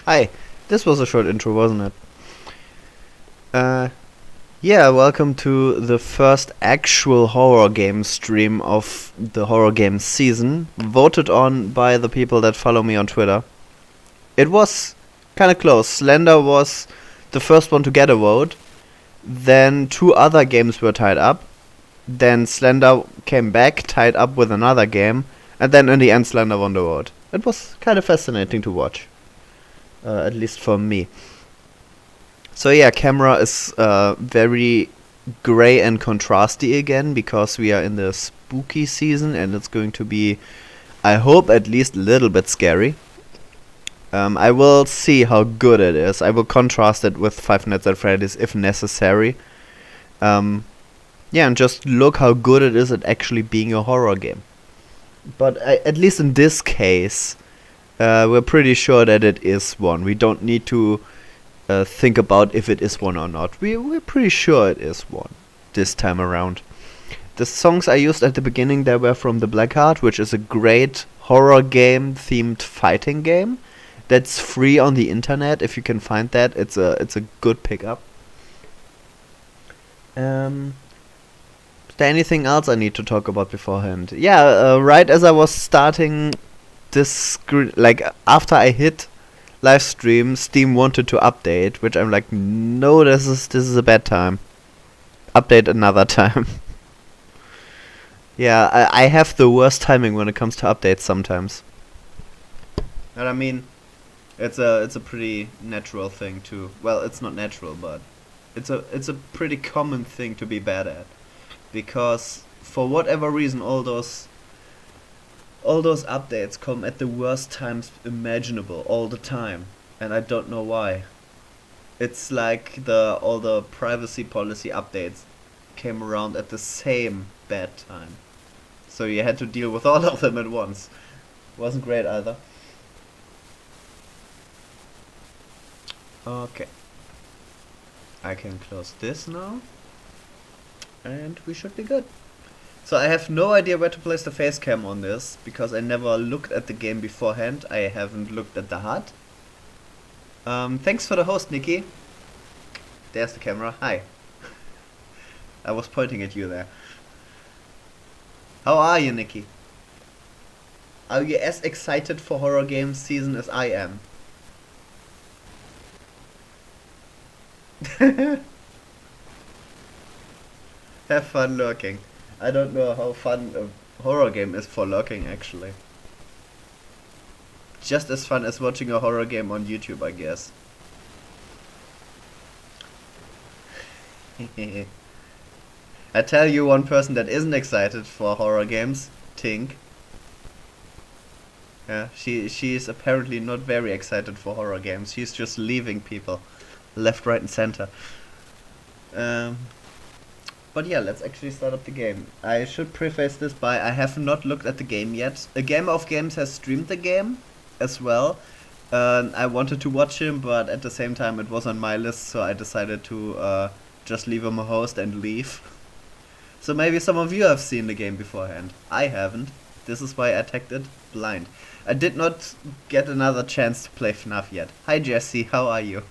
Hi, this was a short intro, wasn't it? Uh, yeah, welcome to the first actual horror game stream of the horror game season, voted on by the people that follow me on Twitter. It was kinda close. Slender was the first one to get a vote, then two other games were tied up, then Slender came back, tied up with another game, and then in the end Slender won the vote. It was kind of fascinating to watch. At least for me. So yeah, camera is very gray and contrasty again because we are in the spooky season and it's going to be, I hope, at least a little bit scary. I will see how good it is. I will contrast it with Five Nights at Freddy's if necessary. Yeah, and just look how good it is at actually being a horror game. But at least in this case, we're pretty sure that it is one. We don't need to think about if it is one or not. We're pretty sure it is one this time around. The songs I used at the beginning, they were from the Black Heart, which is a great horror game themed fighting game that's free on the internet. If you can find that, it's a good pickup. Is there anything else I need to talk about beforehand? Yeah, right as I was starting this screen, like after I hit live stream, Steam wanted to update, which I'm like, no, this is a bad time. Update another time. Yeah, I have the worst timing when it comes to updates sometimes. And I mean, it's a pretty natural thing to, well, it's not natural, but it's a pretty common thing to be bad at, because for whatever reason all those updates come at the worst times imaginable all the time, and I don't know why. It's like all the privacy policy updates came around at the same bad time, so you had to deal with all of them at once. Wasn't great either. Okay, I can close this now, and we should be good. So I have no idea where to place the face cam on this, because I never looked at the game beforehand. I haven't looked at the HUD. Thanks for the host, Nikki. There's the camera. Hi. I was pointing at you there. How are you, Nikki? Are you as excited for horror games season as I am? Have fun lurking. I don't know how fun a horror game is for lurking, actually. Just as fun as watching a horror game on YouTube, I guess. I tell you one person that isn't excited for horror games, Tink. Yeah, she's apparently not very excited for horror games. She's just leaving people left, right and center. But yeah, let's actually start up the game. I should preface this by I have not looked at the game yet. A Gamer of Games has streamed the game as well. I wanted to watch him, but at the same time it was on my list, so I decided to just leave him a host and leave. So maybe some of you have seen the game beforehand. I haven't. This is why I tagged it blind. I did not get another chance to play FNAF yet. Hi Jesse, how are you?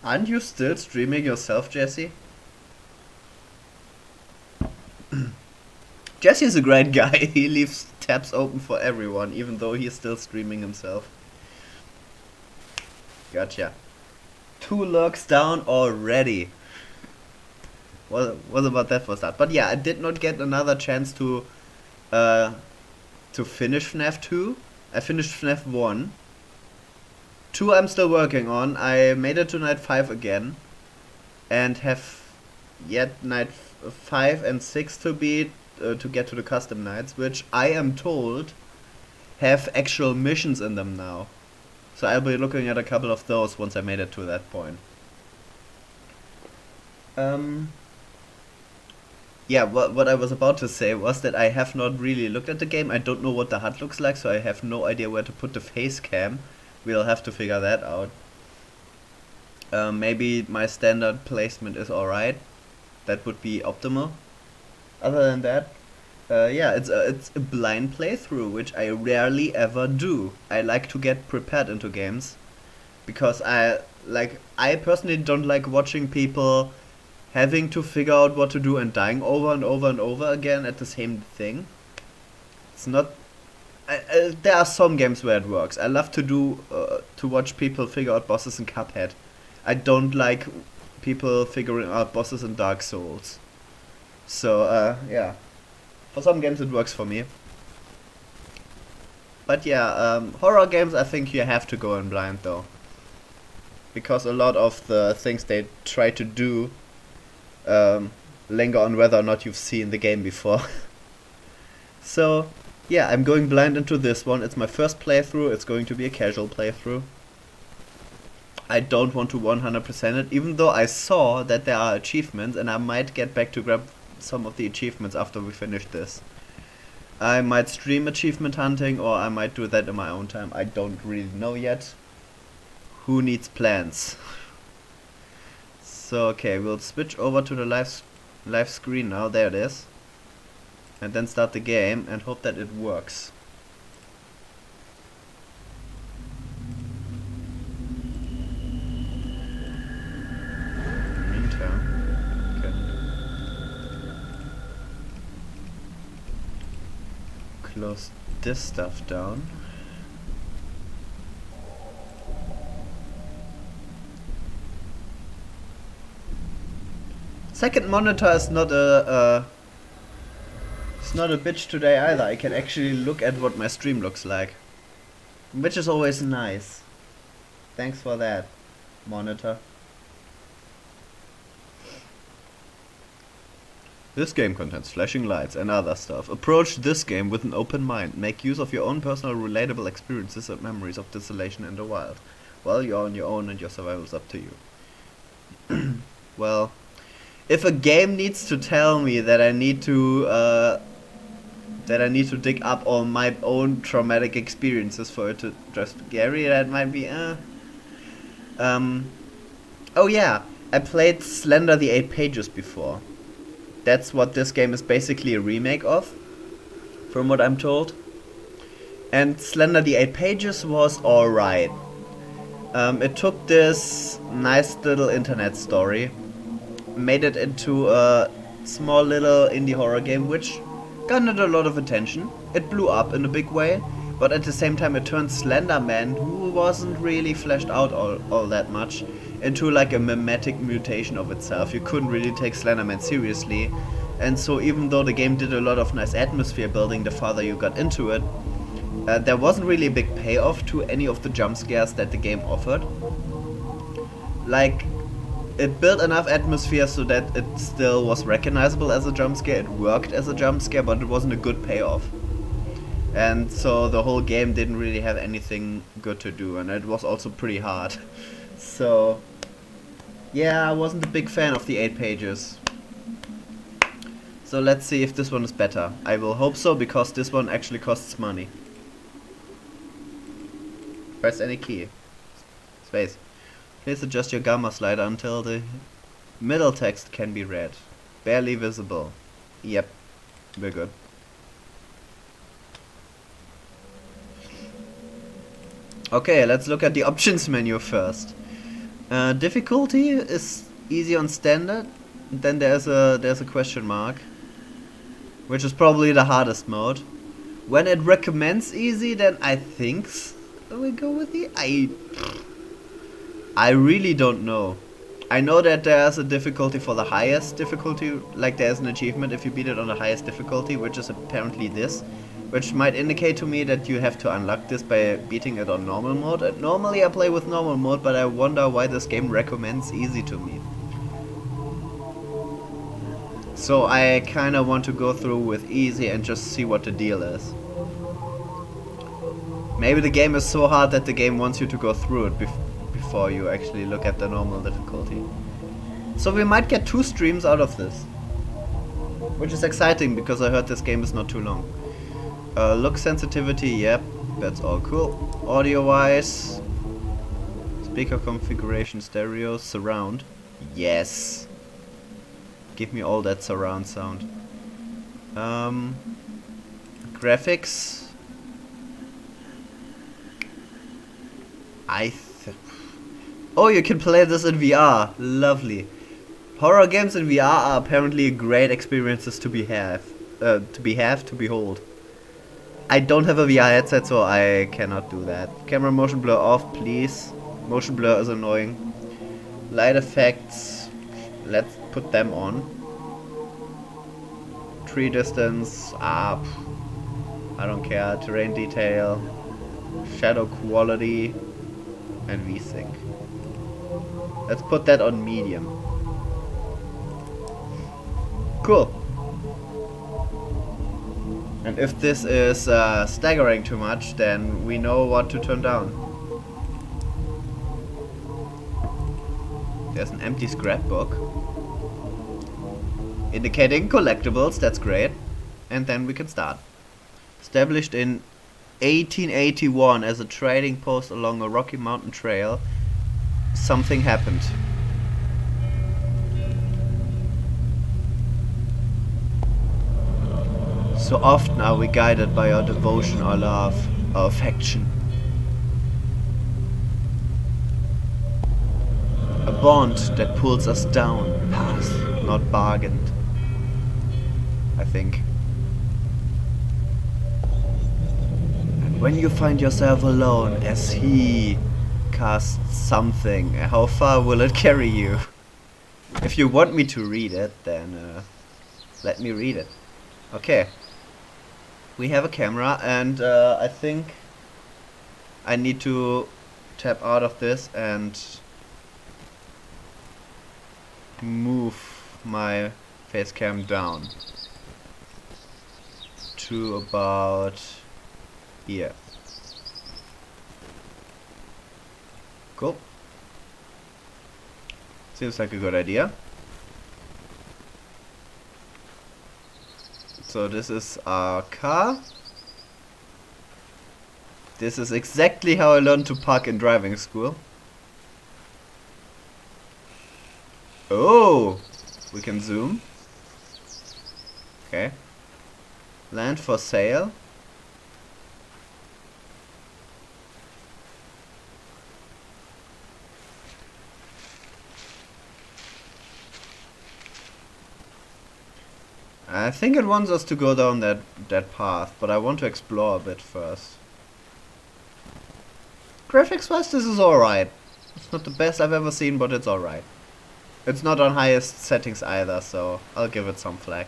Aren't you still streaming yourself, Jesse? Jesse's a great guy. He leaves tabs open for everyone, even though he's still streaming himself. Gotcha. 2 lurks down already. What about that for a start? But yeah, I did not get another chance to finish FNAF 2. I finished FNAF 1. 2 I'm still working on. I made it to night 5 again, and have yet night 5 and 6 to beat to get to the custom nights, which I am told have actual missions in them now. So I'll be looking at a couple of those once I made it to that point. Yeah, what I was about to say was that I have not really looked at the game. I don't know what the HUD looks like, so I have no idea where to put the face cam. We'll have to figure that out. Maybe my standard placement is alright. That would be optimal. Other than that, Yeah, it's a blind playthrough, which I rarely ever do. I like to get prepared into games because I personally don't like watching people having to figure out what to do and dying over and over and over again at the same thing. It's not. There are some games where it works. I love to watch people figure out bosses in Cuphead. I don't like people figuring out bosses in Dark Souls. So yeah, for some games it works for me. But yeah, horror games I think you have to go in blind though, because a lot of the things they try to do linger on whether or not you've seen the game before. So yeah, I'm going blind into this one. It's my first playthrough. It's going to be a casual playthrough. I don't want to 100% it, even though I saw that there are achievements, and I might get back to grab some of the achievements after we finish this. I might stream achievement hunting, or I might do that in my own time. I don't really know yet. Who needs plans? So okay, we'll switch over to the live screen now. There it is. And then start the game and hope that it works. Close this stuff down. Second monitor is not a it's not a bitch today either. I can actually look at what my stream looks like, which is always nice. Thanks for that, monitor. This game contains flashing lights and other stuff. Approach this game with an open mind. Make use of your own personal relatable experiences and memories of desolation in the wild. Well, you're on your own and your survival is up to you. Well, if a game needs to tell me that I need to dig up all my own traumatic experiences for it to just scary, that might be oh yeah, I played Slender the 8 Pages before. That's what this game is basically a remake of, from what I'm told. And Slender the 8 Pages was alright. It took this nice little internet story, made it into a small little indie horror game, which garnered a lot of attention. It blew up in a big way, but at the same time it turned Slender Man, who wasn't really fleshed out all that much, into like a mimetic mutation of itself. You couldn't really take Slender Man seriously, and so even though the game did a lot of nice atmosphere building the farther you got into it, there wasn't really a big payoff to any of the jump scares that the game offered. Like, it built enough atmosphere so that it still was recognizable as a jump scare, it worked as a jump scare, but it wasn't a good payoff. And so the whole game didn't really have anything good to do, and it was also pretty hard. So yeah, I wasn't a big fan of the 8 Pages. So let's see if this one is better. I will hope so, because this one actually costs money. Press any key. Space. Please adjust your gamma slider until the middle text can be read. Barely visible. Yep, we're good. Okay, let's look at the options menu first. Difficulty is easy on standard. Then there's a question mark, which is probably the hardest mode. When it recommends easy, then I think we go with the I really don't know. I know that there's a difficulty for the highest difficulty, like there's an achievement if you beat it on the highest difficulty, which is apparently this, which might indicate to me that you have to unlock this by beating it on normal mode. And normally I play with normal mode, but I wonder why this game recommends easy to me. So I kinda want to go through with easy and just see what the deal is. Maybe the game is so hard that the game wants you to go through it before you actually look at the normal difficulty. So we might get 2 streams out of this, which is exciting because I heard this game is not too long. Look sensitivity, yep, that's all cool. Audio wise, speaker configuration, stereo, surround, yes. Give me all that surround sound. Graphics. Oh, you can play this in VR. Lovely. Horror games in VR are apparently great experiences to behold. I don't have a VR headset, so I cannot do that. Camera motion blur off, please. Motion blur is annoying. Light effects, let's put them on. Tree distance, up. I don't care. Terrain detail, shadow quality, and VSync. Let's put that on medium. Cool. And if this is staggering too much, then we know what to turn down. There's an empty scrapbook indicating collectibles. That's great. And then we can start. Established in 1881 as a trading post along a Rocky Mountain trail, something happened. So often are we guided by our devotion, our love, our affection. A bond that pulls us down, past, not bargained. I think. And when you find yourself alone as he casts something, how far will it carry you? If you want me to read it, then let me read it. Okay. We have a camera, and I think I need to tap out of this and move my face cam down to about here. Cool. Seems like a good idea. So this is our car. This is exactly how I learned to park in driving school. Oh, we can zoom. Okay. Land for sale. I think it wants us to go down that path, but I want to explore a bit first. Graphics wise, this is alright. It's not the best I've ever seen, but it's alright. It's not on highest settings either, so I'll give it some flack.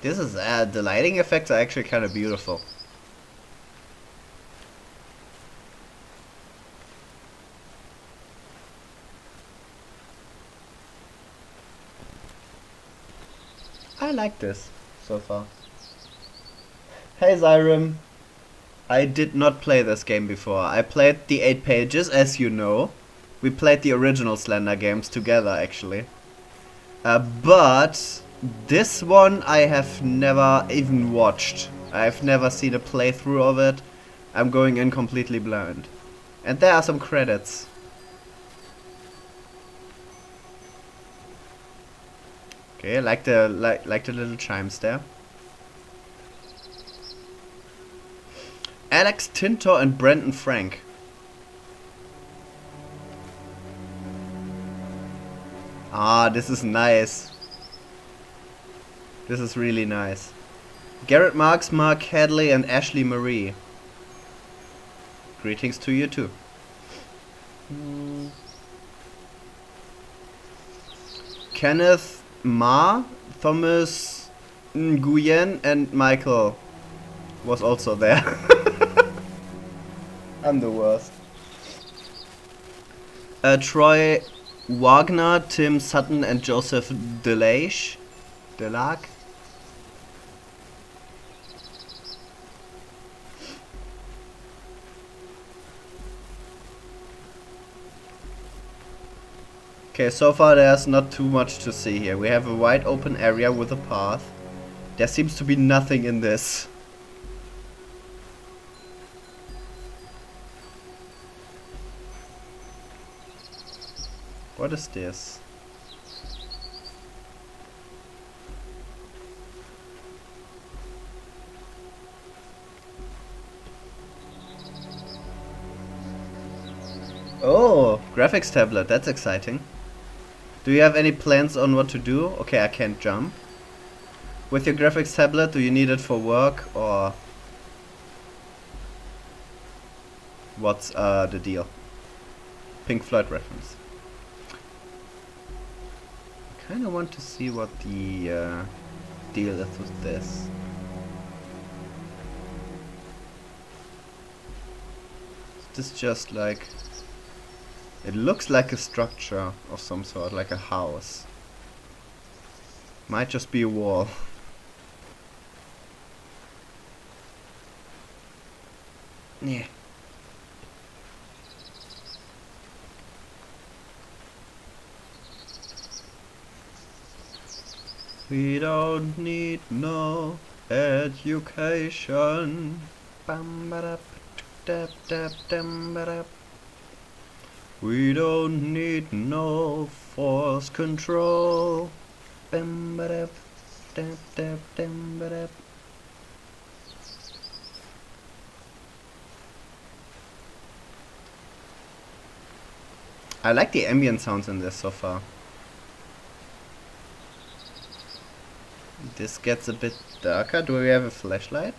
This is the lighting effects are actually kind of beautiful. I like this so far. Hey Zyrim, I did not play this game before. I played the 8 pages, as you know. We played the original Slender games together, actually. But this one I have never even watched. I've never seen a playthrough of it. I'm going in completely blind. And there are some credits. Okay, like the little chimes there. Alex Tintor and Brendan Frank. Ah, this is nice. This is really nice. Garrett Marks, Mark Hadley, and Ashley Marie. Greetings to you too. Kenneth Ma, Thomas Nguyen, and Michael was also there. I'm the worst. Troy Wagner, Tim Sutton, and Joseph Delage. Okay, so far there's not too much to see here. We have a wide open area with a path. There seems to be nothing in this. What is this? Oh, graphics tablet, that's exciting. Do you have any plans on what to do? Okay, I can't jump. With your graphics tablet, do you need it for work or what's the deal? Pink Floyd reference. I kinda want to see what the deal is with this. Is this just like... It looks like a structure of some sort, like a house. Might just be a wall. Yeah. We don't need no education. Bam ba da dap dap dam ba da. We don't need no force control. Bam ba da dap dap dam ba da. I like the ambient sounds in this so far. This gets a bit darker. Do we have a flashlight?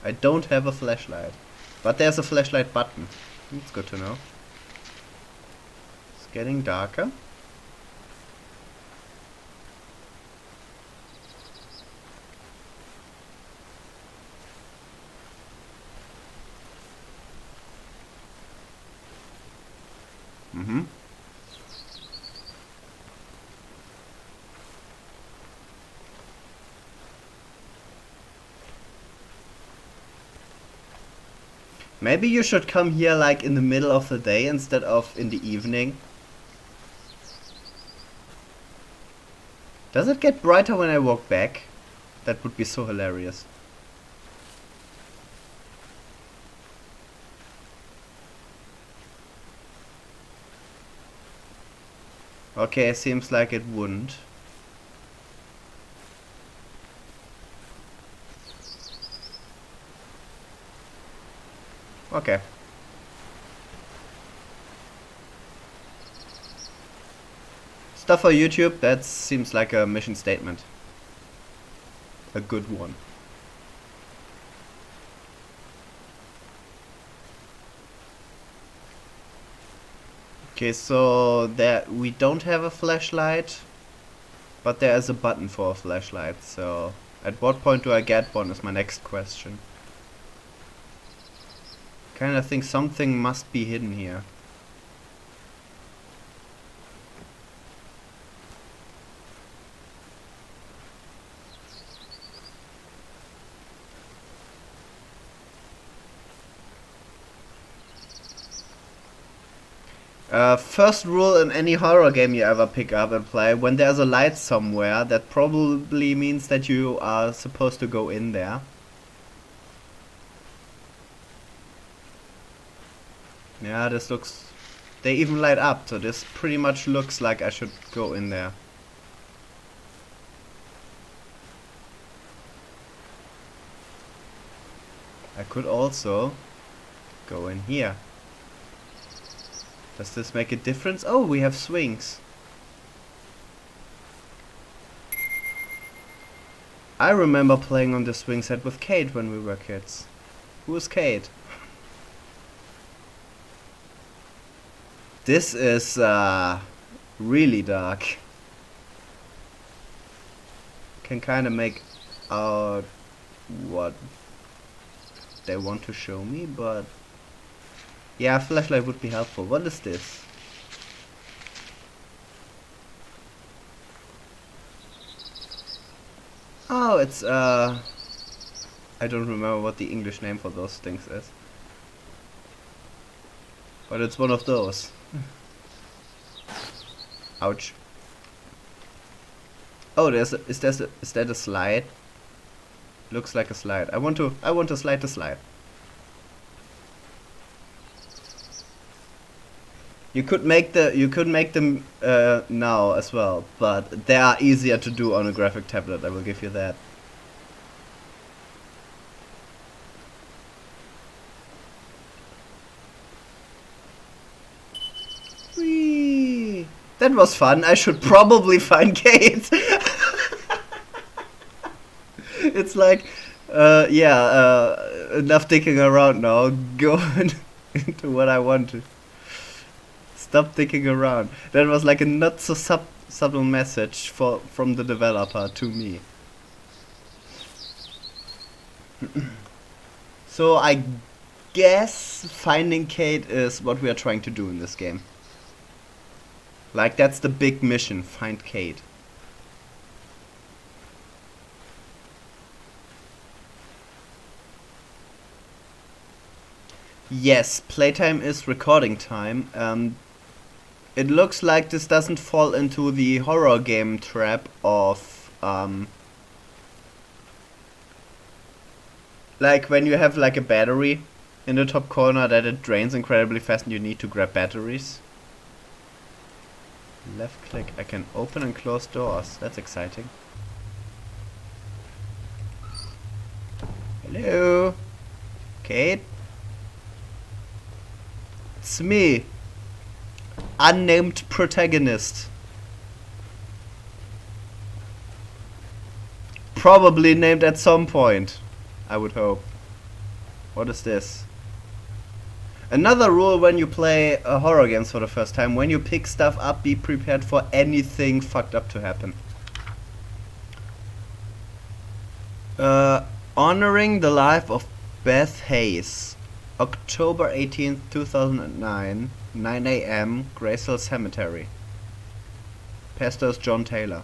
I don't have a flashlight. But there's a flashlight button. It's good to know. It's getting darker. Mm-hmm. Maybe you should come here like in the middle of the day instead of in the evening. Does it get brighter when I walk back? That would be so hilarious. Okay, seems like it wouldn't. Okay. Stuff for YouTube, that seems like a mission statement. A good one. Okay, so there we don't have a flashlight, but there is a button for a flashlight, so at what point do I get one is my next question. Kinda think something must be hidden here. First rule in any horror game you ever pick up and play, when there's a light somewhere, that probably means that you are supposed to go in there. Yeah, this looks... They even light up, so this pretty much looks like I should go in there. I could also go in here. Does this make a difference? Oh, we have swings. I remember playing on the swing set with Kate when we were kids. Who is Kate? This is really dark. Can kinda make out what they want to show me, but yeah, a flashlight would be helpful. What is this? Oh, it's I don't remember what the English name for those things is. But it's one of those. Ouch. Oh, is that a slide? Looks like a slide. I want to slide the slide. You could make them now as well, but they are easier to do on a graphic tablet. I will give you that. Whee! That was fun. I should probably find Kate. It's like, enough digging around now. Go into what I want to. Stop digging around. That was like a not so subtle message from the developer to me. So I guess finding Kate is what we are trying to do in this game. Like, that's the big mission, find Kate. Yes, playtime is recording time. It looks like this doesn't fall into the horror game trap of like when you have like a battery in the top corner that it drains incredibly fast and you need to grab batteries. Left click, I can open and close doors. That's exciting. Hello, Kate? It's me, unnamed protagonist. Probably named at some point, I would hope. What is this? Another rule when you play horror games for the first time: when you pick stuff up, be prepared for anything fucked up to happen. Honoring the life of Beth Hayes, October 18th, 2009, 9 AM, Gracehill Cemetery. Pastor is John Taylor.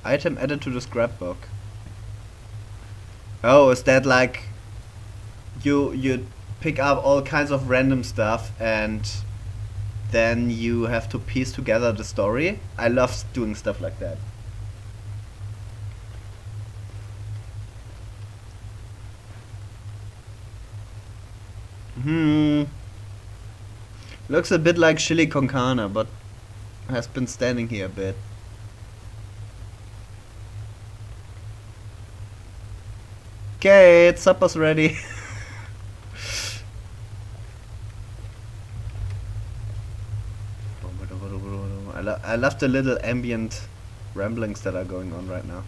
Item added to the scrapbook. Oh, is that like you pick up all kinds of random stuff and then you have to piece together the story? I love doing stuff like that. Looks a bit like chili con carne, but has been standing here a bit. Okay, supper's ready. I love the little ambient ramblings that are going on right now.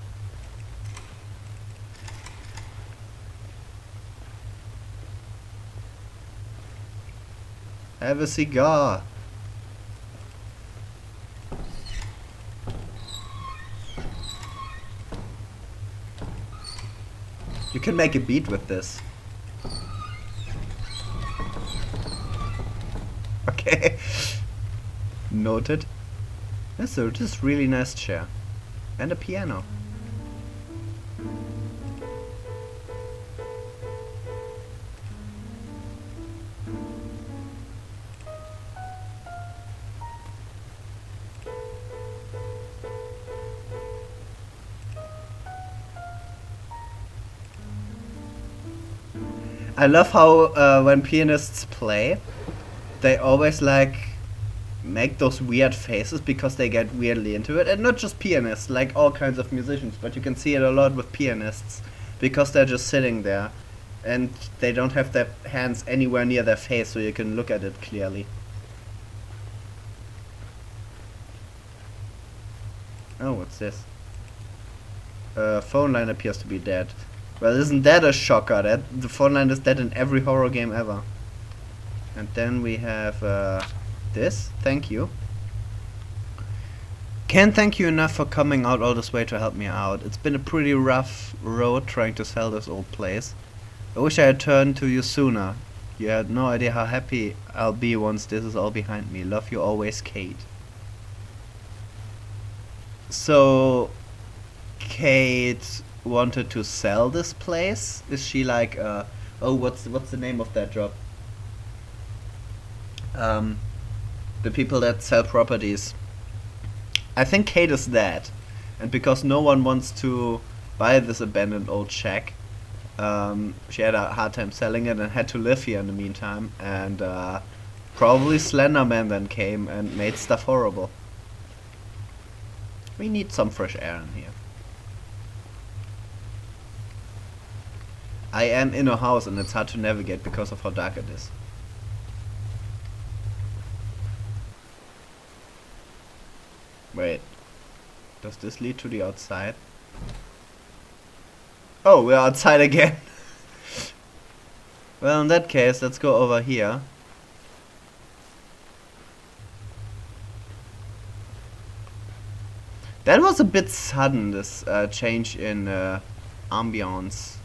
Have a cigar. You can make a beat with this. Okay. Noted. That's a just really nice chair. And a piano. I love how when pianists play, they always like make those weird faces because they get weirdly into it. And not just pianists, like all kinds of musicians, but you can see it a lot with pianists because they're just sitting there and they don't have their hands anywhere near their face so you can look at it clearly. Oh, what's this? Phone line appears to be dead. Well, isn't that a shocker? That the phone line is dead in every horror game ever. And then we have this. Thank you. Can't thank you enough for coming out all this way to help me out. It's been a pretty rough road trying to sell this old place. I wish I had turned to you sooner. You had no idea how happy I'll be once this is all behind me. Love you always, Kate. So, Kate wanted to sell this place? Is she like oh, what's the name of that job? The people that sell properties. I think Kate is that, and because no one wants to buy this abandoned old shack, she had a hard time selling it and had to live here in the meantime, and Probably Slender Man then came and made stuff horrible. We need some fresh air in here. I am in a house and it's hard to navigate because of how dark it is. Wait. Does this lead to the outside? Oh, we're outside again. Well, in that case, let's go over here. That was a bit sudden, this change in ambience.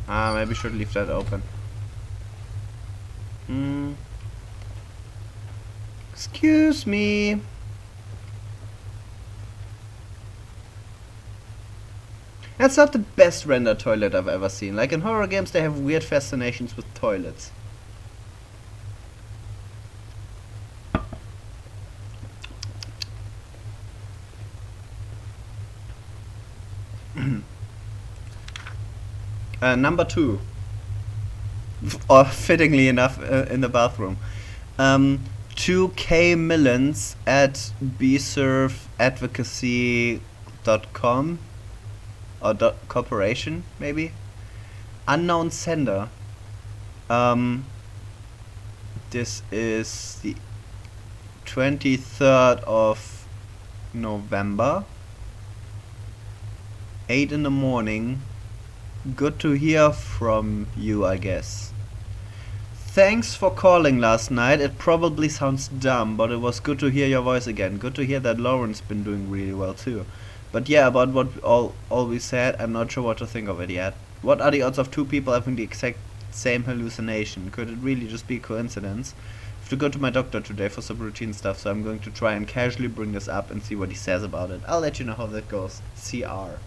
Maybe I should leave that open. Excuse me. That's not the best rendered toilet I've ever seen. Like in horror games, they have weird fascinations with toilets. Number 2. Or fittingly enough, in the bathroom. 2K Millens at bsurfadvocacy.com or .corporation, maybe? Unknown sender. This is the 23rd of November. 8 in the morning. Good to hear from you, I guess. Thanks for calling last night. It probably sounds dumb, but it was good to hear your voice again. Good to hear that Lauren's been doing really well too. But yeah, about what all we said, I'm not sure what to think of it yet. What are the odds of 2 people having the exact same hallucination? Could it really just be a coincidence? I have to go to my doctor today for some routine stuff, so I'm going to try and casually bring this up and see what he says about it. I'll let you know how that goes. CR.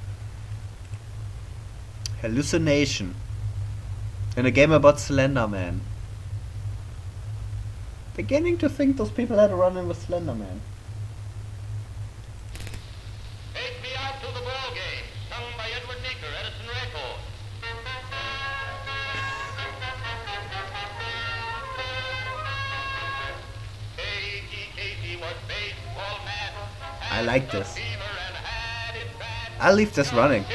Hallucination. In a game about Slender Man. Beginning to think those people had a run-in with Slender Man. Take me out to the ball game, sung by Edward Meeker, Edison Records. Casey was baseball man. I like this. I'll leave this running.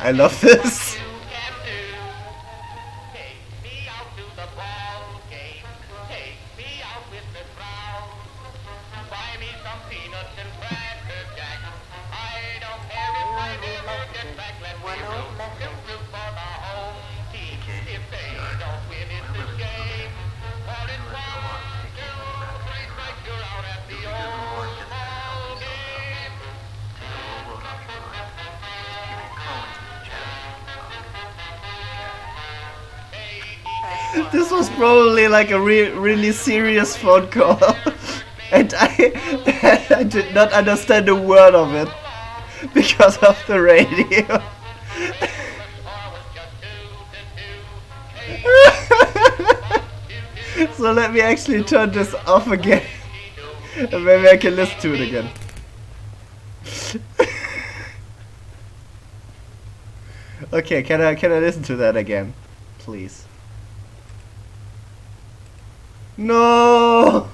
I love this. This was probably like a really serious phone call. And I did not understand a word of it because of the radio. So let me actually turn this off again. And maybe I can listen to it again. Okay, can I listen to that again? Please. No!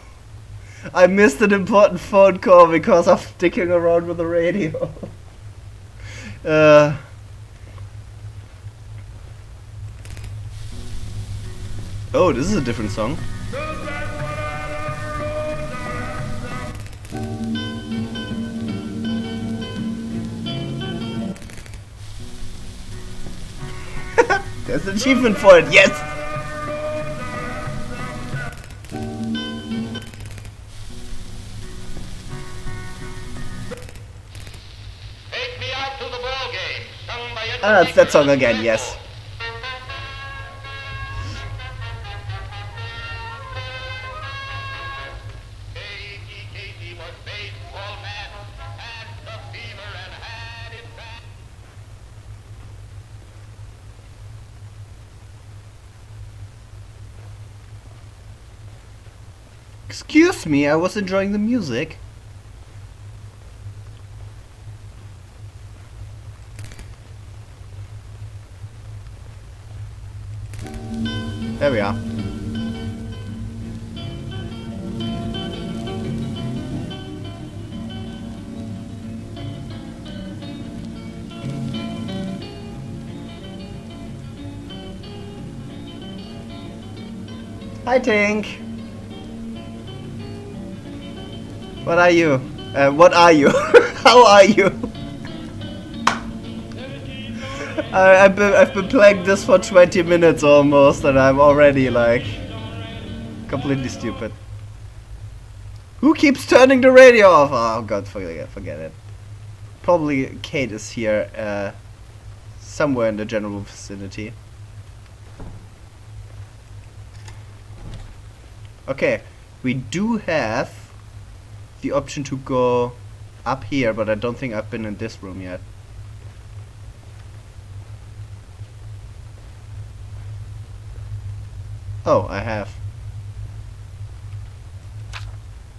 I missed an important phone call because of dicking around with the radio. Oh, this is a different song. There's an achievement for it, yes! Ah, it's that song again, yes. Excuse me, I was enjoying the music. There we are. Hi, Tink. What are you? What are you? How are you? I've been playing this for 20 minutes almost, and I'm already like completely stupid. Who keeps turning the radio off? Oh God, forget it. Probably Kate is here, somewhere in the general vicinity. Okay, we do have the option to go up here, but I don't think I've been in this room yet. Oh, I have.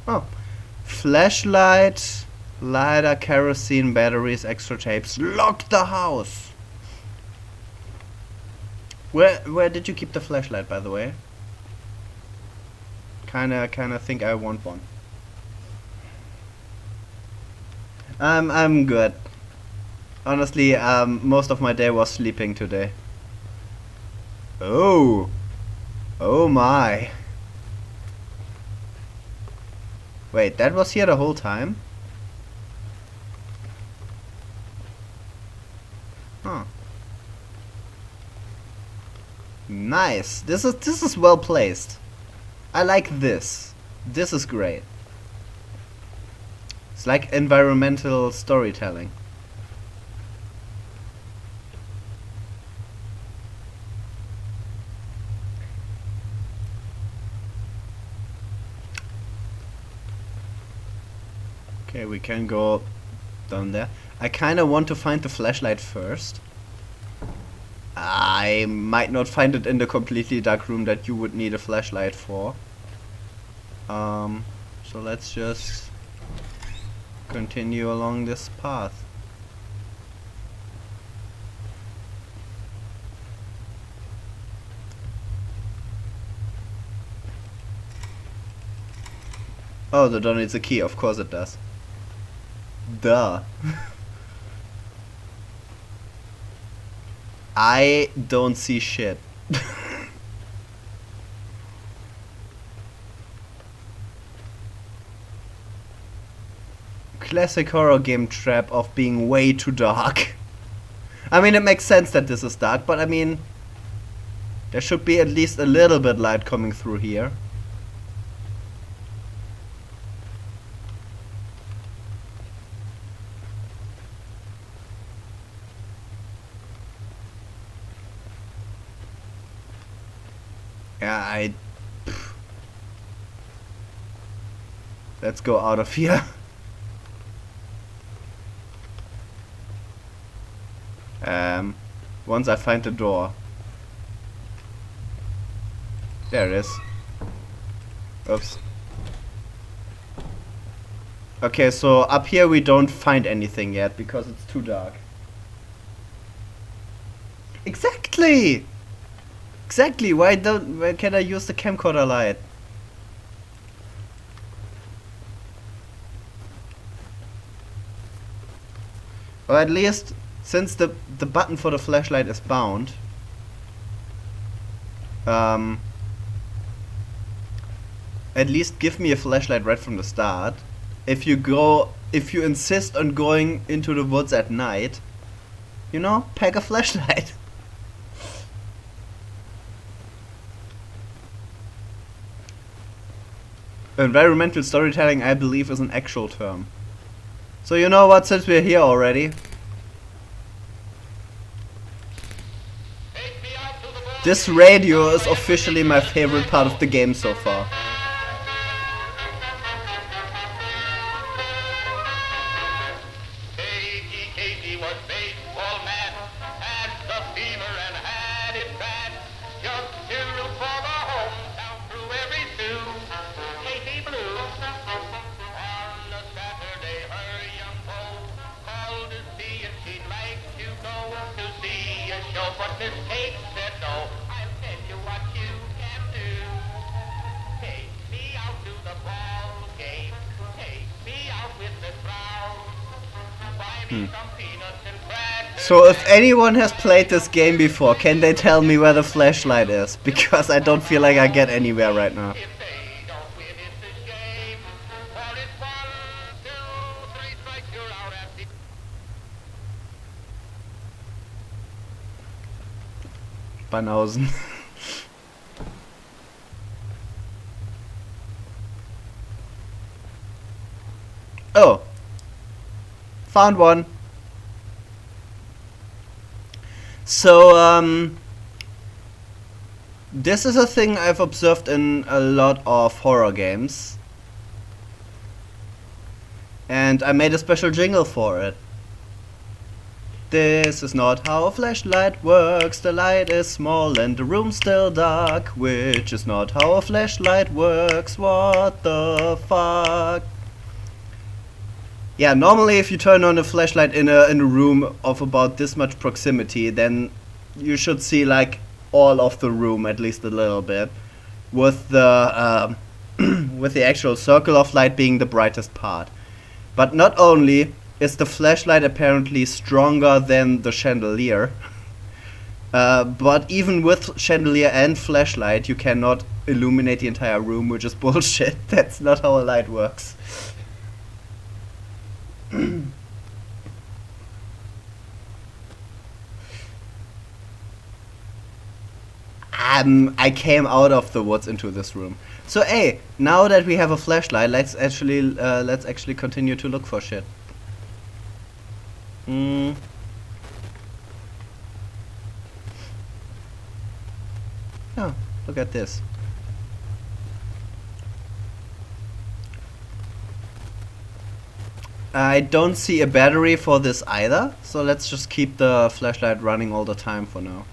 Oh. Flashlight, lighter, kerosene, batteries, extra tapes. Lock the house! Where did you keep the flashlight, by the way? Kinda think I want one. I'm good. Honestly, most of my day was sleeping today. Oh my. Wait, that was here the whole time? Huh. Nice. This is well placed. I like this. This is great. It's like environmental storytelling. Okay, we can go down there. I kinda want to find the flashlight first. I might not find it in the completely dark room that you would need a flashlight for. So let's just continue along this path. Oh, the door needs a key, of course it does. Duh. I don't see shit. Classic horror game trap of being way too dark. I mean, it makes sense that this is dark, but I mean, there should be at least a little bit light coming through here. Yeah, let's go out of here. Once I find the door. There it is. Oops. Okay, so up here we don't find anything yet because it's too dark. Exactly! Exactly, why can I use the camcorder light? Or at least, since the button for the flashlight is bound, at least give me a flashlight right from the start. If you insist on going into the woods at night, you know, pack a flashlight. Environmental storytelling, I believe, is an actual term. So you know what, since we're here already, this radio is officially my favorite part of the game so far. Katie was baseball man, had the fever and had it bad. Just to root for the hometown through every stew. Katie ball game. Take me out with the crowd. Buy me some peanuts and crackers. So if anyone has played this game before, can they tell me where the flashlight is? Because I don't feel like I get anywhere right now. If they don't win, it's a shame. For it's 1, 2, 3 strikes, you're out at the... Banausen. Oh. Found one. So, this is a thing I've observed in a lot of horror games. And I made a special jingle for it. This is not how a flashlight works. The light is small and the room's still dark. Which is not how a flashlight works. What the fuck? Yeah, normally if you turn on a flashlight in a room of about this much proximity, then you should see like all of the room, at least a little bit, with the with the actual circle of light being the brightest part. But not only is the flashlight apparently stronger than the chandelier, but even with chandelier and flashlight, you cannot illuminate the entire room, which is bullshit. That's not how a light works. I came out of the woods into this room. So hey, now that we have a flashlight, let's actually continue to look for shit. Oh, look at this. I don't see a battery for this either, so let's just keep the flashlight running all the time for now.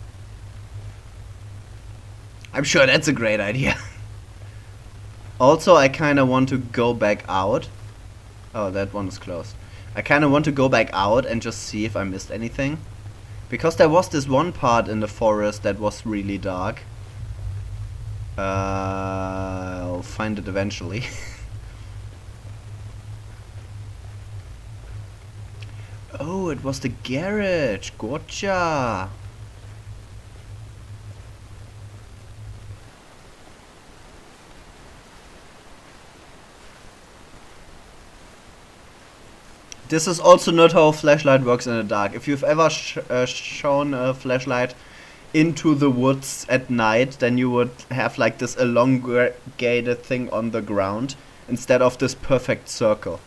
I'm sure that's a great idea. Also, I kinda want to go back out. Oh, that one is closed. I kinda want to go back out and just see if I missed anything. Because there was this one part in the forest that was really dark. I'll find it eventually. Oh, it was the garage. Gotcha. This is also not how a flashlight works in the dark. If you've ever shown a flashlight into the woods at night, then you would have like this elongated thing on the ground instead of this perfect circle.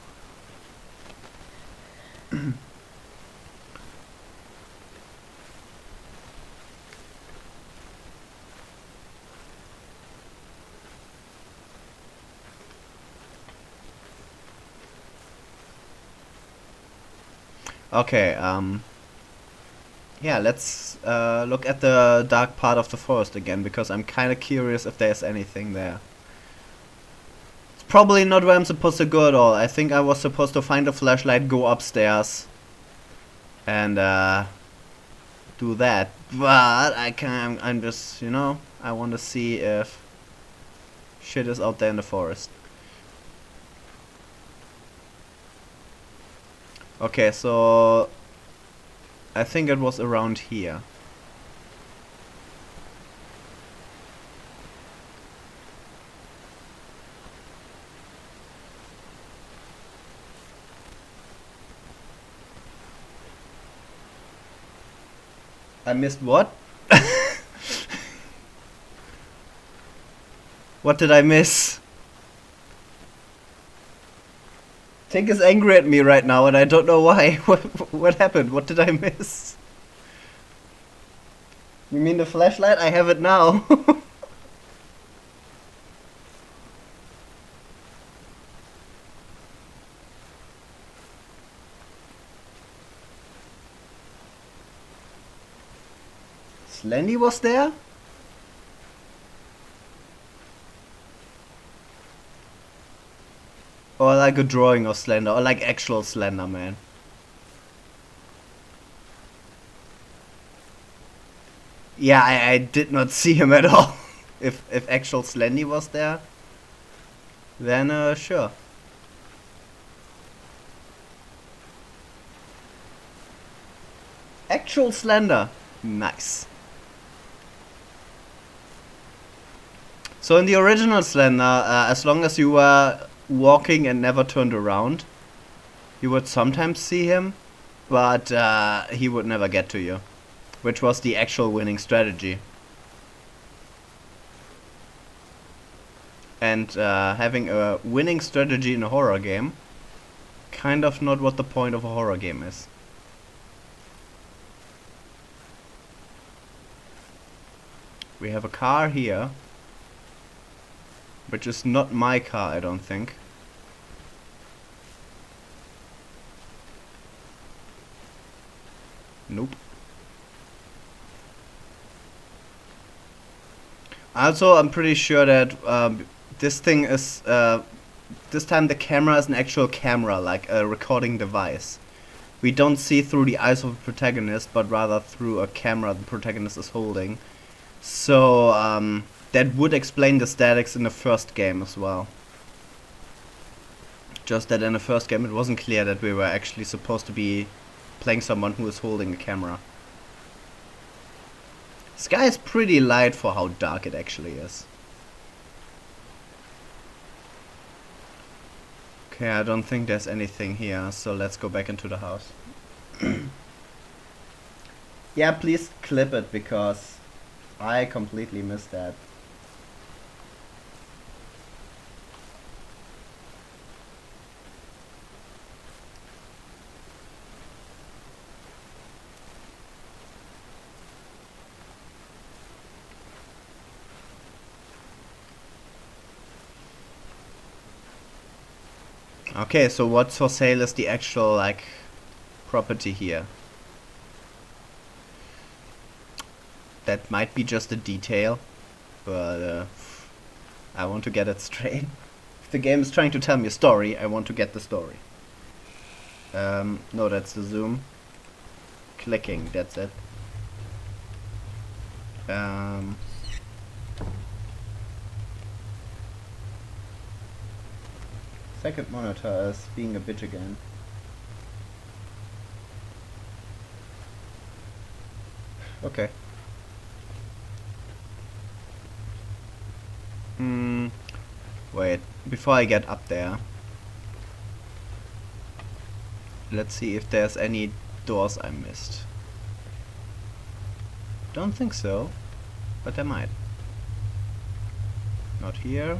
Okay, yeah, let's look at the dark part of the forest again, because I'm kinda curious if there's anything there. It's probably not where I'm supposed to go at all. I think I was supposed to find a flashlight, go upstairs, and do that. But I can't, I'm just, you know, I want to see if shit is out there in the forest. Okay, so I think it was around here. I missed what? What did I miss? Tink is angry at me right now and I don't know why. What happened? What did I miss? You mean the flashlight? I have it now. Slendy was there? Or like a drawing of Slender, or like actual Slender Man. Yeah, I did not see him at all. If actual Slendy was there. then sure. Actual Slender. Nice. So in the original Slender, as long as you were walking and never turned around, you would sometimes see him, but he would never get to you, which was the actual winning strategy. And having a winning strategy in a horror game, kind of not what the point of a horror game is. We have a car here, which is not my car, I don't think. Nope. Also, I'm pretty sure that this thing is, this time the camera is an actual camera, like a recording device. We don't see through the eyes of the protagonist, but rather through a camera the protagonist is holding. So, that would explain the statics in the first game as well. Just that in the first game it wasn't clear that we were actually supposed to be playing someone who is holding a camera. Sky is pretty light for how dark it actually is. Okay, I don't think there's anything here, so let's go back into the house. Yeah, please clip it, because I completely missed that. Okay, so what's for sale is the actual, like, property here. That might be just a detail, but I want to get it straight. If the game is trying to tell me a story, I want to get the story. No, that's the zoom. Clicking, that's it. Second monitor is being a bitch again. Okay. Wait, before I get up there, let's see if there's any doors I missed. Don't think so, but there might. Not here.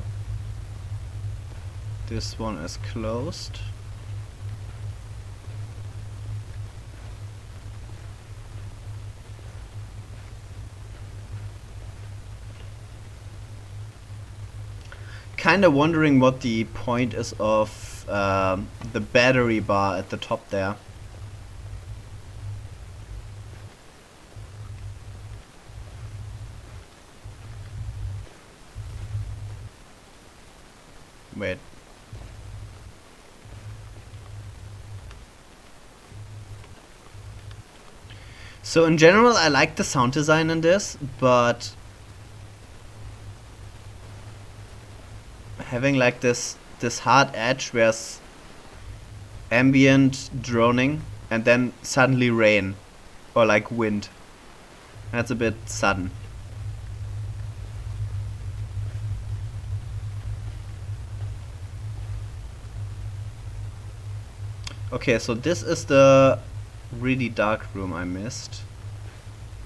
This one is closed. Kinda wondering what the point is of the battery bar at the top there. Wait. So in general I like the sound design in this, but having like this hard edge where it's ambient droning and then suddenly rain or like wind, that's a bit sudden. Okay, so this is the really dark room I missed,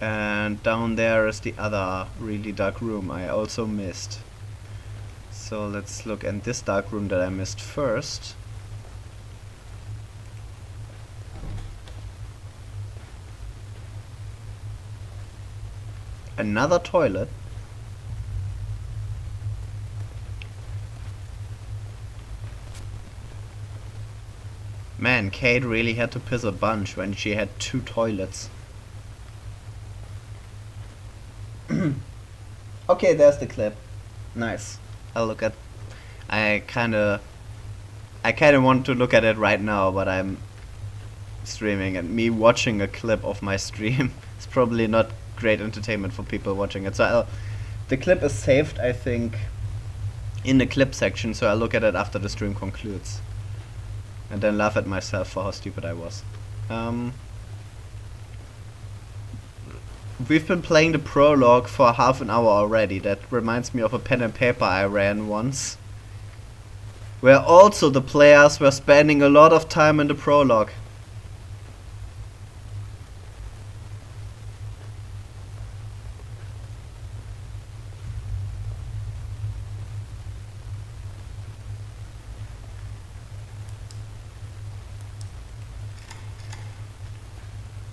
and down there is the other really dark room I also missed. So let's look at this dark room that I missed first. Another toilet. Man, Kate really had to piss a bunch when she had 2 toilets. Okay, there's the clip. Nice. I'll look at. I kinda want to look at it right now, but I'm streaming, and me watching a clip of my stream is probably not great entertainment for people watching it. So the clip is saved, I think, in the clip section, so I look at it after the stream concludes. And then laugh at myself for how stupid I was. We've been playing the prologue for half an hour already. That reminds me of a pen and paper I ran once, where also the players were spending a lot of time in the prologue.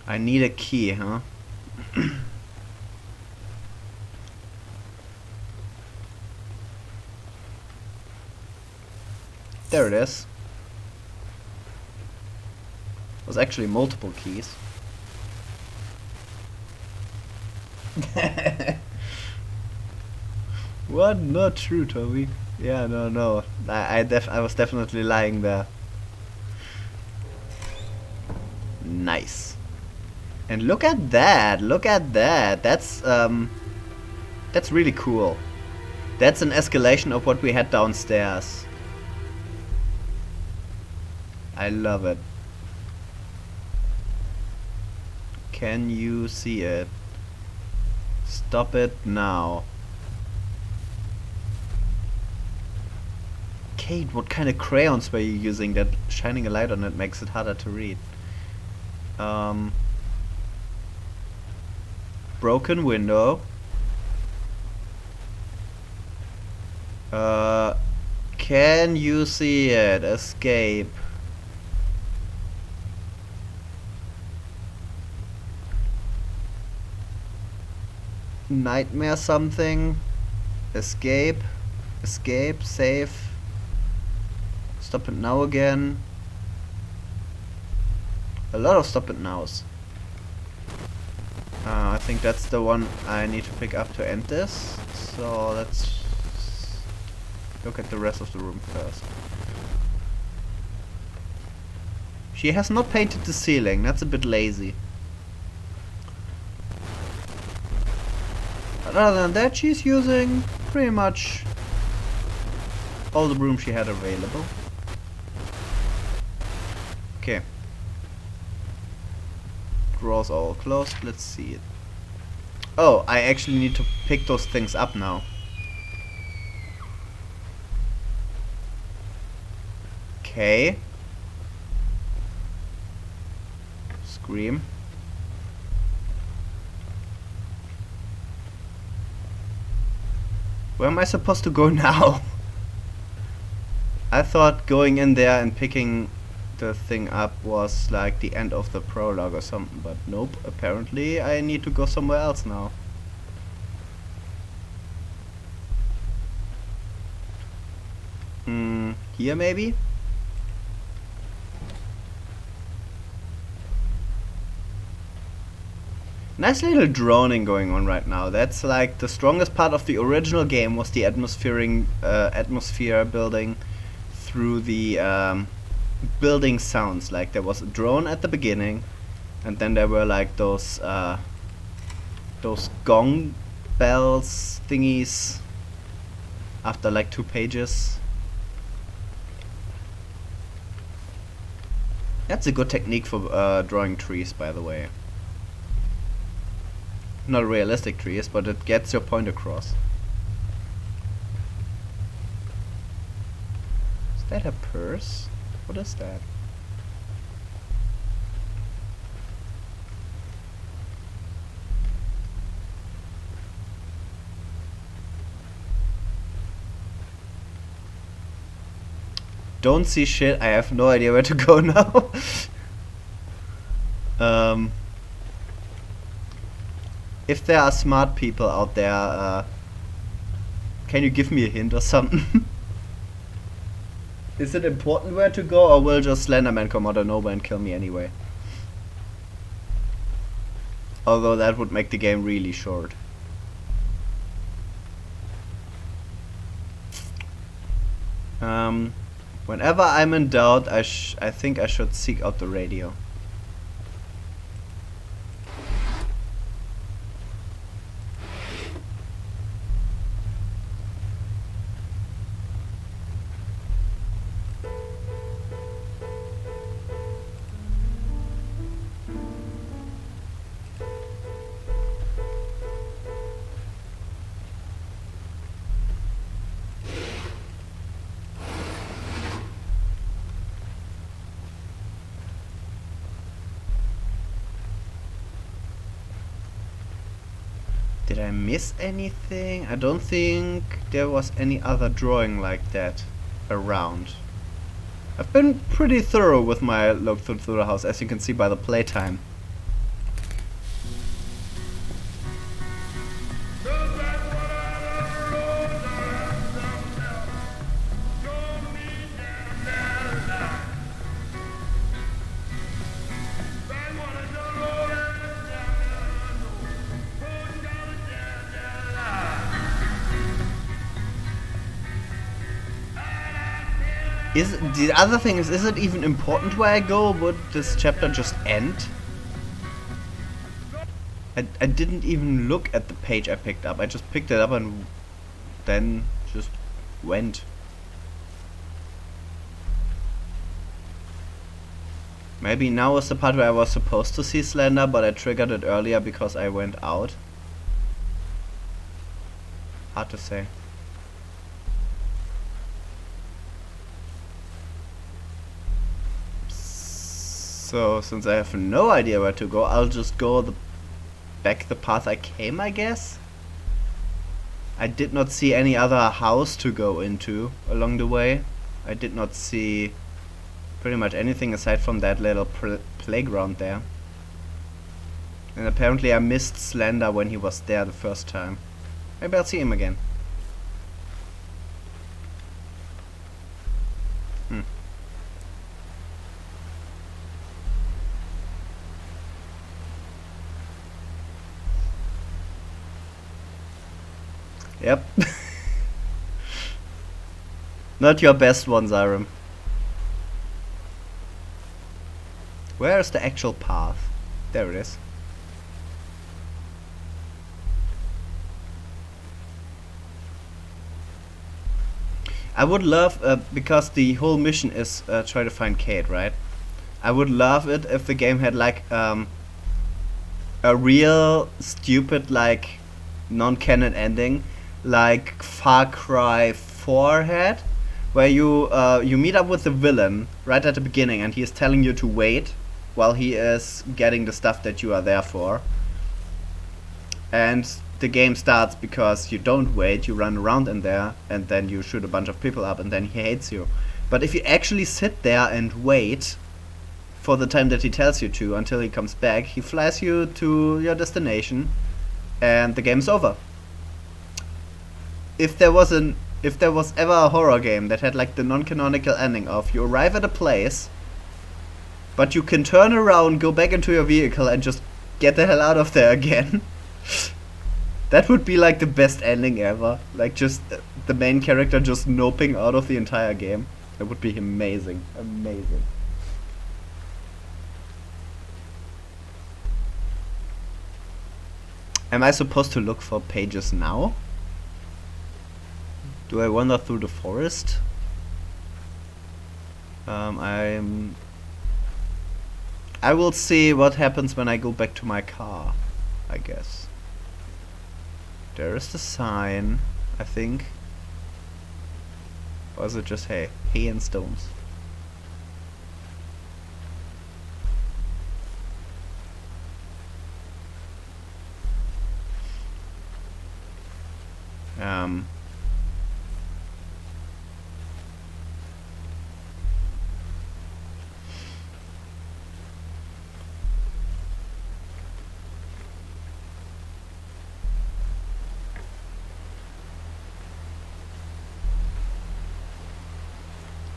I need a key, huh? There it is. It was actually multiple keys. What? Not true, Toby. Yeah, no. I was definitely lying there. Nice. And look at that! Look at that! That's really cool. That's an escalation of what we had downstairs. I love it. Can you see it? Stop it now. Kate, what kind of crayons were you using that shining a light on it makes it harder to read? Broken window. Can you see it? Escape. Nightmare something. Escape. Escape. Save. Stop it now again. A lot of stop it nows. I think that's the one I need to pick up to end this. So let's look at the rest of the room first. She has not painted the ceiling. That's a bit lazy. But other than that, she's using pretty much all the room she had available. Okay. Drawers all closed. Let's see it. Oh, I actually need to pick those things up now. Okay. Scream. Where am I supposed to go now? I thought going in there and picking the thing up was like the end of the prologue or something, but nope, apparently I need to go somewhere else now. Here maybe? Nice little droning going on right now. That's like the strongest part of the original game was the atmosphere building through the building sounds. Like there was a drone at the beginning, and then there were like those gong bells thingies after like 2 pages. That's a good technique for drawing trees, by the way. Not realistic trees, but it gets your point across. Is that a purse? What is that? Don't see shit. I have no idea where to go now. If there are smart people out there, can you give me a hint or something? Is it important where to go, or will just Slenderman come out of nowhere and kill me anyway? Although that would make the game really short. Whenever I'm in doubt, I think I should seek out the radio. I miss anything? I don't think there was any other drawing like that around. I've been pretty thorough with my look through the house, as you can see by the playtime. The other thing is it even important where I go? Would this chapter just end? I didn't even look at the page I picked up. I just picked it up and then just went. Maybe now is the part where I was supposed to see Slender, but I triggered it earlier because I went out. Hard to say. So, since I have no idea where to go, I'll just go back the path I came, I guess? I did not see any other house to go into along the way. I did not see pretty much anything aside from that little playground there. And apparently I missed Slender when he was there the first time. Maybe I'll see him again. Yep. Not your best one, Zyram. Where is the actual path? There it is. I would love, because the whole mission is try to find Kate, right? I would love it if the game had like a real stupid like non-canon ending, like Far Cry 4 had, where you meet up with the villain right at the beginning and he is telling you to wait while he is getting the stuff that you are there for. And the game starts because you don't wait, you run around in there and then you shoot a bunch of people up and then he hates you. But if you actually sit there and wait for the time that he tells you to until he comes back, he flies you to your destination and the game's over. If there was ever a horror game that had like the non-canonical ending of you arrive at a place, but you can turn around, go back into your vehicle and just get the hell out of there again, that would be like the best ending ever. Like just the main character just noping out of the entire game. That would be amazing. Amazing. Am I supposed to look for pages now? Do I wander through the forest? I will see what happens when I go back to my car, I guess. There is the sign, I think. Or is it just hay? Hay and stones.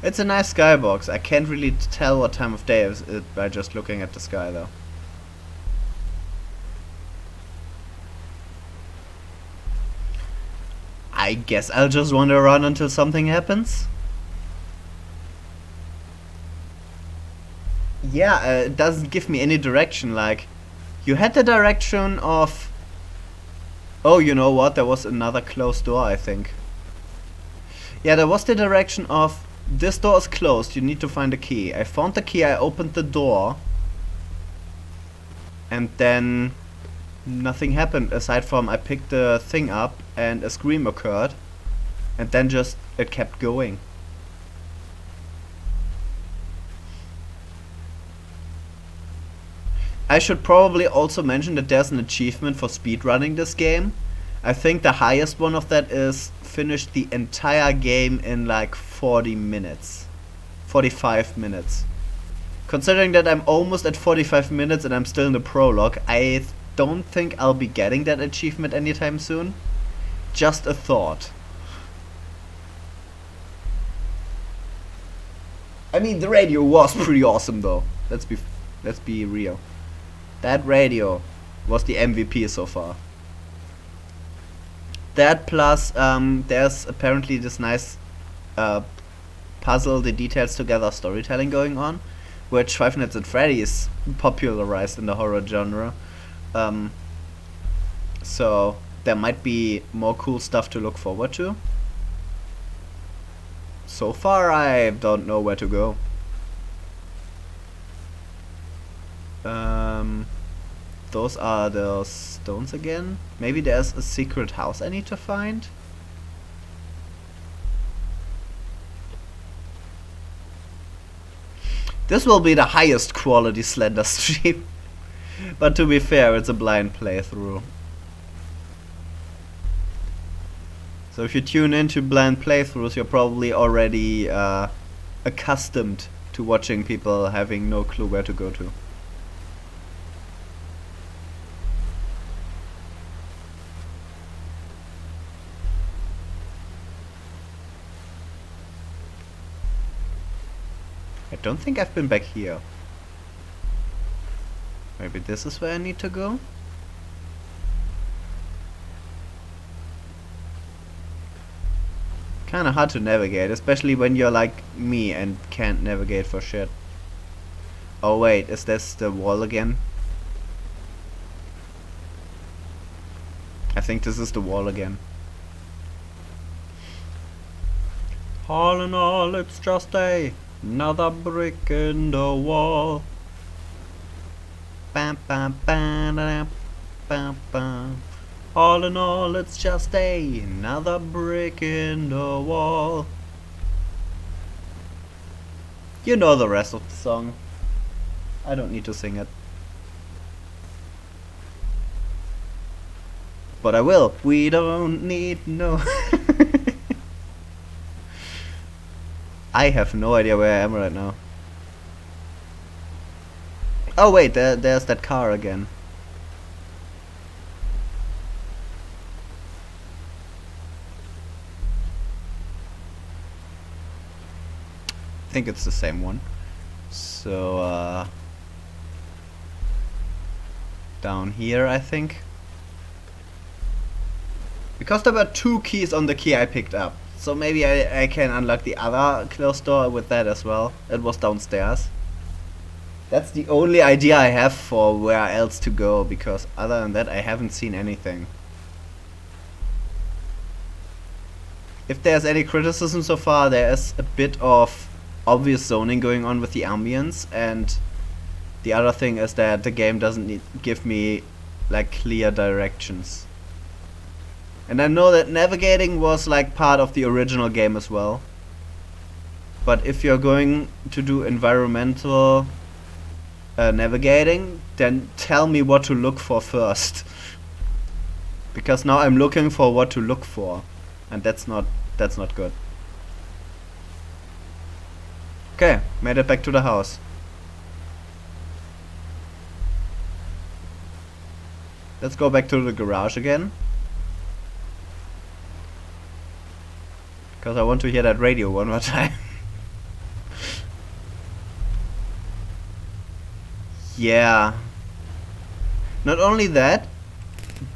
It's a nice skybox. I can't really tell what time of day it is by just looking at the sky though. I guess I'll just wander around until something happens. Yeah, it doesn't give me any direction. Like, you had the direction of... Oh, you know what? There was another closed door, I think. Yeah, there was the direction of... This door is closed, you need to find a key. I found the key, I opened the door. And then... nothing happened aside from I picked the thing up and a scream occurred. And then just it kept going. I should probably also mention that there's an achievement for speedrunning this game. I think the highest one of that is finished the entire game in like 40 minutes. 45 minutes. Considering that I'm almost at 45 minutes and I'm still in the prologue, I don't think I'll be getting that achievement anytime soon. Just a thought. I mean, the radio was pretty awesome though. Let's be real. That radio was the MVP so far. That plus there's apparently this nice puzzle the details together storytelling going on, which Five Nights at Freddy's popularized in the horror genre. So there might be more cool stuff to look forward to. So far I don't know where to go. Those are the stones again. Maybe there's a secret house I need to find. This will be the highest quality Slender stream. But to be fair, it's a blind playthrough. So if you tune into blind playthroughs, you're probably already accustomed to watching people having no clue where to go to. I don't think I've been back here. Maybe this is where I need to go? Kinda hard to navigate, especially when you're like me and can't navigate for shit. Oh wait, is this the wall again? I think this is the wall again. All in all, it's just another brick in the wall. Bam, bam, bam, bam, bam, bam. All in all, it's just another brick in the wall. You know the rest of the song. I don't need to sing it. But I will. We don't need no. I have no idea where I am right now. Oh wait, there's that car again. I think it's the same one. So down here I think. Because there were 2 keys on the key I picked up. So maybe I can unlock the other closed door with that as well. It was downstairs. That's the only idea I have for where else to go, because other than that I haven't seen anything. If there's any criticism so far, there is a bit of obvious zoning going on with the ambience, and the other thing is that the game doesn't give me like clear directions. And I know that navigating was like part of the original game as well. But if you're going to do environmental navigating, then tell me what to look for first. Because now I'm looking for what to look for, and that's not good. Okay, made it back to the house. Let's go back to the garage again. Because I want to hear that radio one more time. Yeah. Not only that,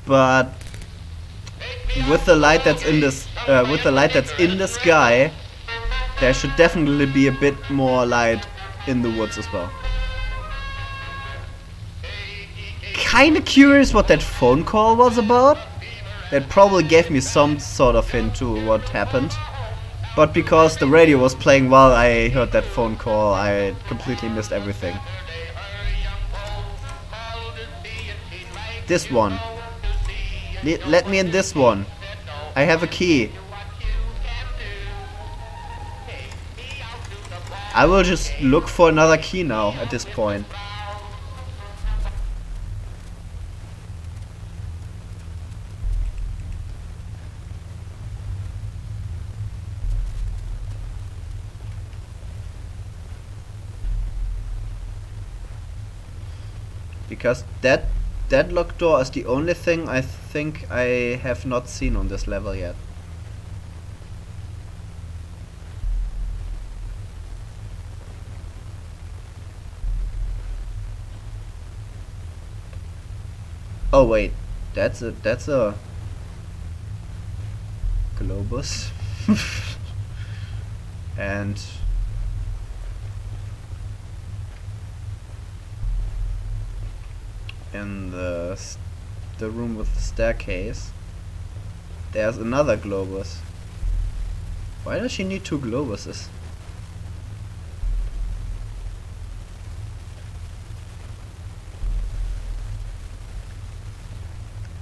but with the light that's in this, in the sky, there should definitely be a bit more light in the woods as well. Kinda curious what that phone call was about. That probably gave me some sort of hint to what happened. But because the radio was playing while I heard that phone call, I completely missed everything. This one. Let me in this one. I have a key. I will just look for another key now at this point. Because that locked door is the only thing I think I have not seen on this level yet. Oh wait, that's a globus. And in the room with the staircase, there's another globus. Why does she need two globuses?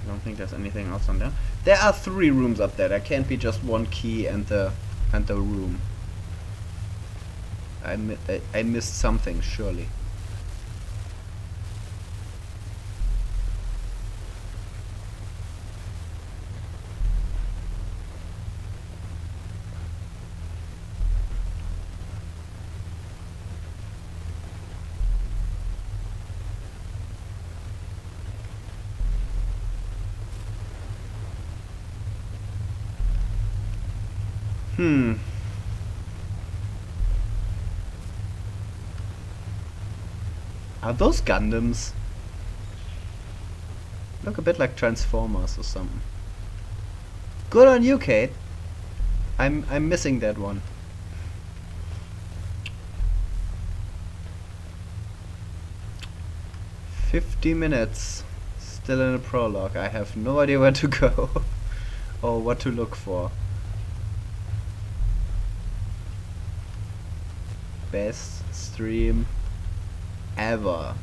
I don't think there's anything else on there. There are 3 rooms up there. There can't be just one key and the room. I missed something, surely. Are those Gundams? Look a bit like Transformers or something. Good on you, Kate. I'm missing that one. "50 minutes. Still in a prologue. I have no idea where to go or what to look for. Best stream ever."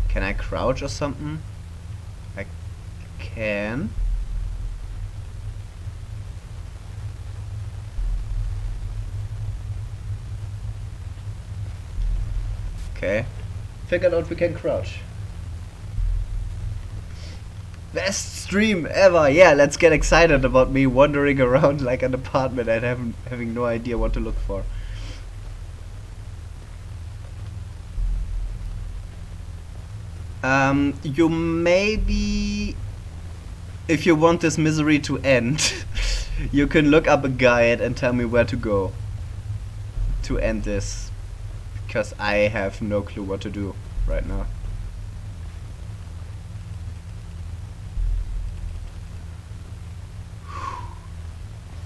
Can I crouch or something? I can. Okay. Figured out we can crouch. Best stream ever! Yeah, let's get excited about me wandering around like an apartment and having no idea what to look for. You maybe, if you want this misery to end, you can look up a guide and tell me where to go to end this, because I have no clue what to do right now.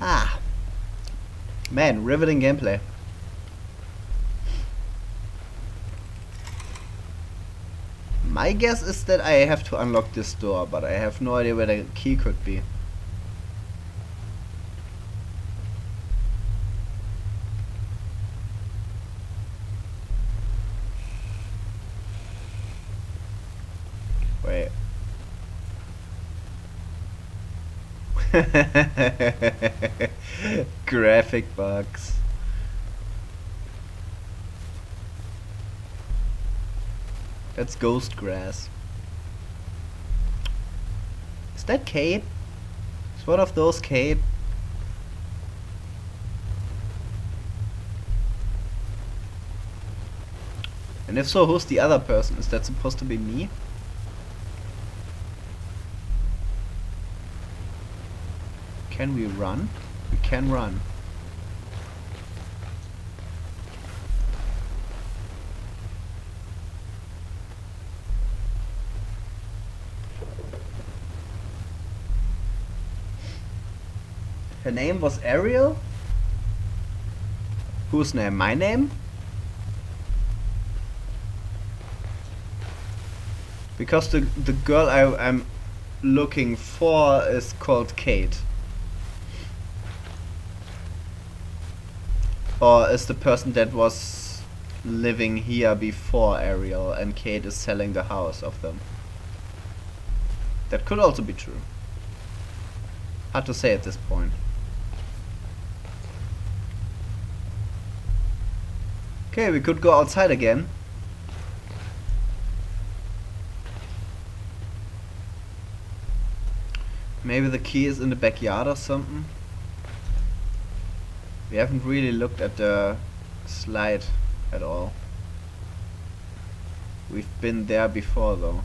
Ah, man, riveting gameplay. My guess is that I have to unlock this door, but I have no idea where the key could be. Wait. Graphic bugs. That's ghost grass. Is that Kate? Is one of those Kate? And if so, who's the other person? Is that supposed to be me? Can we run? We can run. Her name was Ariel? Whose name? My name? Because the girl I'm looking for is called Kate. Or is the person that was living here before Ariel and Kate is selling the house of them? That could also be true. Hard to say at this point. Okay, we could go outside again. Maybe the key is in the backyard or something. We haven't really looked at the slide at all. We've been there before though.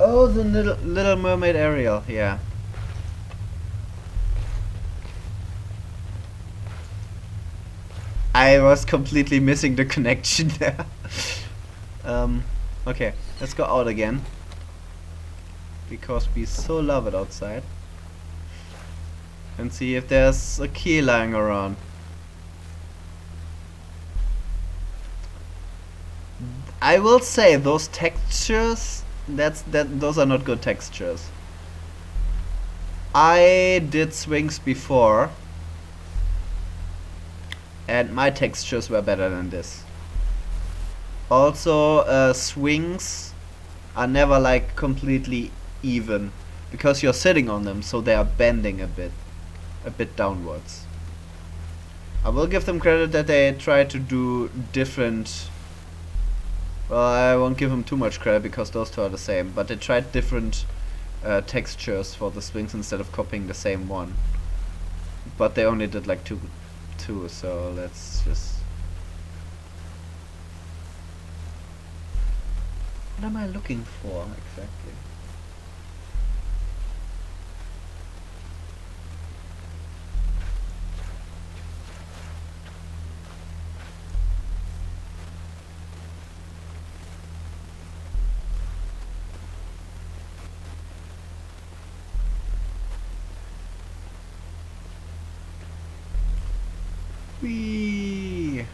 Oh, the Little Mermaid Ariel, yeah. I was completely missing the connection there. Okay, let's go out again. Because we so love it outside. And see if there's a key lying around. I will say those textures, those are not good textures. I did swings before, and my textures were better than this. Also, swings are never like completely even because you're sitting on them, so they are bending a bit downwards. I will give them credit that they try to do different. Well, I won't give them too much credit because those two are the same, but they tried different textures for the swings instead of copying the same one. But they only did like two, so let's just. What am I looking for exactly? Whee!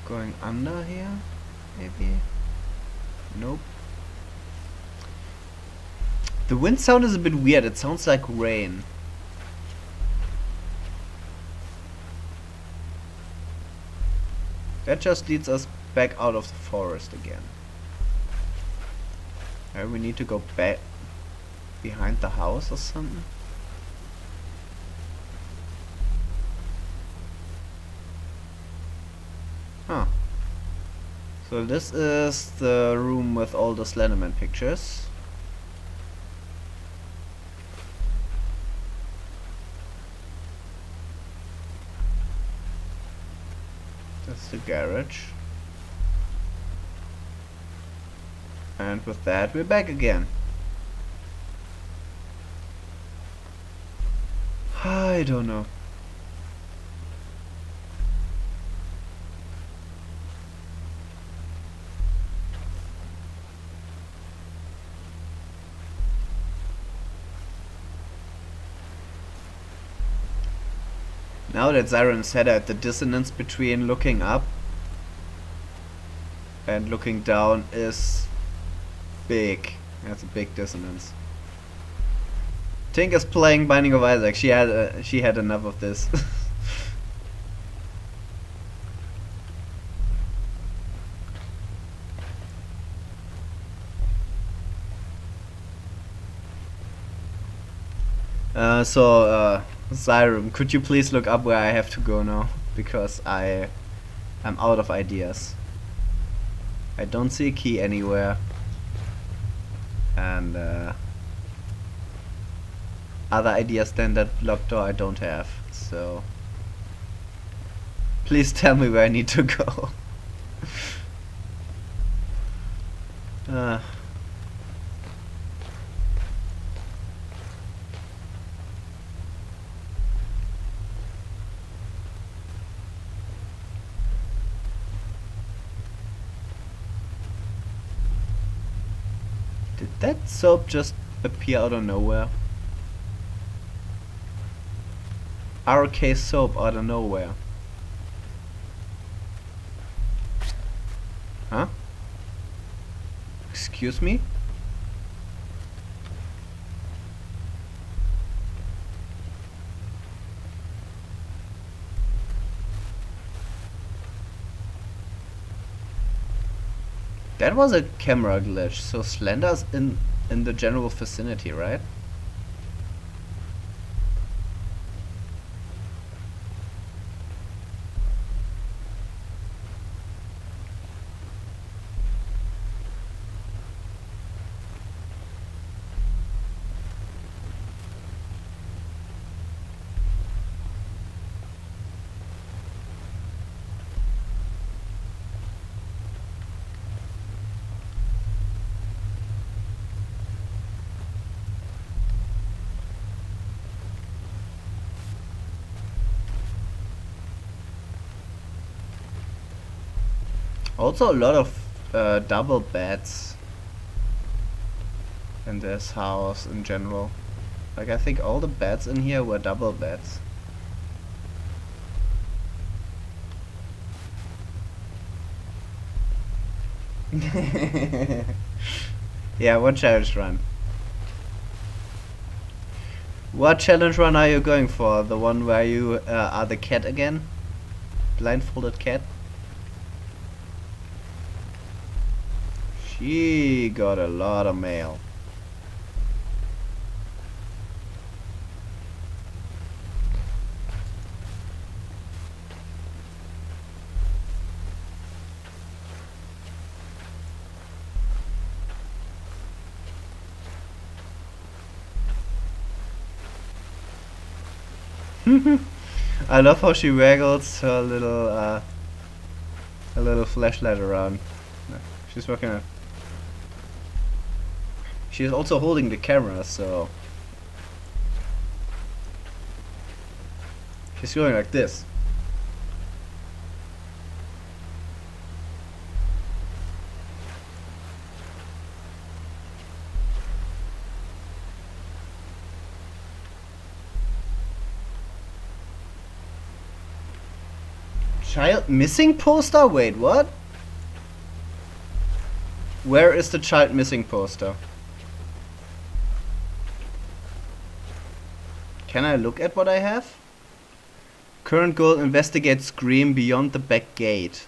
Going under here, maybe? Nope. The wind sound is a bit weird, it sounds like rain. That just leads us back out of the forest again. We need to go back behind the house or something. Huh. So this is the room with all the Slenderman pictures. That's the garage. And with that, we're back again. I don't know. Now that Zyron said it, the dissonance between looking up and looking down is big. That's a big dissonance. Tink is playing Binding of Isaac. She had enough of this. Zyrum, could you please look up where I have to go now? Because I'm out of ideas. I don't see a key anywhere. And other ideas than that locked door I don't have. So please tell me where I need to go. Did that soap just appear out of nowhere? RK soap out of nowhere. Huh? Excuse me? That was a camera glitch, so Slender's in the general vicinity, right? Also a lot of double beds in this house in general. Like I think all the beds in here were double beds. Yeah, what challenge run? What challenge run are you going for? The one where you are the cat again? Blindfolded cat? She got a lot of mail. I love how she waggles her little flashlight around. She's working on. She's also holding the camera, so she's going like this. Child missing poster? Wait, what? Where is the child missing poster? Can I look at what I have? Current goal: investigate scream beyond the back gate.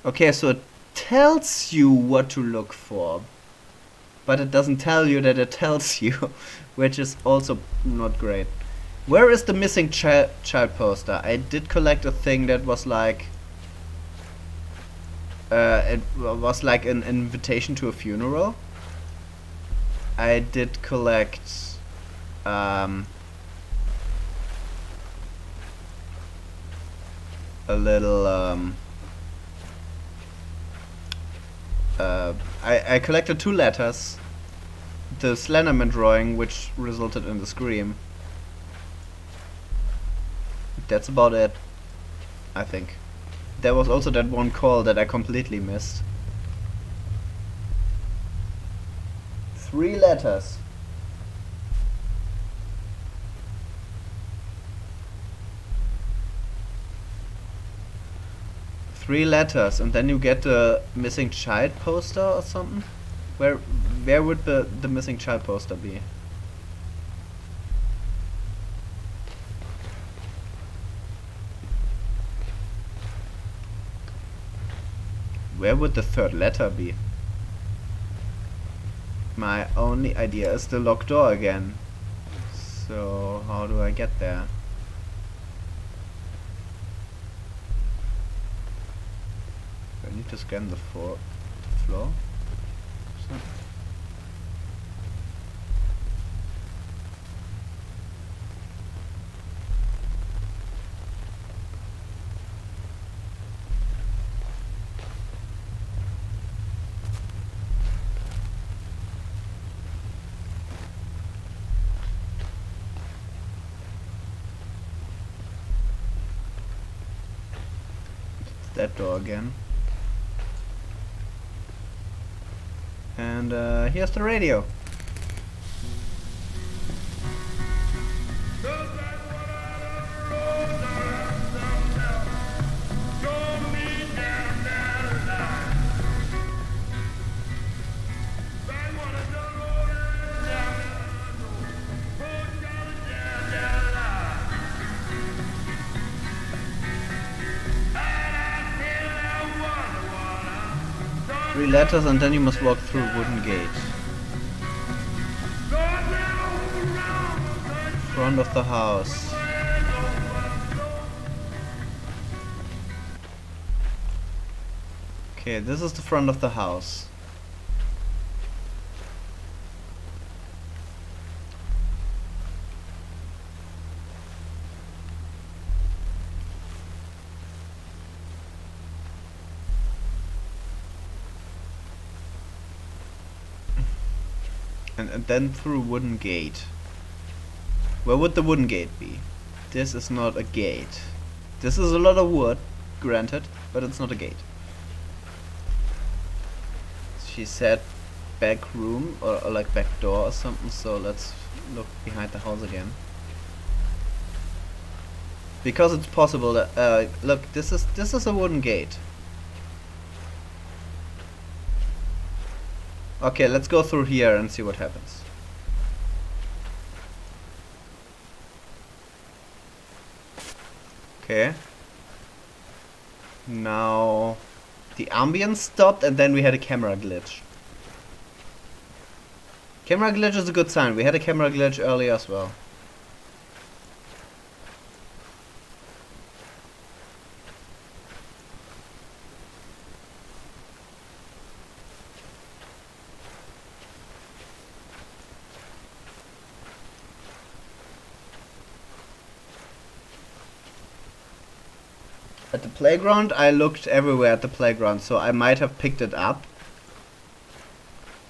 Okay, so it tells you what to look for, but it doesn't tell you that it tells you, which is also not great. Where is the missing child poster? I did collect a thing that was like it was like an invitation to a funeral. I did collect a little I collected 2 letters, the Slenderman drawing, which resulted in the scream. That's about it, I think. There was also that one call that I completely missed. 3 letters. Three letters, and then you get the missing child poster or something? Where would the missing child poster be? Where would the 3rd letter be? My only idea is the locked door again. So how do I get there? I need to scan the floor. So. It's that door again. And here's the radio. Three letters, and then you must walk through a wooden gate. Front of the house. Okay, this is the front of the house. And then through wooden gate. Where would the wooden gate be? This is not a gate. This is a lot of wood, granted, but it's not a gate. She said back room or like back door or something, so let's look behind the house again. Because it's possible that look, this is a wooden gate. Okay, let's go through here and see what happens. Okay. Now the ambience stopped and then we had a camera glitch. Camera glitch is a good sign. We had a camera glitch earlier as well. At the playground, I looked everywhere at the playground, so I might have picked it up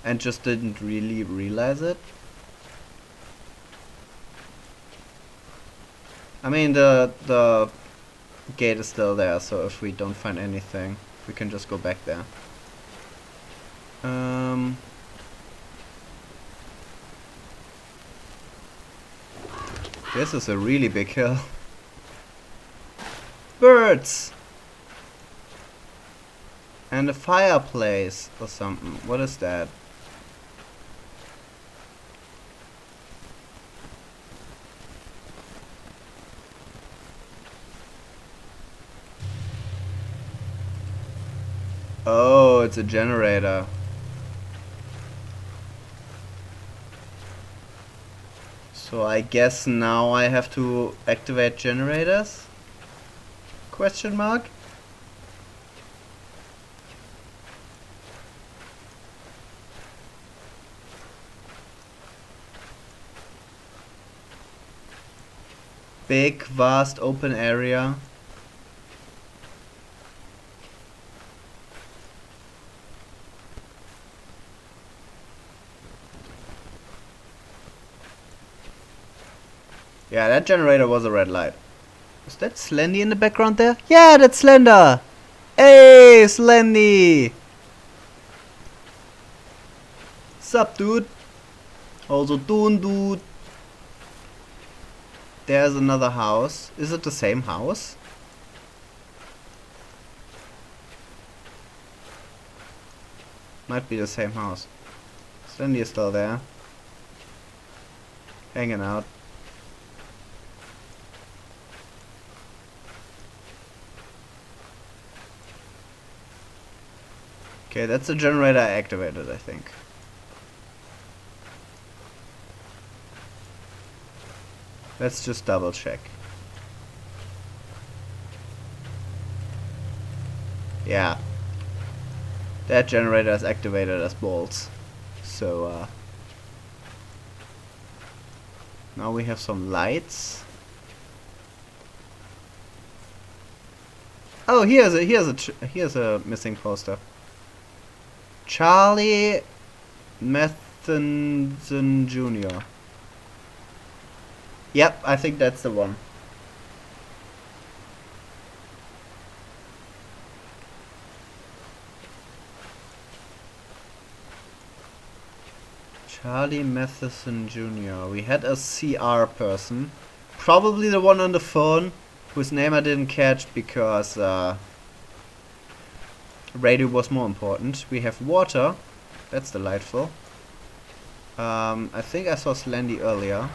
and just didn't really realize it. I mean, the gate is still there, so if we don't find anything, we can just go back there. This is a really big hill. Birds! And a fireplace or something. What is that? Oh, it's a generator. So I guess now I have to activate generators? Question mark? Big, vast, open area. Yeah, that generator was a red light. Is that Slendy in the background there? Yeah, that's Slender! Hey, Slendy! Sup, dude? Also doing, dude? There's another house. Is it the same house? Might be the same house. Slendy is still there. Hanging out. Okay, that's the generator I activated, I think. Let's just double check. Yeah. That generator is activated as bolts. So, now we have some lights. Oh, here's a missing poster. Charlie Matheson Jr. Yep, I think that's the one. Charlie Matheson Jr. We had a CR person. Probably the one on the phone, whose name I didn't catch because radio was more important. We have water. That's delightful. I think I saw Slendy earlier.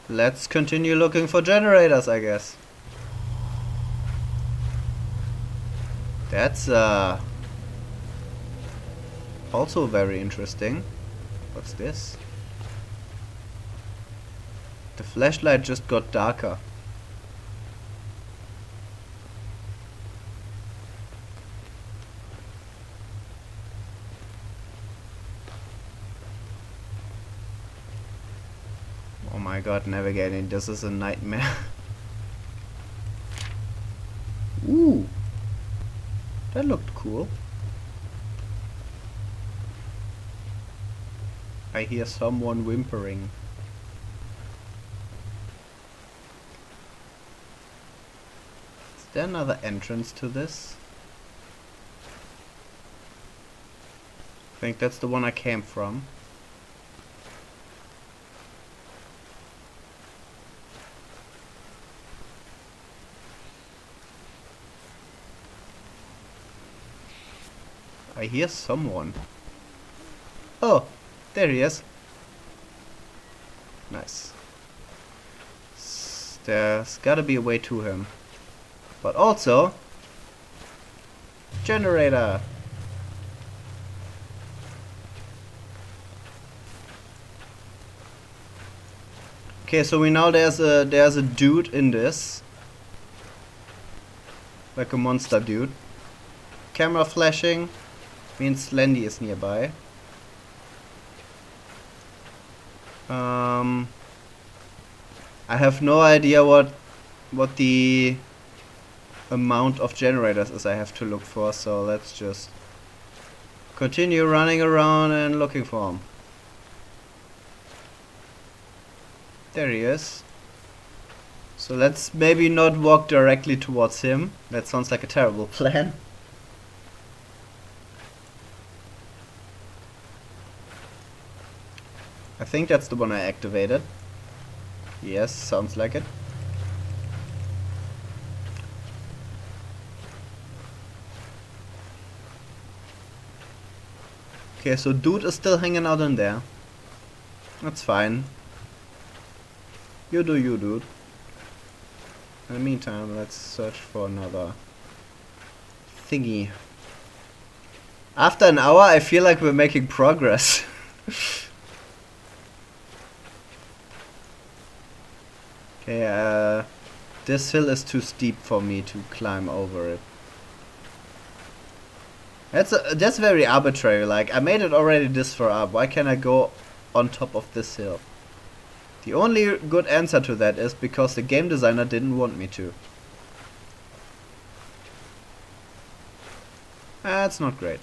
Let's continue looking for generators, I guess. That's also very interesting. What's this? The flashlight just got darker. my god, navigating, this is a nightmare. Ooh, that looked cool. I hear someone whimpering. Is there another entrance to this? I think that's the one I came from. I hear someone. Oh, there he is. Nice. There's gotta be a way to him. But also... generator! Okay, so we know there's a dude in this. Like a monster dude. Camera flashing means Slender is nearby. I have no idea what the amount of generators is I have to look for, so let's just continue running around and looking for him. There he is. So let's maybe not walk directly towards him. That sounds like a terrible plan. I think that's the one I activated. Yes, sounds like it. Okay, so dude is still hanging out in there. That's fine. You do you, dude. In the meantime, let's search for another thingy. After an hour, I feel like we're making progress. Okay, this hill is too steep for me to climb over it. That's very arbitrary. Like, I made it already this far up. Why can't I go on top of this hill? The only good answer to that is because the game designer didn't want me to. That's not great.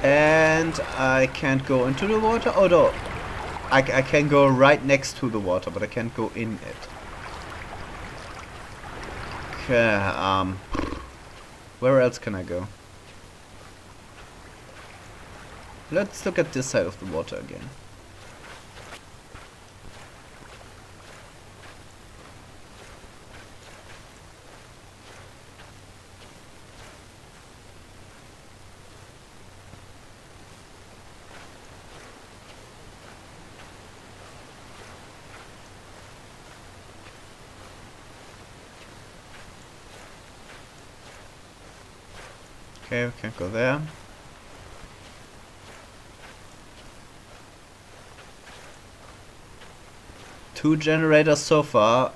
And I can't go into the water. Oh no, I can go right next to the water, but I can't go in it. Okay, where else can I go? Let's look at this side of the water again. Okay, we can't go there. Two generators so far.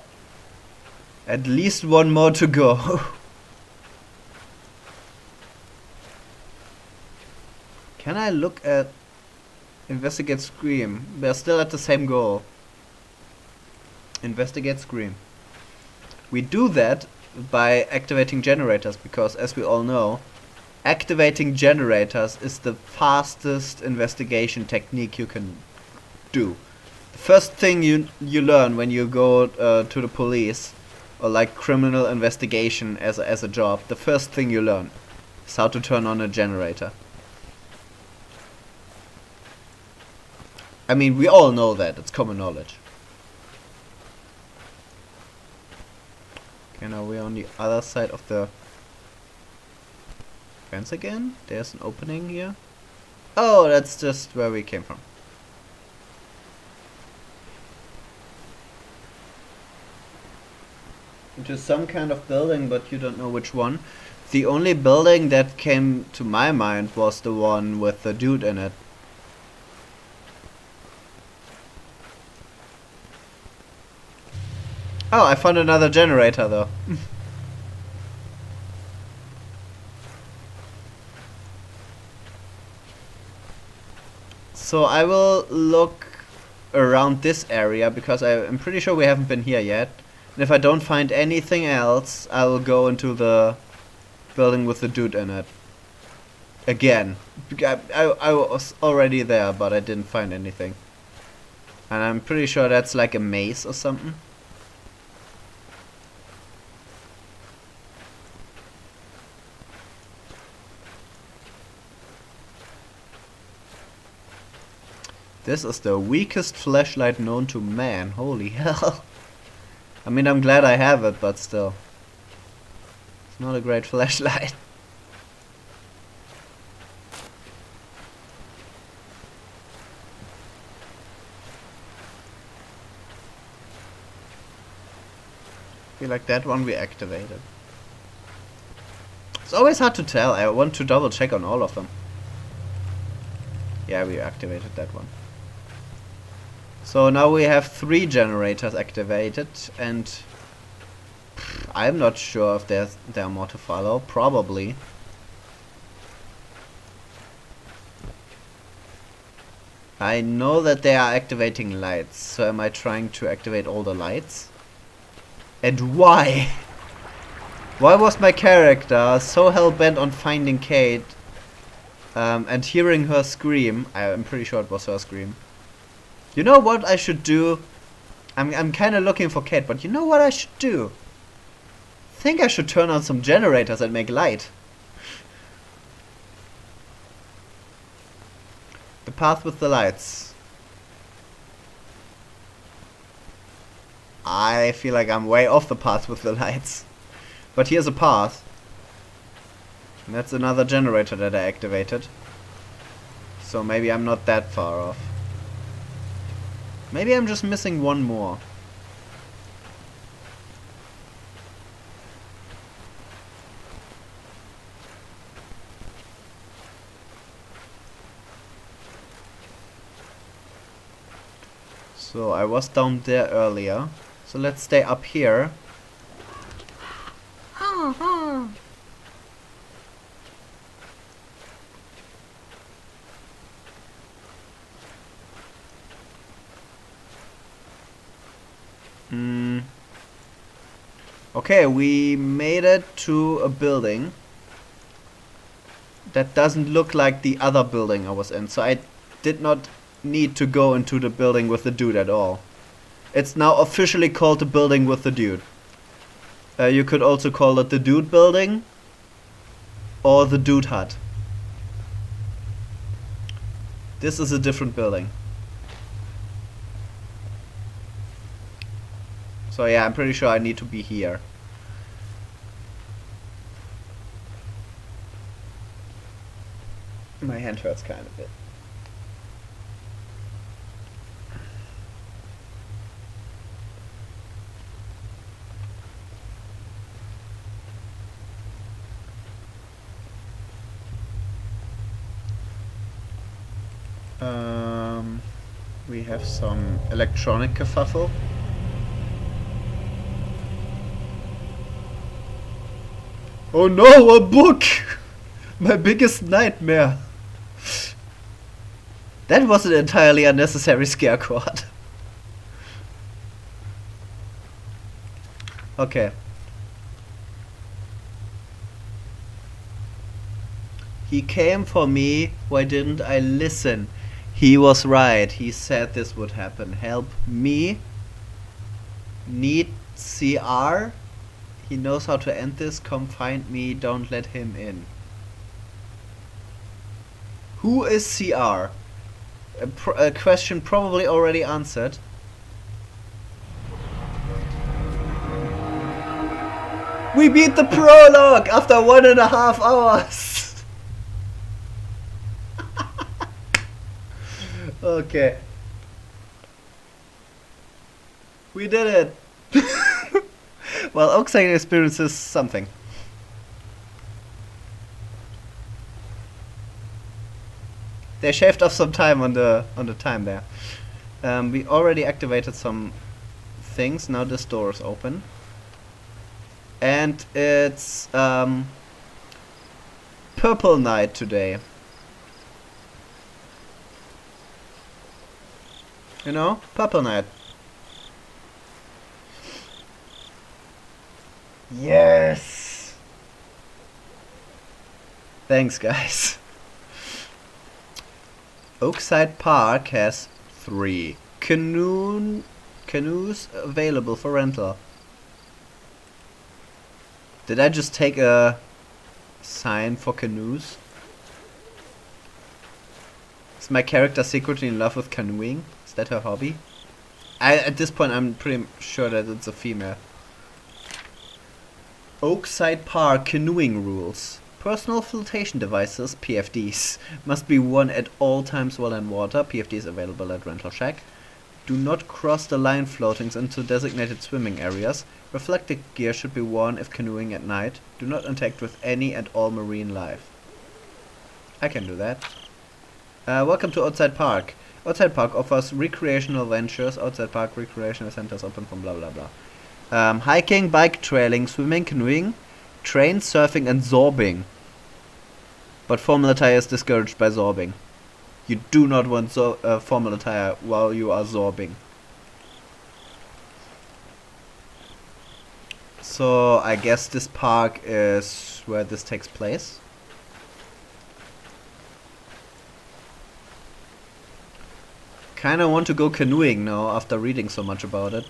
At least one more to go. Can I look at Investigate Scream? They're still at the same goal. Investigate Scream. We do that by activating generators, because as we all know, activating generators is the fastest investigation technique you can do. The first thing you learn when you go to the police or like criminal investigation as a job, the first thing you learn is how to turn on a generator. I mean, we all know that, it's common knowledge. Okay, now we're on the other side of the fence again. There's an opening here. Oh, that's just where we came from. Into some kind of building, but you don't know which one. The only building that came to my mind was the one with the dude in it. Oh, I found another generator though. So I will look around this area because I'm pretty sure we haven't been here yet. And if I don't find anything else, I will go into the building with the dude in it. Again. I was already there, but I didn't find anything. And I'm pretty sure that's like a maze or something. This is the weakest flashlight known to man. Holy hell. I mean, I'm glad I have it, but still. It's not a great flashlight. I feel like that one we activated. It's always hard to tell. I want to double check on all of them. Yeah, we activated that one. So now we have 3 generators activated, and I'm not sure if there are more to follow. Probably. I know that they are activating lights, so am I trying to activate all the lights? And why? Why was my character so hell-bent on finding Kate and hearing her scream? I'm pretty sure it was her scream. You know what I should do? I'm kind of looking for Kate, but you know what I should do? I think I should turn on some generators and make light. The path with the lights. I feel like I'm way off the path with the lights. But here's a path. And that's another generator that I activated. So maybe I'm not that far off. Maybe I'm just missing one more. So I was down there earlier. So let's stay up here. Okay, we made it to a building that doesn't look like the other building I was in. So I did not need to go into the building with the dude at all. It's now officially called the building with the dude. You could also call it the dude building or the dude hut. This is a different building. So yeah, I'm pretty sure I need to be here. My hand hurts kind of a bit. We have some electronic kerfuffle. Oh no, a book! My biggest nightmare. That was an entirely unnecessary scare quad. Okay. He came for me, why didn't I listen? He was right, he said this would happen. Help me. Need CR. He knows how to end this. Come find me, don't let him in. Who is CR? A question probably already answered. We beat the prologue after 1.5 hours! Okay. We did it! Well, Oakside experience is something. They shaved off some time on the time there. We already activated some things. Now this door is open. And it's purple night today. You know? Purple night. Yes! Thanks, guys. Oakside Park has 3 canoes available for rental. Did I just take a sign for canoes? Is my character secretly in love with canoeing? Is that her hobby? At this point I'm pretty sure that it's a female. Oakside Park canoeing rules. Personal flotation devices, PFDs, must be worn at all times while in water. PFDs available at Rental Shack. Do not cross the line floatings into designated swimming areas. Reflective gear should be worn if canoeing at night. Do not interact with any and all marine life. I can do that. Welcome to Outside Park. Outside Park offers recreational ventures. Outside Park recreational centers open from blah blah blah. Hiking, bike trailing, swimming, canoeing, train, surfing and zorbing. But formal attire is discouraged by zorbing. You do not want formal attire while you are zorbing. So I guess this park is where this takes place. Kinda want to go canoeing now after reading so much about it.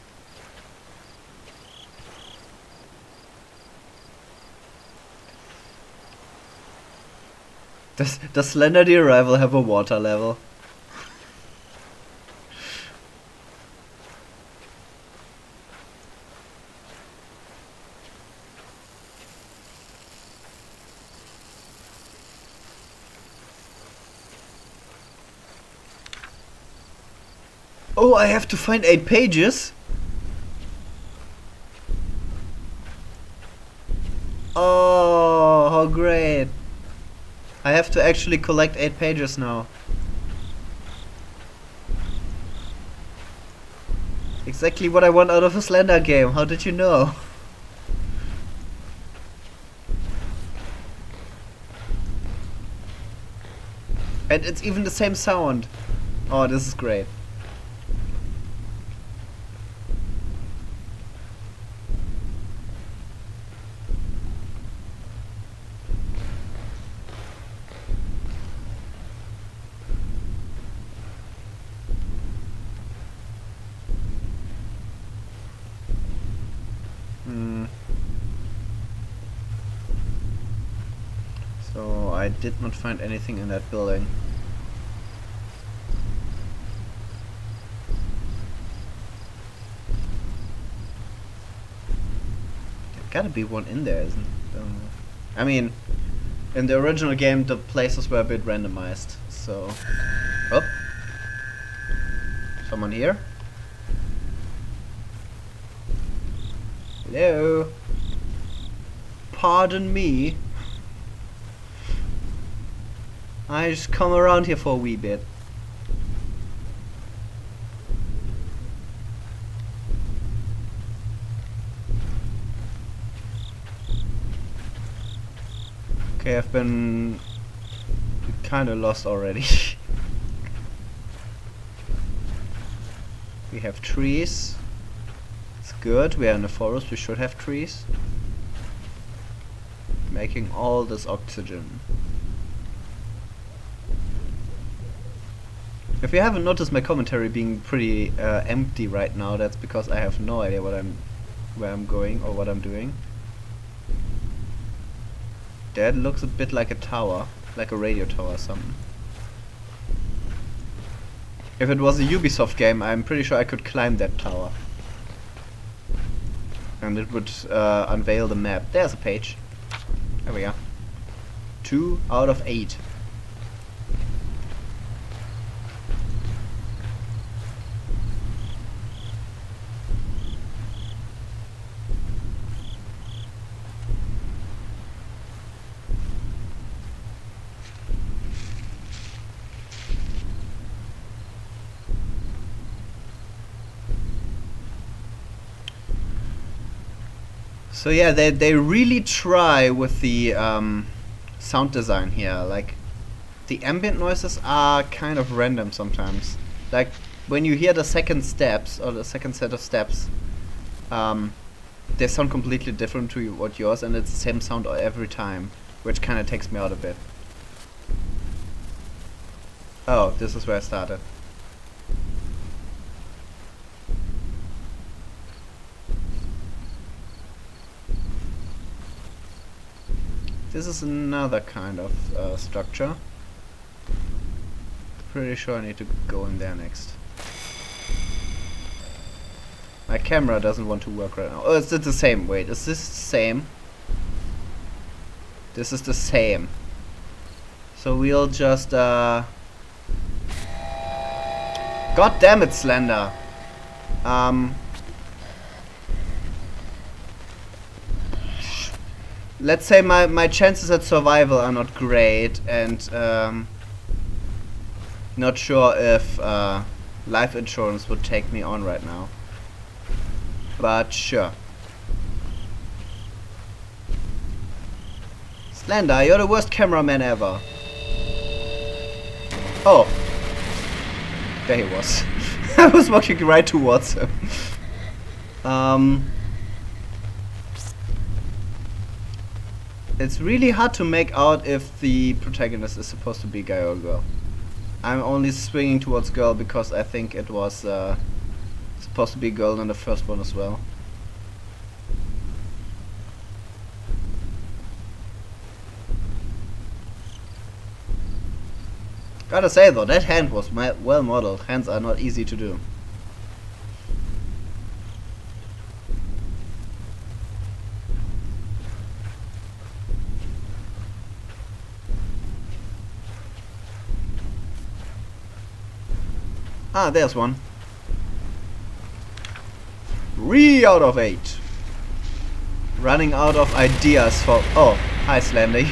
Does Slender the Arrival have a water level? Oh, I have to find 8 pages? Oh, how great. I have to actually collect 8 pages now. Exactly what I want out of a Slender game. How did you know? And it's even the same sound. Oh, this is great. So I did not find anything in that building. There gotta be one in there, isn't there? I mean, in the original game the places were a bit randomized, so... Oh! Someone here? Hello? Pardon me. I just come around here for a wee bit. Okay, I've been kinda lost already. We have trees. It's good, we are in a forest, we should have trees. Making all this oxygen. If you haven't noticed my commentary being pretty empty right now, that's because I have no idea where I'm going or what I'm doing. That looks a bit like a tower, like a radio tower or something. If it was a Ubisoft game, I'm pretty sure I could climb that tower. And it would unveil the map. There's a page. There we are. 2 out of 8. So yeah, they really try with the sound design here. Like, the ambient noises are kind of random sometimes. Like, when you hear the second steps, or the second set of steps, they sound completely different to what yours, and it's the same sound every time, which kind of takes me out a bit. Oh, this is where I started. This is another kind of structure. Pretty sure I need to go in there next. My camera doesn't want to work right now. Oh, is it the same? Wait, is this the same? This is the same. So we'll just God damn it, Slender. Let's say my chances at survival are not great, and not sure if life insurance would take me on right now. But sure. Slender, you're the worst cameraman ever. Oh. There he was. I was walking right towards him. It's really hard to make out if the protagonist is supposed to be guy or girl. I'm only swinging towards girl because I think it was supposed to be girl in the first one as well. Gotta say though, that hand was well modeled. Hands are not easy to do. Ah, there's one. 3 out of 8. Running out of ideas for... Oh, hi Slender.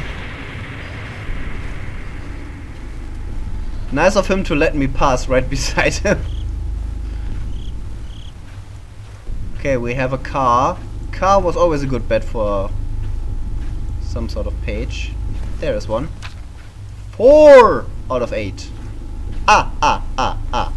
Nice of him to let me pass right beside him. Okay, we have a car. Car was always a good bet for some sort of page. There is one. 4 out of 8. Ah.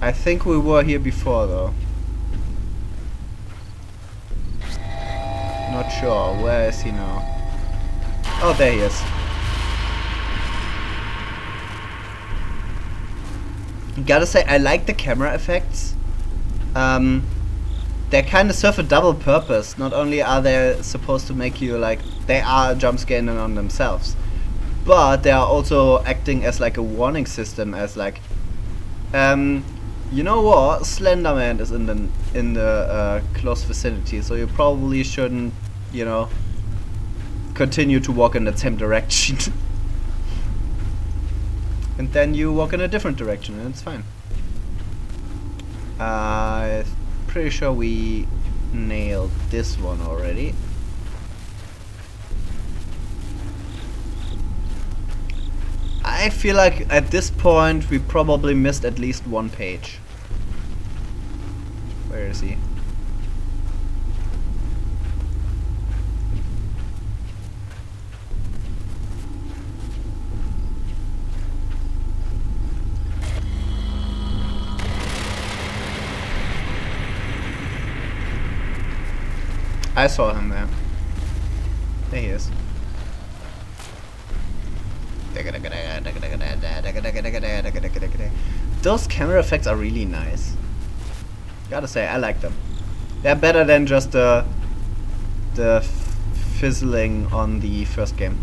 I think we were here before though. Not sure. Where is he now? Oh, there he is. Gotta say, I like the camera effects. They kind of serve a double purpose. Not only are they supposed to make you like, they are jump scaring on themselves, but they are also acting as like a warning system, as like, you know what, Slenderman is in the close vicinity, so you probably shouldn't, you know, continue to walk in the same direction. And then you walk in a different direction and it's fine. Pretty sure we nailed this one already. I feel like at this point we probably missed at least one page. Where is he? I saw him there. There he is. Those camera effects are really nice. Gotta say, I like them. They're better than just the fizzling on the first game.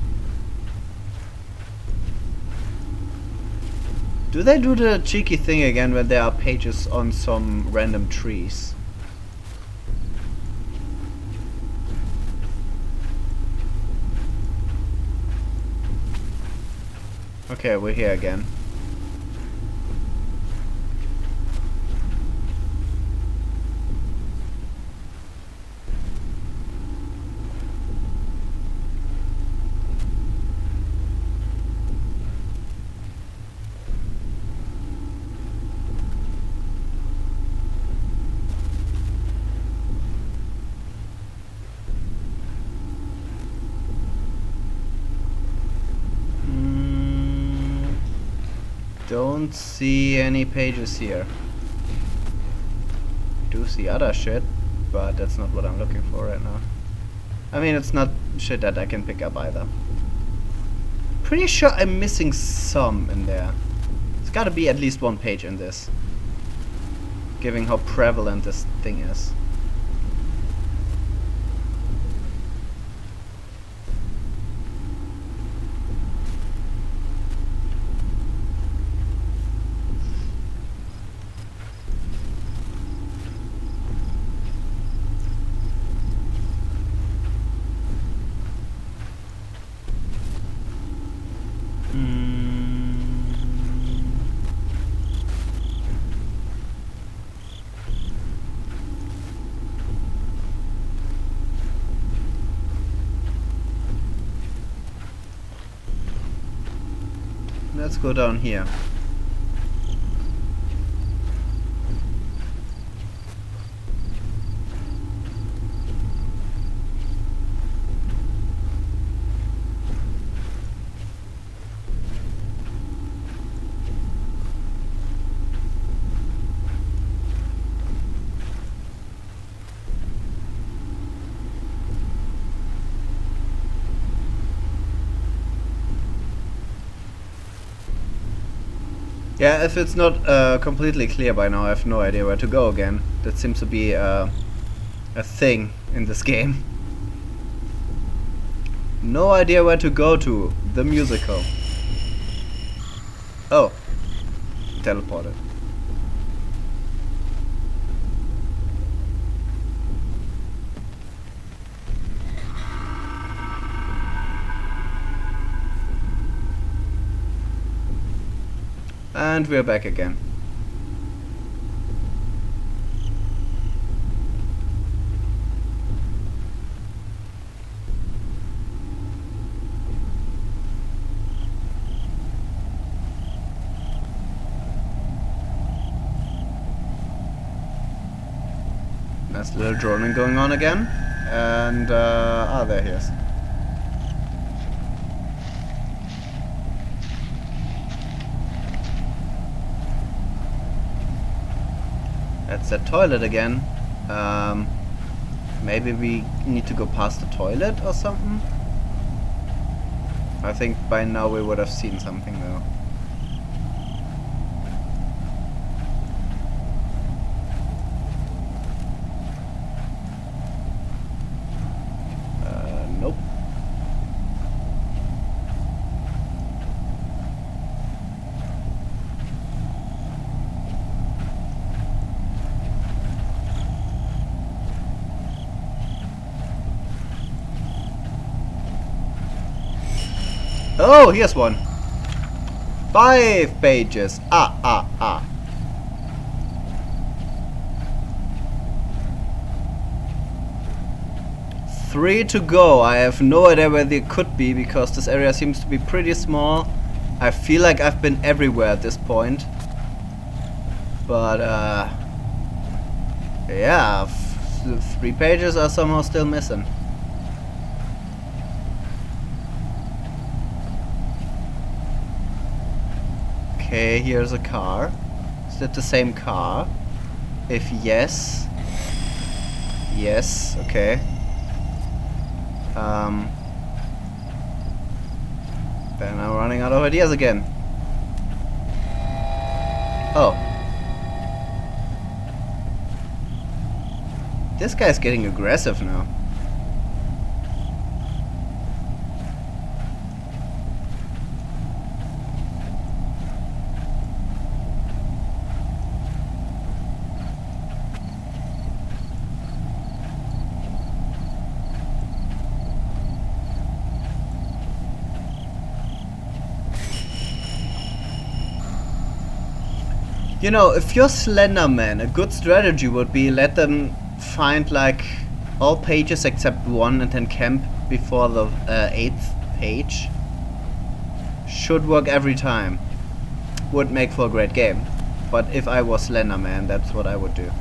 Do they do the cheeky thing again when there are pages on some random trees? Okay, we're here again. don't see any pages here. Do see other shit, but that's not what I'm looking for right now. I mean, it's not shit that I can pick up either. Pretty sure I'm missing some in there. There's gotta be at least one page in this, given how prevalent this thing is. Let's go down here. Yeah, if it's not completely clear by now, I have no idea where to go again. That seems to be a thing in this game. No idea where to go to. The musical. Oh. Teleported. And we're back again. Nice little droning going on again. And, there he is. That's the toilet again. Maybe we need to go past the toilet or something? I think by now we would have seen something though. Nope. Oh, here's one. 5 pages. 3 to go. I have no idea where they could be because this area seems to be pretty small. I feel like I've been everywhere at this point. But yeah, 3 pages are somehow still missing. Okay, here's a car. Is that the same car? If yes... Yes, okay. Then I'm running out of ideas again. Oh. This guy's getting aggressive now. You know, if you're Slender Man, a good strategy would be let them find like all pages except one and then camp before the 8th page. Should work every time. Would make for a great game. But if I was Slender Man, that's what I would do.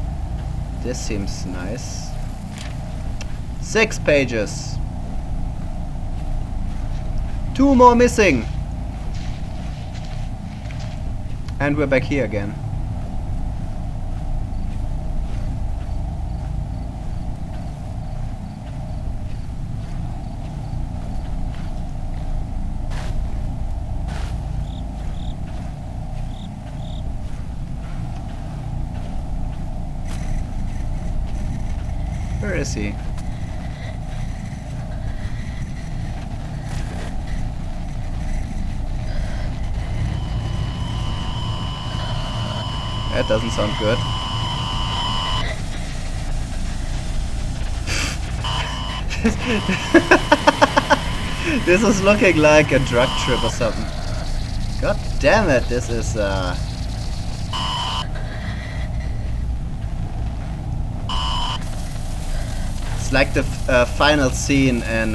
This seems nice. 6 pages. 2 more missing. And we're back here again. Where is he? That doesn't sound good. This is looking like a drug trip or something. God damn it, this is it's like the final scene in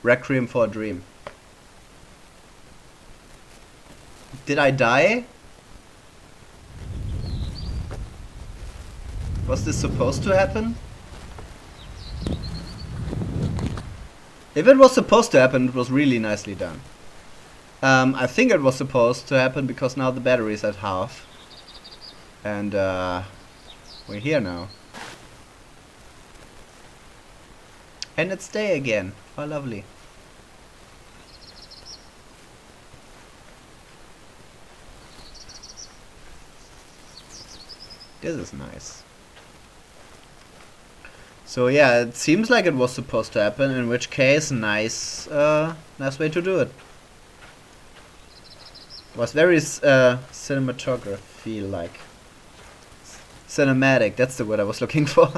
Requiem for a Dream. Did I die? Was this supposed to happen? If it was supposed to happen, it was really nicely done. I think it was supposed to happen because now the battery is at half. And we're here now. And it's day again. Oh, lovely. This is nice. So yeah, it seems like it was supposed to happen, in which case, nice way to do it. Was very cinematography-like. Cinematic, that's the word I was looking for.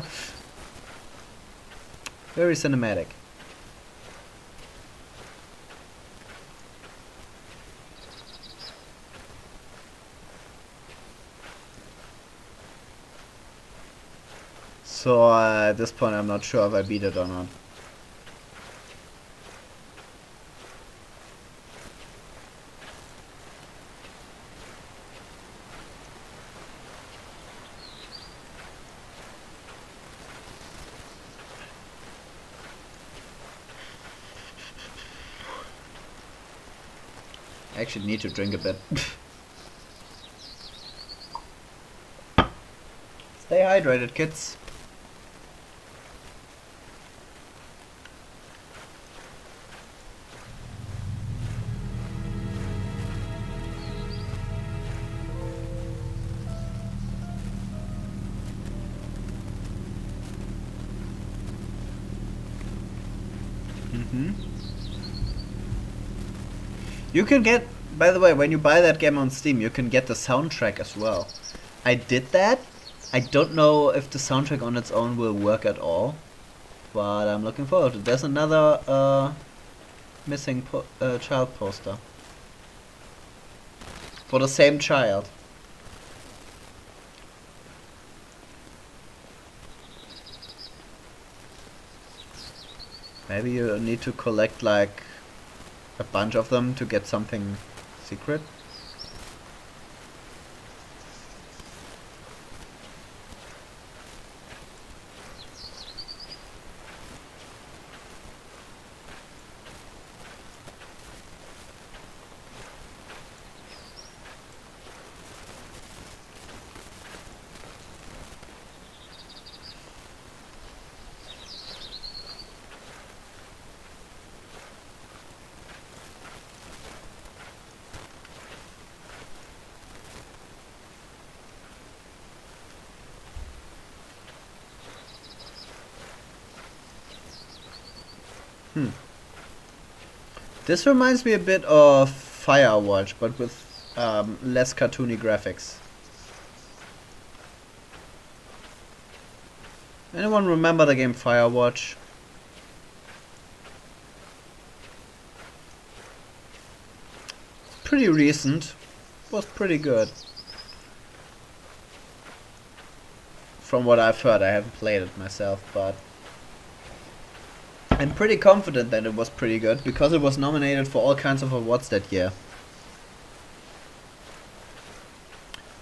Very cinematic. So at this point I'm not sure if I beat it or not. I actually need to drink a bit. Stay hydrated, kids. You can get, by the way, when you buy that game on Steam, you can get the soundtrack as well. I did that. I don't know if the soundtrack on its own will work at all, but I'm looking forward to it. There's another missing child poster for the same child. Maybe you need to collect like a bunch of them to get something secret. This reminds me a bit of Firewatch, but with less cartoony graphics. Anyone remember the game Firewatch? Pretty recent. Was pretty good. From what I've heard, I haven't played it myself, but I'm pretty confident that it was pretty good because it was nominated for all kinds of awards that year.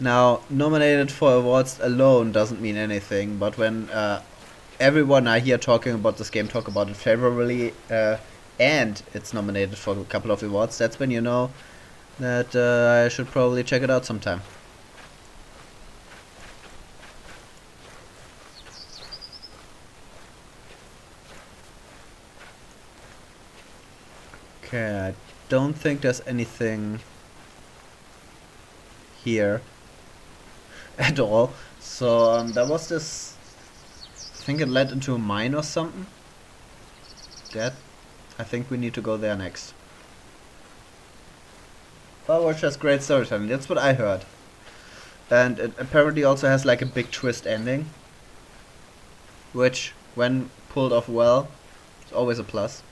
Now, nominated for awards alone doesn't mean anything, but when everyone I hear talking about this game talk about it favorably and it's nominated for a couple of awards, that's when you know that I should probably check it out sometime. Okay, I don't think there's anything here at all. So there was this, I think it led into a mine or something. I think we need to go there next. Well, was just great storytelling, that's what I heard. And it apparently also has like a big twist ending, which, when pulled off well, is always a plus.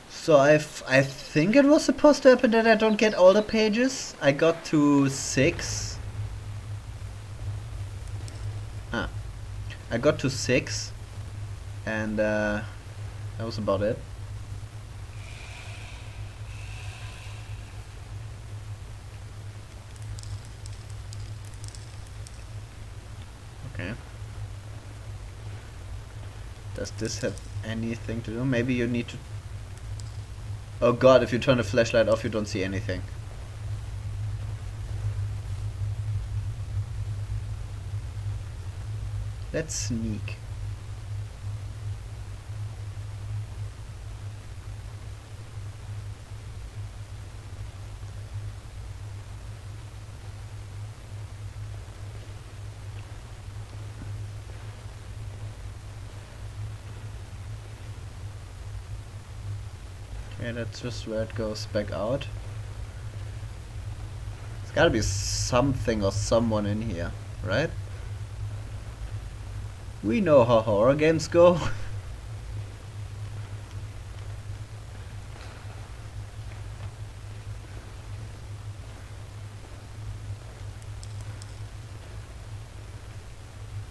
So I think it was supposed to happen that I don't get all the pages. I got to 6. I got to 6, and that was about it. Okay. Does this have anything to do? Maybe you need to... Oh god, if you turn the flashlight off you don't see anything. Let's sneak. Okay, that's just where it goes back out. There's gotta be something or someone in here, right? We know how horror games go.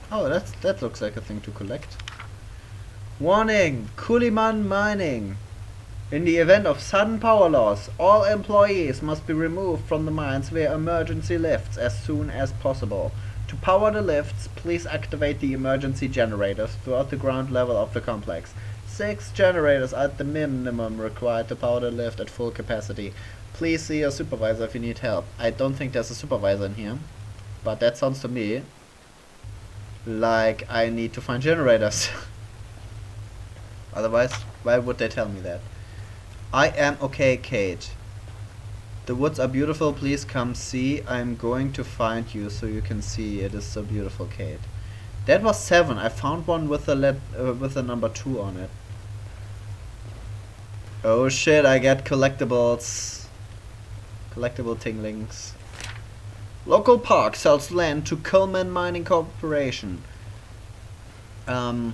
Oh, that looks like a thing to collect. Warning! Kuliman mining! In the event of sudden power loss, all employees must be removed from the mines via emergency lifts as soon as possible. To power the lifts, please activate the emergency generators throughout the ground level of the complex. 6 generators are at the minimum required to power the lift at full capacity. Please see your supervisor if you need help. I don't think there's a supervisor in here, but that sounds to me like I need to find generators. Otherwise, why would they tell me that? I am okay, Kate. The woods are beautiful, please come see. I'm going to find you so you can see. It is so beautiful, Kate. That was 7. I found one with the number 2 on it. Oh shit, I get collectibles. Collectible tinglings. Local park sells land to Coleman Mining Corporation. There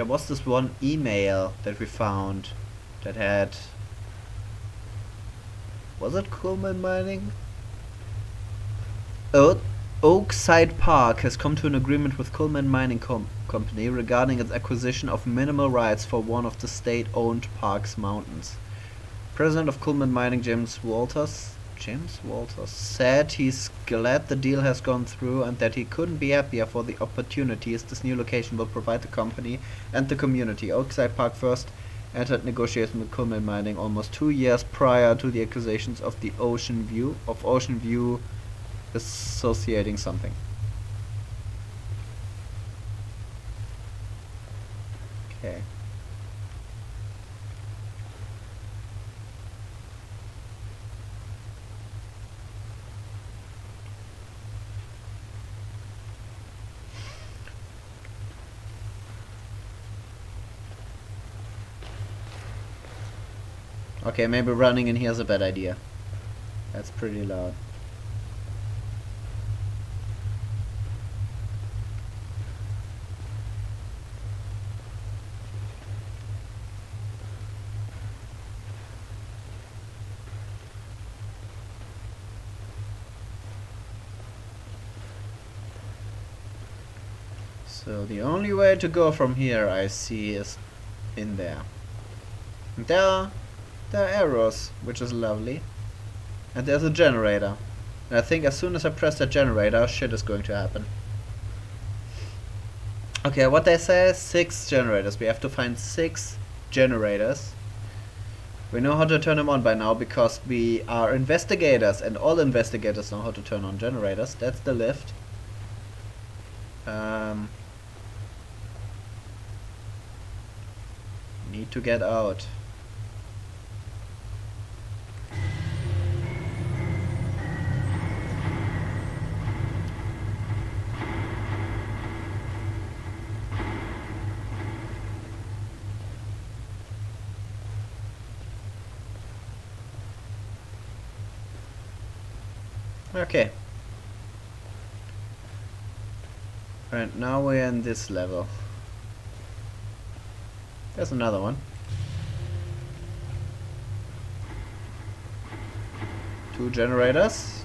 was this one email that we found that had... Was it Coleman Mining? Oakside Park has come to an agreement with Coleman Mining Company regarding its acquisition of minimal rights for one of the state-owned park's mountains. President of Coleman Mining, James Walters, said he's glad the deal has gone through and that he couldn't be happier for the opportunities this new location will provide the company and the community. Oakside Park first entered negotiations with Coleman Mining almost 2 years prior to the accusations of the Ocean View associating something. Okay. Okay, maybe running in here is a bad idea. That's pretty loud. So the only way to go from here I see is in there. And there There are arrows, which is lovely. And there's a generator. And I think as soon as I press that generator, shit is going to happen. Okay, what they say is 6 generators. We have to find 6 generators. We know how to turn them on by now because we are investigators, and all investigators know how to turn on generators. That's the lift. Need to get out. Okay. Right, now we're in this level. There's another one. 2 generators.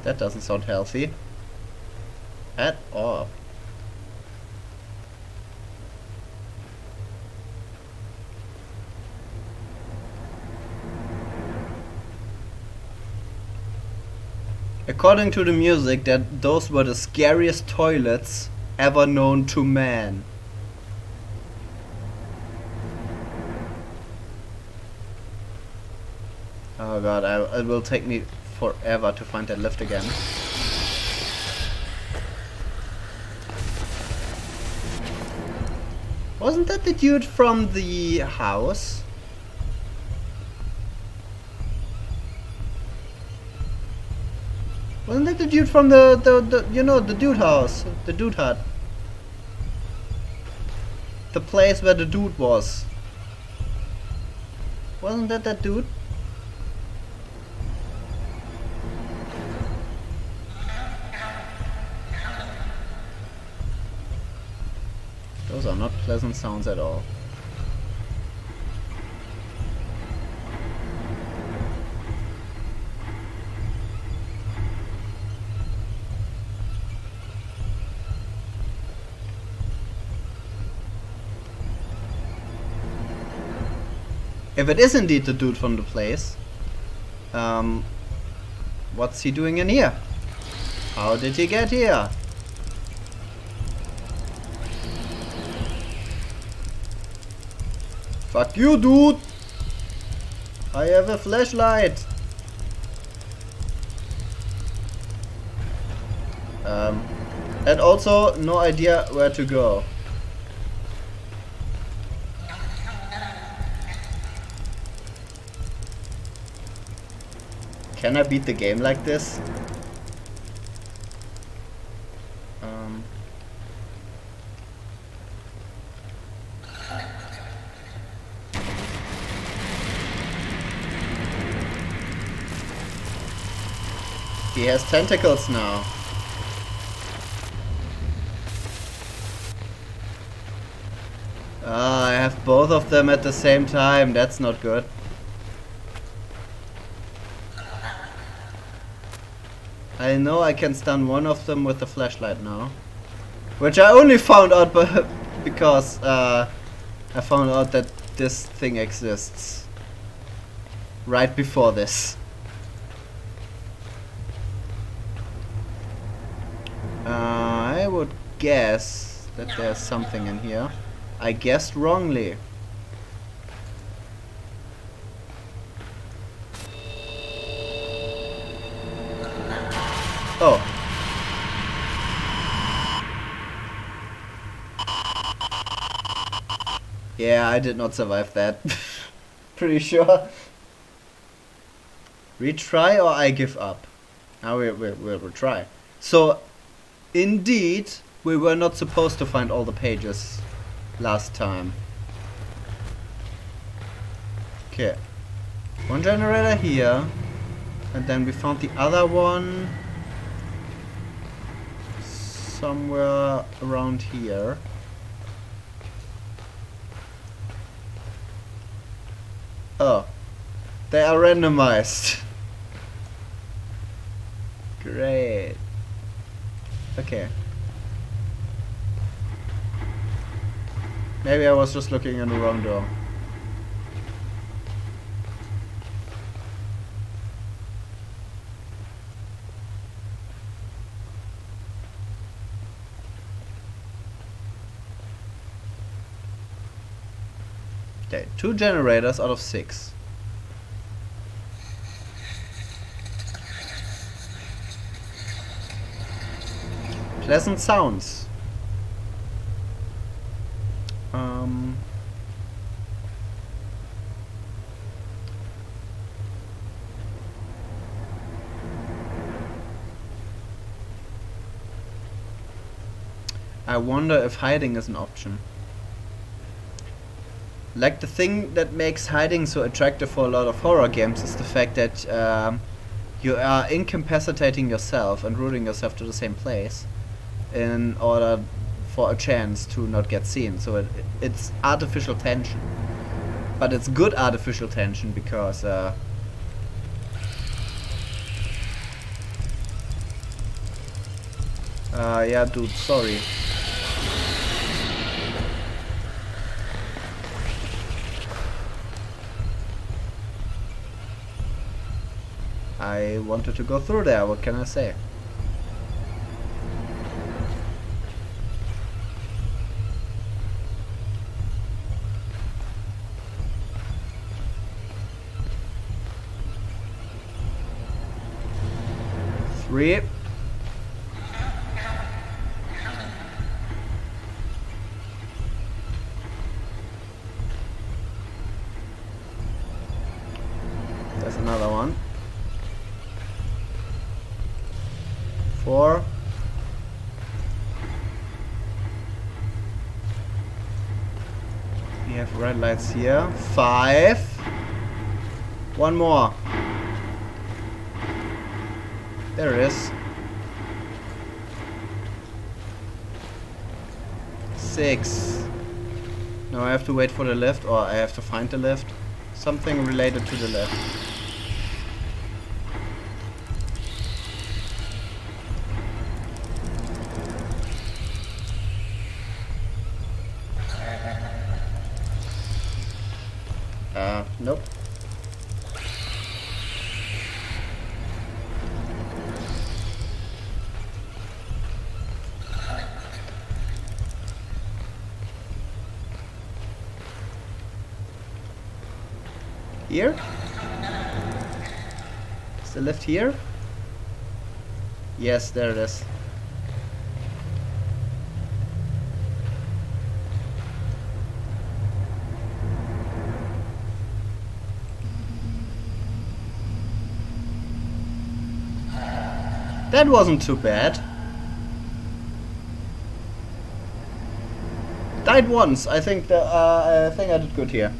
That doesn't sound healthy at all. According to the music, those were the scariest toilets ever known to man. Oh god, it will take me forever to find that lift again. Wasn't that the dude from the house? Wasn't that the dude from the you know, the dude house, the dude hut? The place where the dude was. Wasn't that dude? Those are not pleasant sounds at all. If it is indeed the dude from the place, what's he doing in here? How did he get here? Fuck you, dude! I have a flashlight! And also, no idea where to go. Can I beat the game like this? He has tentacles now. Ah, I have both of them at the same time. That's not good. I know I can stun one of them with the flashlight now. Which I only found out because I found out that this thing exists. Right before this. I would guess that there's something in here. I guessed wrongly. Oh. Yeah, I did not survive that. Pretty sure. Retry or I give up? Now we'll retry. So, indeed, we were not supposed to find all the pages last time. Okay. One generator here. And then we found the other one somewhere around here. Oh, they are randomized. Great. Okay. Maybe I was just looking in the wrong door. Okay, 2 generators out of 6. Pleasant sounds. I wonder if hiding is an option. Like, the thing that makes hiding so attractive for a lot of horror games is the fact that you are incapacitating yourself and rooting yourself to the same place in order for a chance to not get seen. So it's artificial tension. But it's good artificial tension because yeah, dude, sorry. I wanted to go through there, what can I say? Three. There's another one. 4. We have red lights here. 5. One more. There it is. 6. Now I have to wait for the lift, or I have to find the lift. Something related to the lift. Nope. Here? Is the lift here? Yes, there it is. That wasn't too bad. Died once. I think I did good here.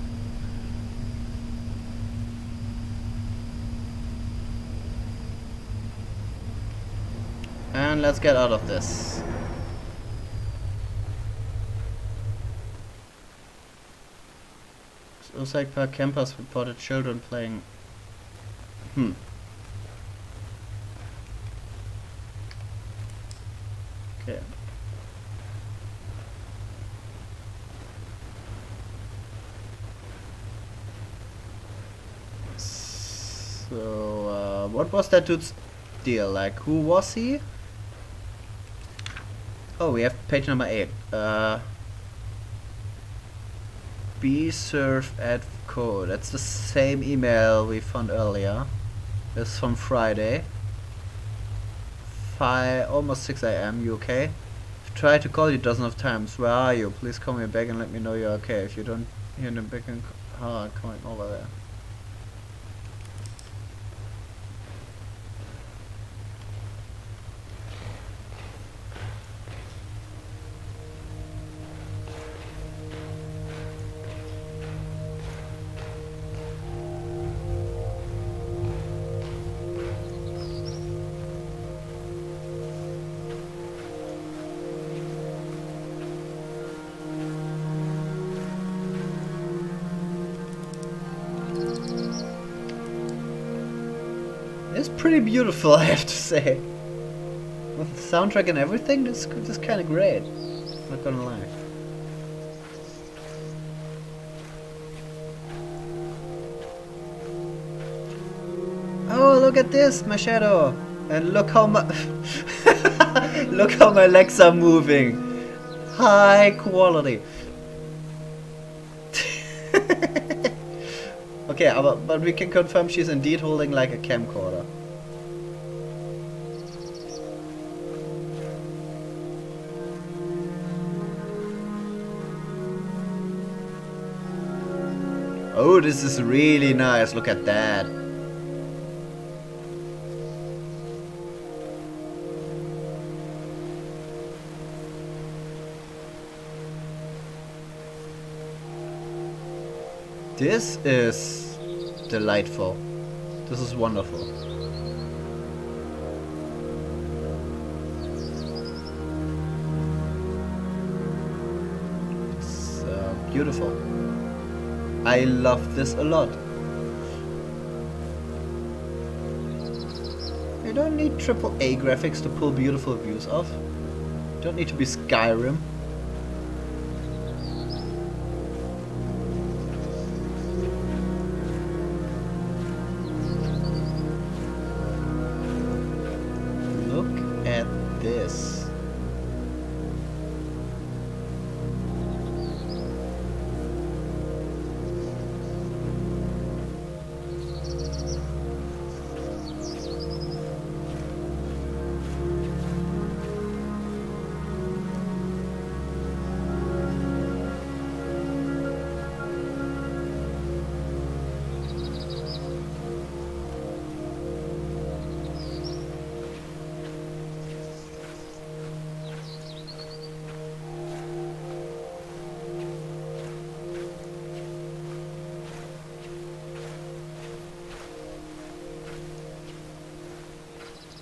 And let's get out of this. Osaka Park campus reported children playing. Okay. So, what was that dude's deal? Like, who was he? Oh, we have page number 8. bsurf at code. That's the same email we found earlier. It's from Friday. Almost 6 AM. You okay? I've tried to call you dozens of times. Where are you? Please call me back and let me know you're okay. If you don't hear them back and coming over there. pretty beautiful, I have to say. With the soundtrack and everything, this is kind of great. Not gonna lie. Oh, look at this, my shadow, and look how look how my legs are moving. High quality. Okay, but we can confirm she's indeed holding like a camcorder. Oh, this is really nice. Look at that. This is delightful. This is wonderful. It's beautiful. I love this a lot. You don't need AAA graphics to pull beautiful views off. You don't need to be Skyrim. Look at this.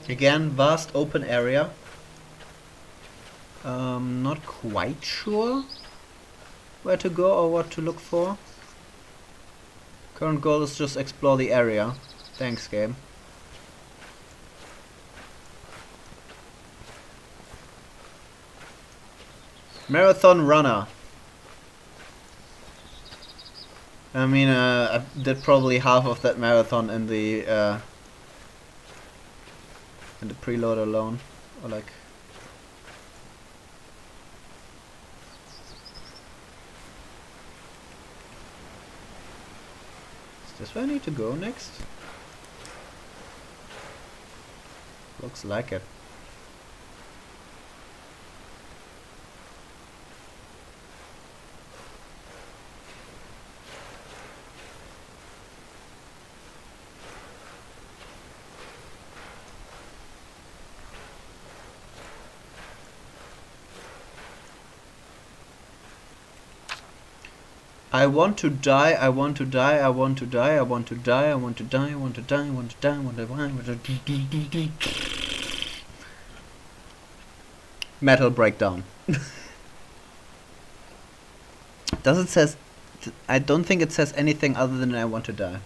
Again, vast open area. Not quite sure where to go or what to look for. Current goal is just explore the area. Thanks, game. Marathon runner. I mean, I did probably half of that marathon in the preload alone, or like. Is this where I need to go next? Looks like it. I want to die, I want to die, I want to die, I want to die, I want to die, I want to die, I want to die, I want to die, I want to die. Metal breakdown. Does it says? I don't think it says anything other than I want to die.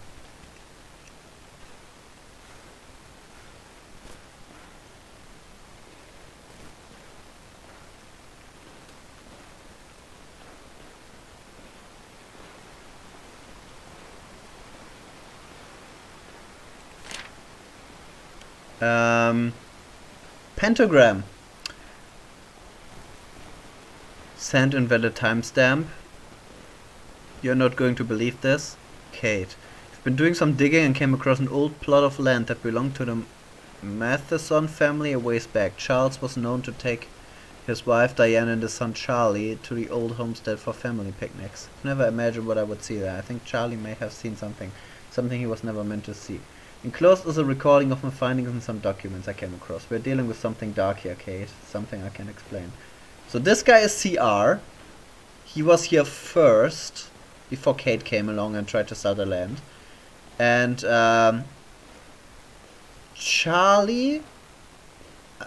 Pentagram. Send invalid timestamp. You're not going to believe this. Kate. I've been doing some digging and came across an old plot of land that belonged to the Matheson family a ways back. Charles was known to take his wife Diane and his son Charlie to the old homestead for family picnics. I've never imagined what I would see there. I think Charlie may have seen something he was never meant to see. Enclosed is a recording of my findings and some documents I came across. We're dealing with something dark here, Kate. Something I can explain. So this guy is CR. He was here first, before Kate came along and tried to sell the land. And Charlie,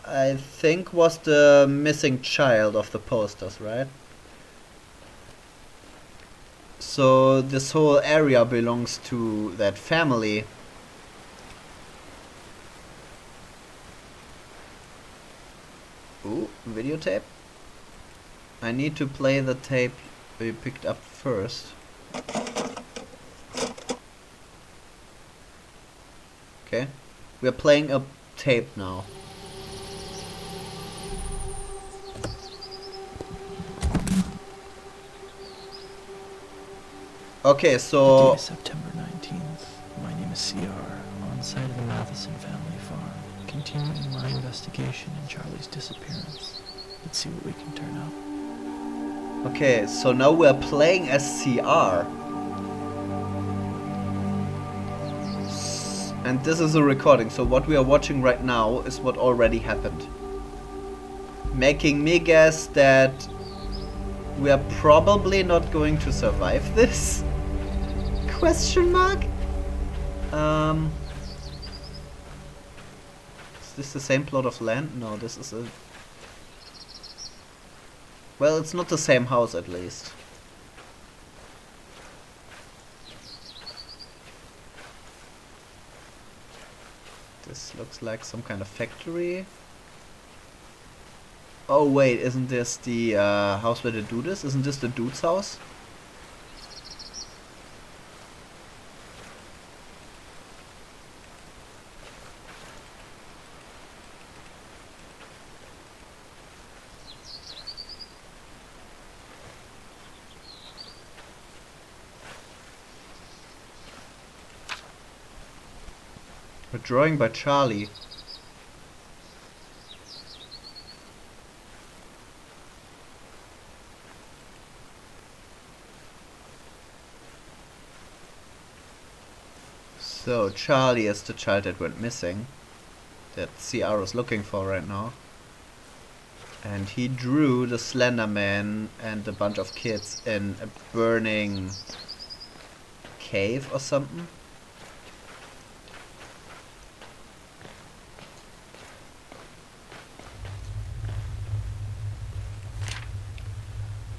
I think, was the missing child of the posters, right? So this whole area belongs to that family. Ooh, videotape. I need to play the tape we picked up first. Okay. We're playing a tape now. Okay, The so... date is September 19th. My name is CR, on site of the Matheson family farm, continuing my investigation in Charlie's disappearance. Let's see what we can turn up. Okay, so now we're playing as CR. And this is a recording, so what we are watching right now is what already happened. Making me guess that we are probably not going to survive this? Question mark? Is this the same plot of land? No, this is a... Well, it's not the same house at least. This looks like some kind of factory. Oh wait, isn't this the house where they do this? Isn't this the dude's house? A drawing by Charlie. So, Charlie is the child that went missing, that CR is looking for right now. And he drew the Slender Man and a bunch of kids in a burning cave or something.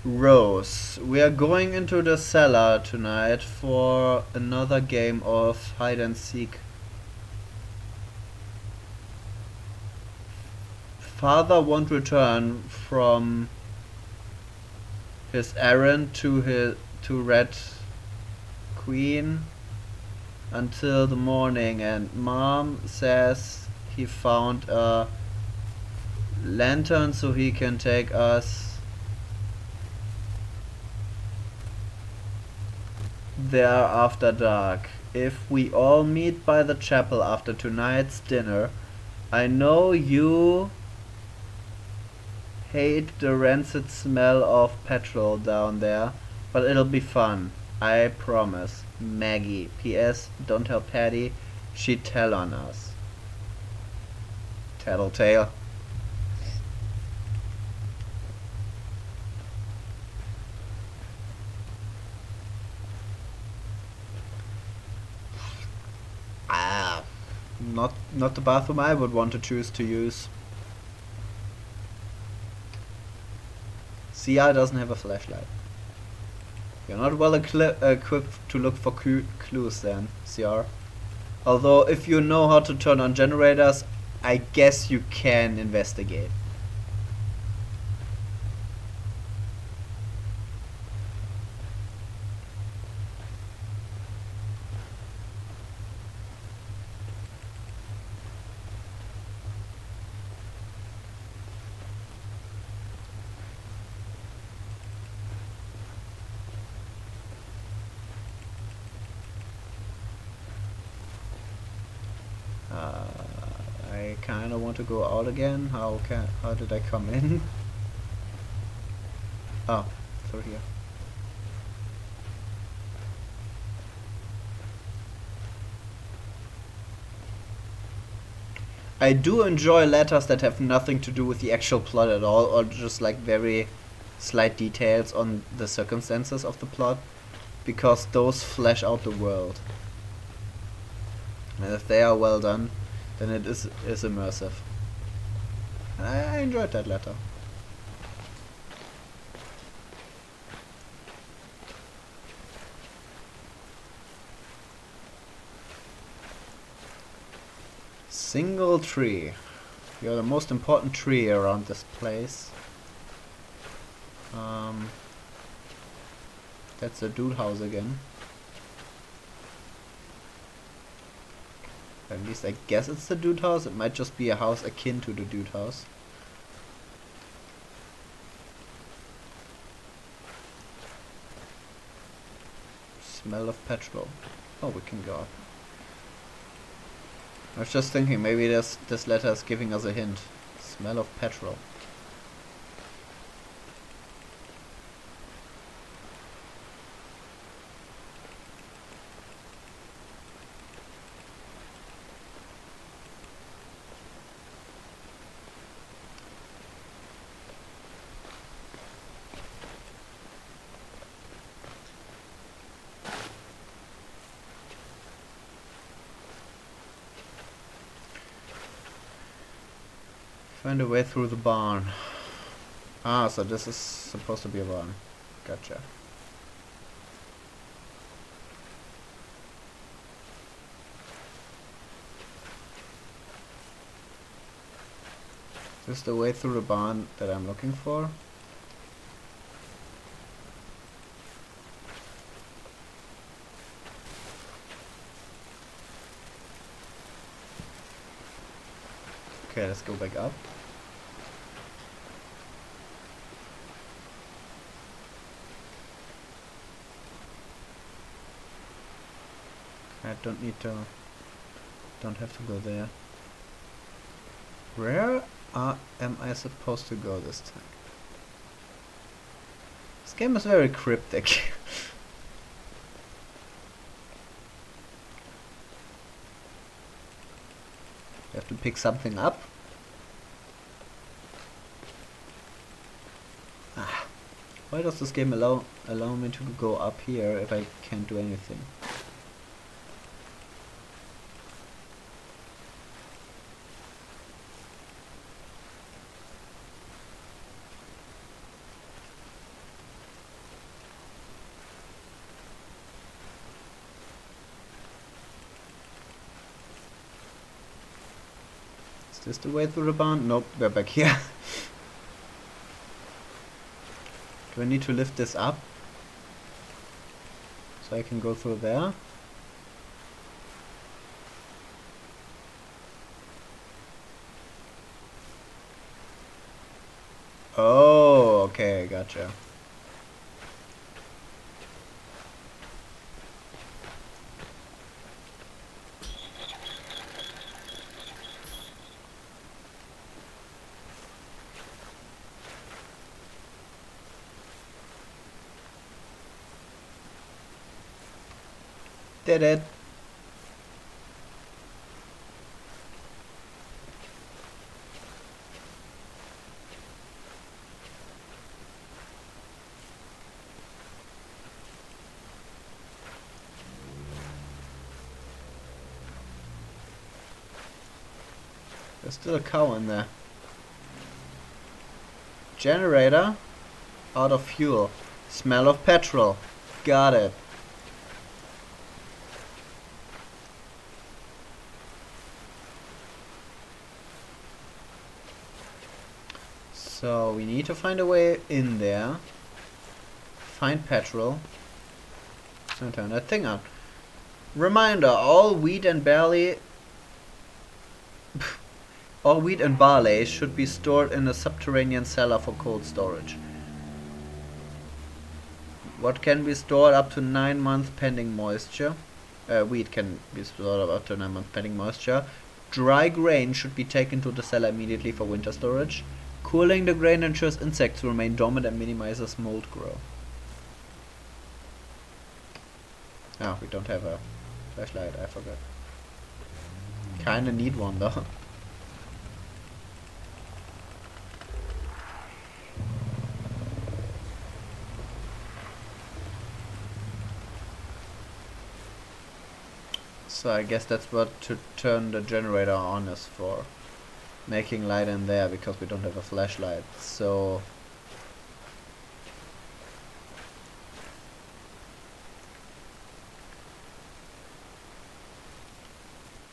Rose, we are going into the cellar tonight for another game of hide and seek. Father won't return from his errand to Red Queen until the morning, and Mom says he found a lantern so he can take us there after dark. If we all meet by the chapel after tonight's dinner, I know you hate the rancid smell of petrol down there, but it'll be fun. I promise. Maggie. P.S. Don't tell Patty. She'd tell on us. Tattletale. Not the bathroom I would want to choose to use. CR doesn't have a flashlight. You're not well equipped to look for clues then, CR. Although if you know how to turn on generators, I guess you can investigate. I kinda want to go out again. How did I come in? Oh, through here. I do enjoy letters that have nothing to do with the actual plot at all, or just like very slight details on the circumstances of the plot, because those flesh out the world. And if they are well done, then it is immersive. I enjoyed that letter. Single tree. You're the most important tree around this place. That's the dude house again. At least I guess it's the dude house. It might just be a house akin to the dude house. Smell of petrol. Oh, we can go up. I was just thinking maybe this letter is giving us a hint. Smell of petrol. Find a way through the barn. Ah, so this is supposed to be a barn. Gotcha. This is the way through the barn that I'm looking for. Okay, let's go back up. I don't have to go there. Where am I supposed to go this time? This game is very cryptic. You have to pick something up. Ah, why does this game allow me to go up here if I can't do anything? Is this the way through the barn? Nope, we're back here. Do I need to lift this up? So I can go through there? Oh, okay, gotcha. Did it. There's still a cow in there. Generator out of fuel. Smell of petrol. Got it. So we need to find a way in there. Find petrol. And turn that thing on. Reminder, all wheat and barley should be stored in a subterranean cellar for cold storage. What can be stored up to 9 months pending moisture? Wheat can be stored up to 9 months pending moisture. Dry grain should be taken to the cellar immediately for winter storage. Cooling the grain ensures insects remain dormant and minimizes mold growth. Ah, we don't have a flashlight, I forgot. Kinda need one though. So I guess that's what to turn the generator on is for. Making light in there because we don't have a flashlight. So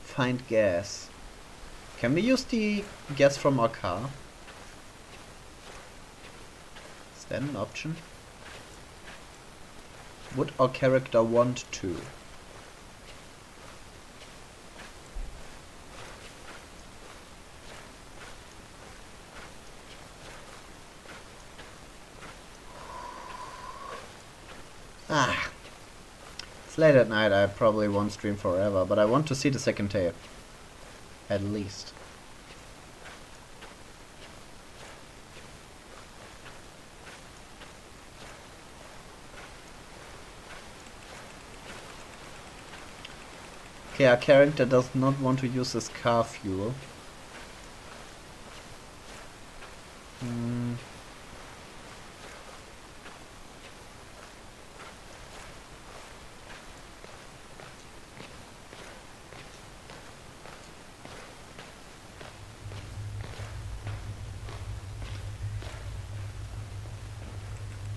find gas. Can we use the gas from our car? Is that an option? Would our character want to? Ah. It's late at night, I probably won't stream forever, but I want to see the second tape. At least. Okay, our character does not want to use his car fuel.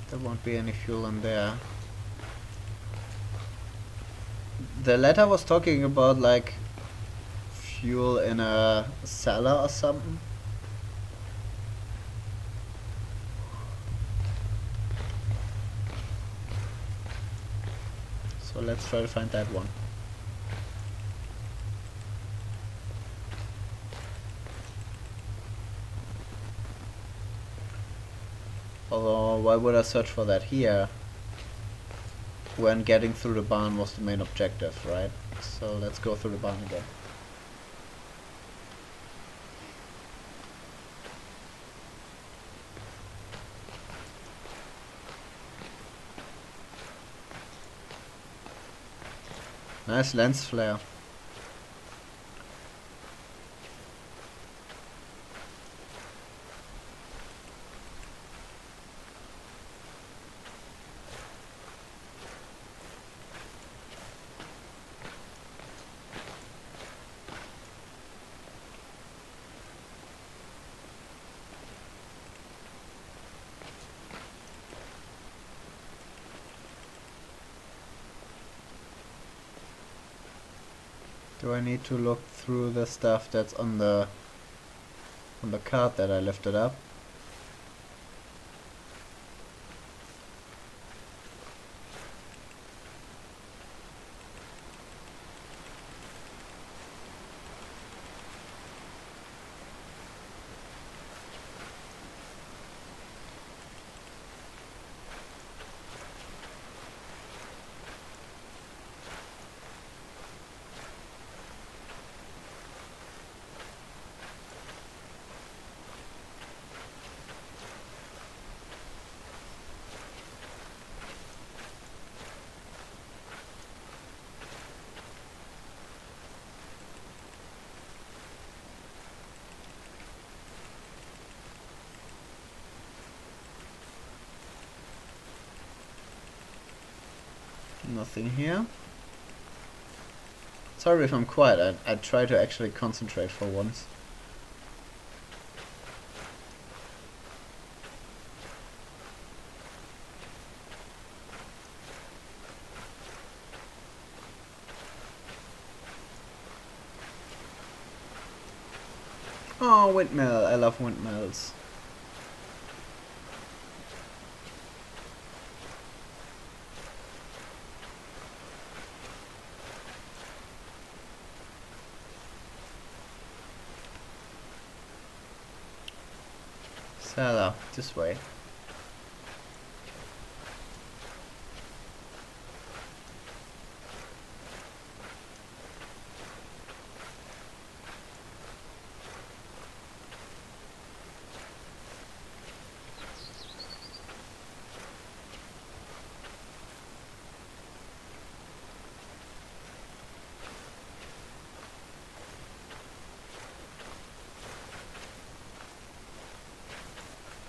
There won't be any fuel in there. The letter was talking about like fuel in a cellar or something. So let's try to find that one. Although, why would I search for that here? When getting through the barn was the main objective, right? So let's go through the barn again. Nice lens flare. Do I need to look through the stuff that's on the card that I lifted up? Nothing here. Sorry if I'm quiet, I try to actually concentrate for once. Oh, windmill, I love windmills. Cellar, this way.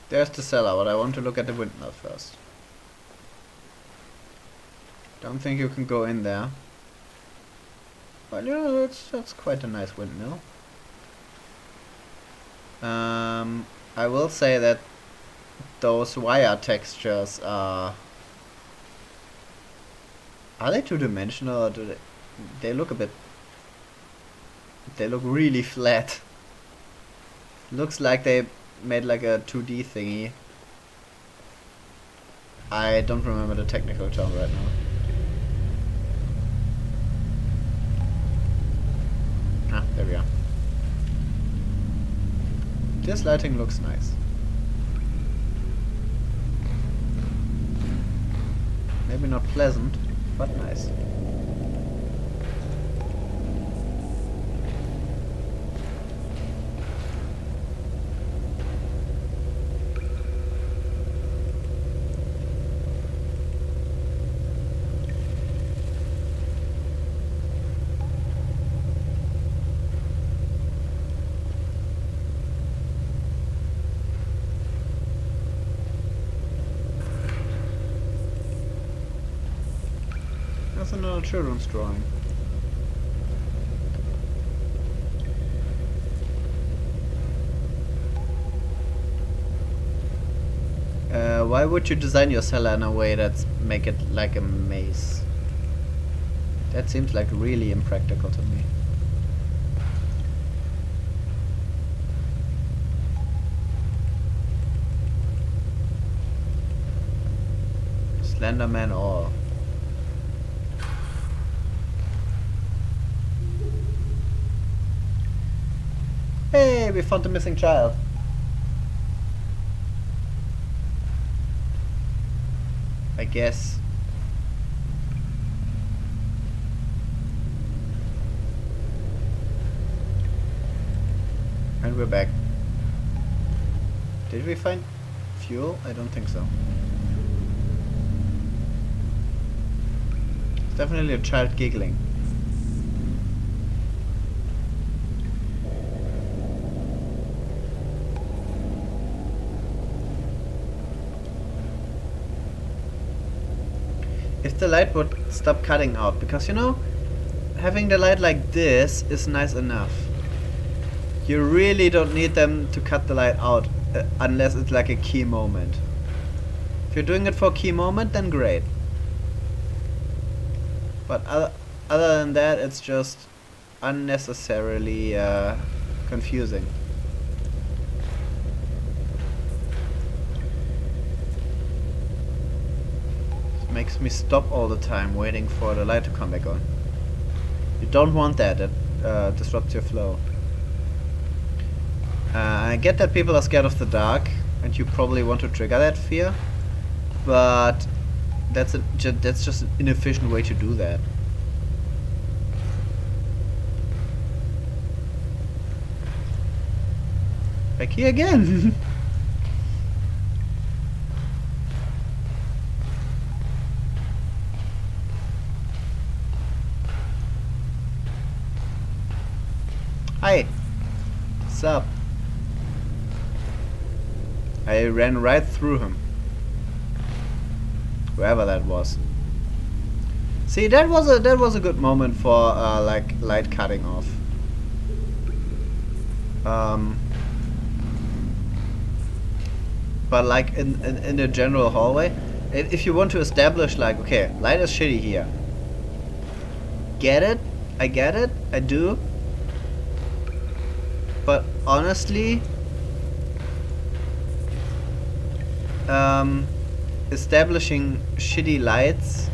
There's the cellar, but I want to look at the windmill first. Don't think you can go in there. But you know, that's quite a nice windmill. I will say that those wire textures are they two-dimensional or do they look a bit, they look really flat. Looks like they made like a 2D thingy. I don't remember the technical term right now. Ah, there we are. This lighting looks nice. Maybe not pleasant, but nice. That's another children's drawing. Why would you design your cellar in a way that's make it like a maze? That seems like really impractical to me. Slenderman or hey, we found the missing child. I guess. And we're back. Did we find fuel? I don't think so. It's definitely a child giggling. If the light would stop cutting out, because you know, having the light like this is nice enough. You really don't need them to cut the light out unless it's like a key moment. If you're doing it for a key moment, then great. But other than that, it's just unnecessarily confusing. Makes me stop all the time waiting for the light to come back on. You don't want that. That disrupts your flow. I get that people are scared of the dark, and you probably want to trigger that fear, but that's just an inefficient way to do that. Back here again. Hi. What's up? I ran right through him. Whoever that was. See, that was a good moment for like light cutting off. But like in the general hallway, if you want to establish like, okay, light is shitty here. Get it? I get it. I do. But honestly, establishing shitty lights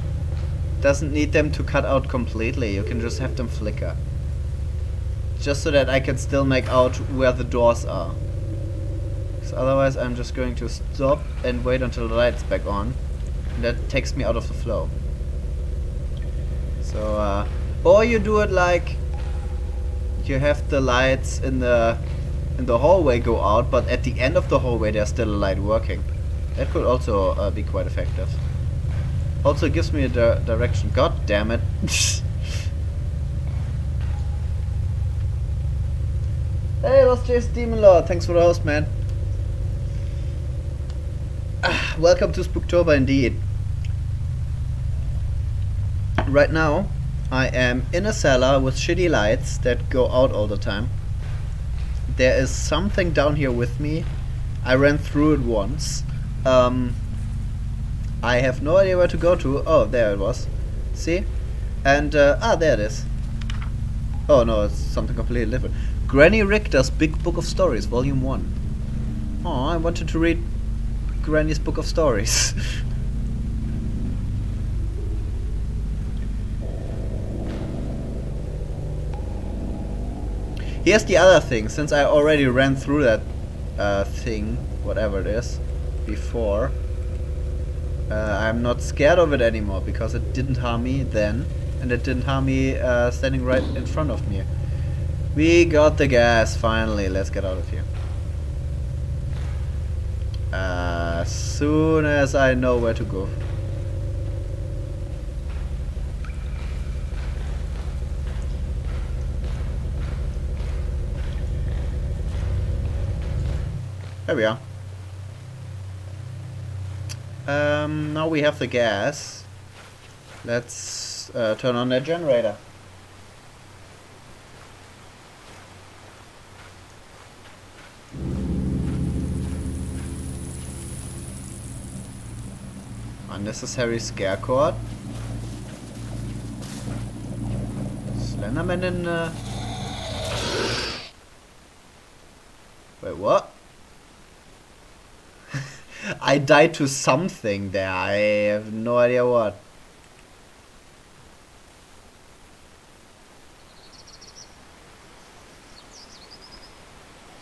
doesn't need them to cut out completely. You can just have them flicker. Just so that I can still make out where the doors are. Because otherwise I'm just going to stop and wait until the light's back on. And that takes me out of the flow. So, or you do it like you have the lights in the hallway go out, but at the end of the hallway there's still a light working. That could also be quite effective. Also gives me a direction. God damn it. Hey, Lost Jace Demon Lord, thanks for the host, man. Welcome to Spooktober indeed. Right now I am in a cellar with shitty lights that go out all the time. There is something down here with me. I ran through it once. I have no idea where to go to. Oh, there it was. See? And, there it is. Oh no, it's something completely different. Granny Richter's Big Book of Stories, Volume 1. Oh, I wanted to read Granny's Book of Stories. Here's the other thing, since I already ran through that thing, whatever it is, before, I'm not scared of it anymore, because it didn't harm me then, and it didn't harm me standing right in front of me. We got the gas, finally. Let's get out of here. As soon as I know where to go. There we are. Now we have the gas. Let's turn on that generator. Unnecessary scare cord. Slenderman in Wait, what? I died to something there. I have no idea what.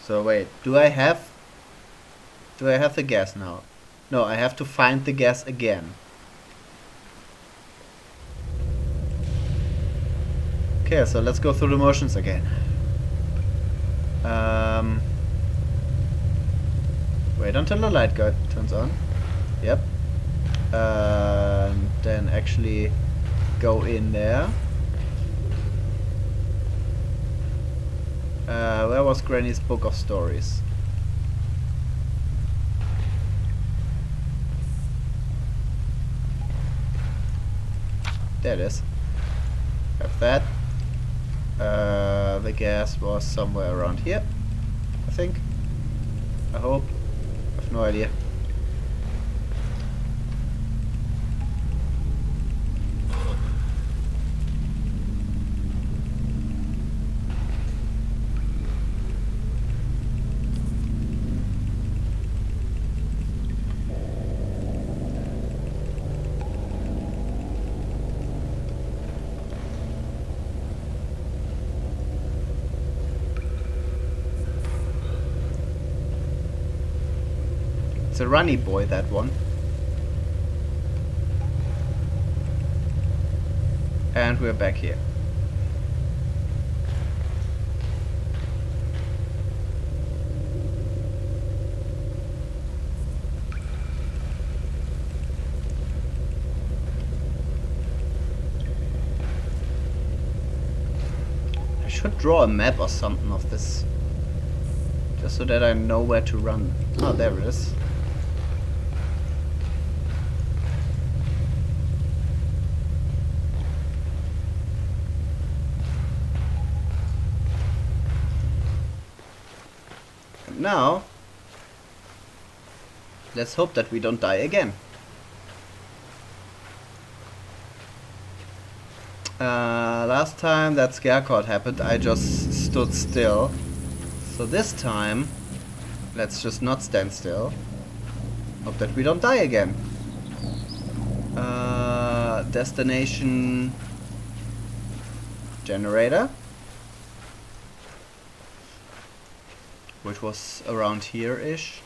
So wait, do I have the gas now? No, I have to find the gas again. Okay, so let's go through the motions again. Wait until the light guide turns on. Yep. And then actually go in there. Where was Granny's Book of Stories? There it is. Have that. The gas was somewhere around here, I think. I hope. I have no idea. It's a runny boy, that one. And we're back here. I should draw a map or something of this. Just so that I know where to run. Oh, there it is. Now, let's hope that we don't die again. Last time that scare cord happened, I just stood still. So this time, let's just not stand still. Hope that we don't die again. Destination generator. Which was around here-ish.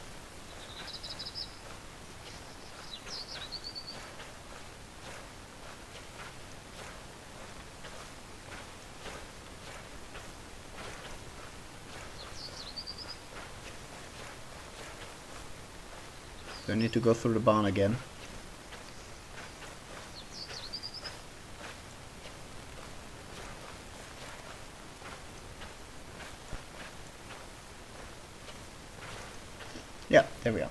Do I need to go through the barn again? Yeah, there we are.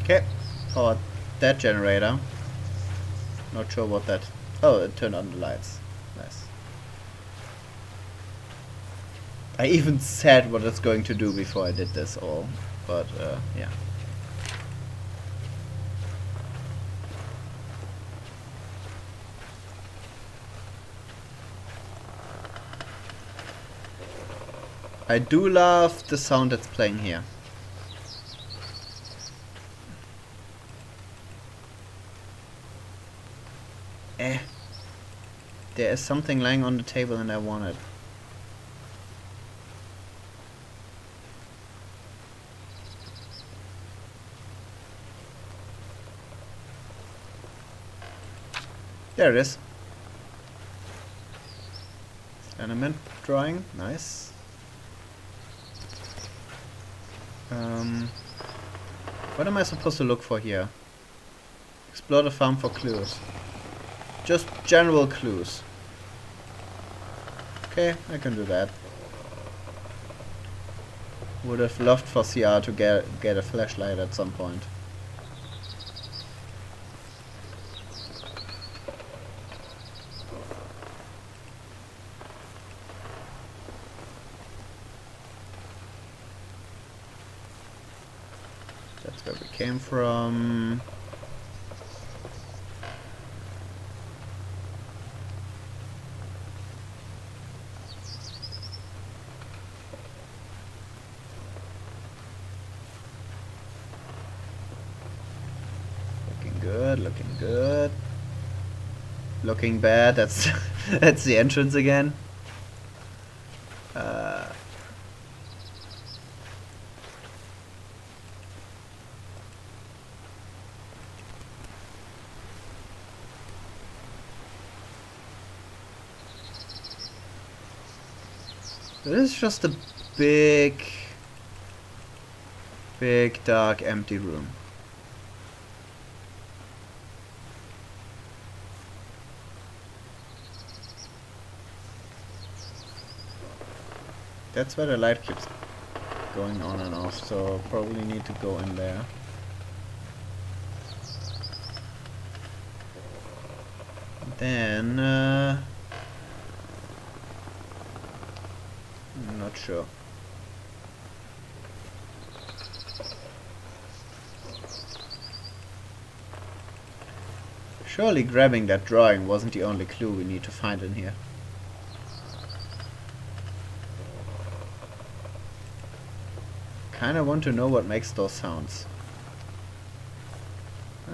Okay, powered that generator. Not sure what that... Oh, it turned on the lights. Nice. I even said what it's going to do before I did this all, but yeah. I do love the sound that's playing here. There is something lying on the table and I want it. There it is. Element drawing, nice. What am I supposed to look for here? Explore the farm for clues. Just general clues. Okay, I can do that. Would have loved for CR to get a flashlight at some point. That's where we came from. Looking good. Looking bad, that's that's the entrance again. This is just a big dark empty room. That's where the light keeps going on and off, so probably need to go in there. Then, I'm not sure. Surely grabbing that drawing wasn't the only clue we need to find in here. Kinda want to know what makes those sounds.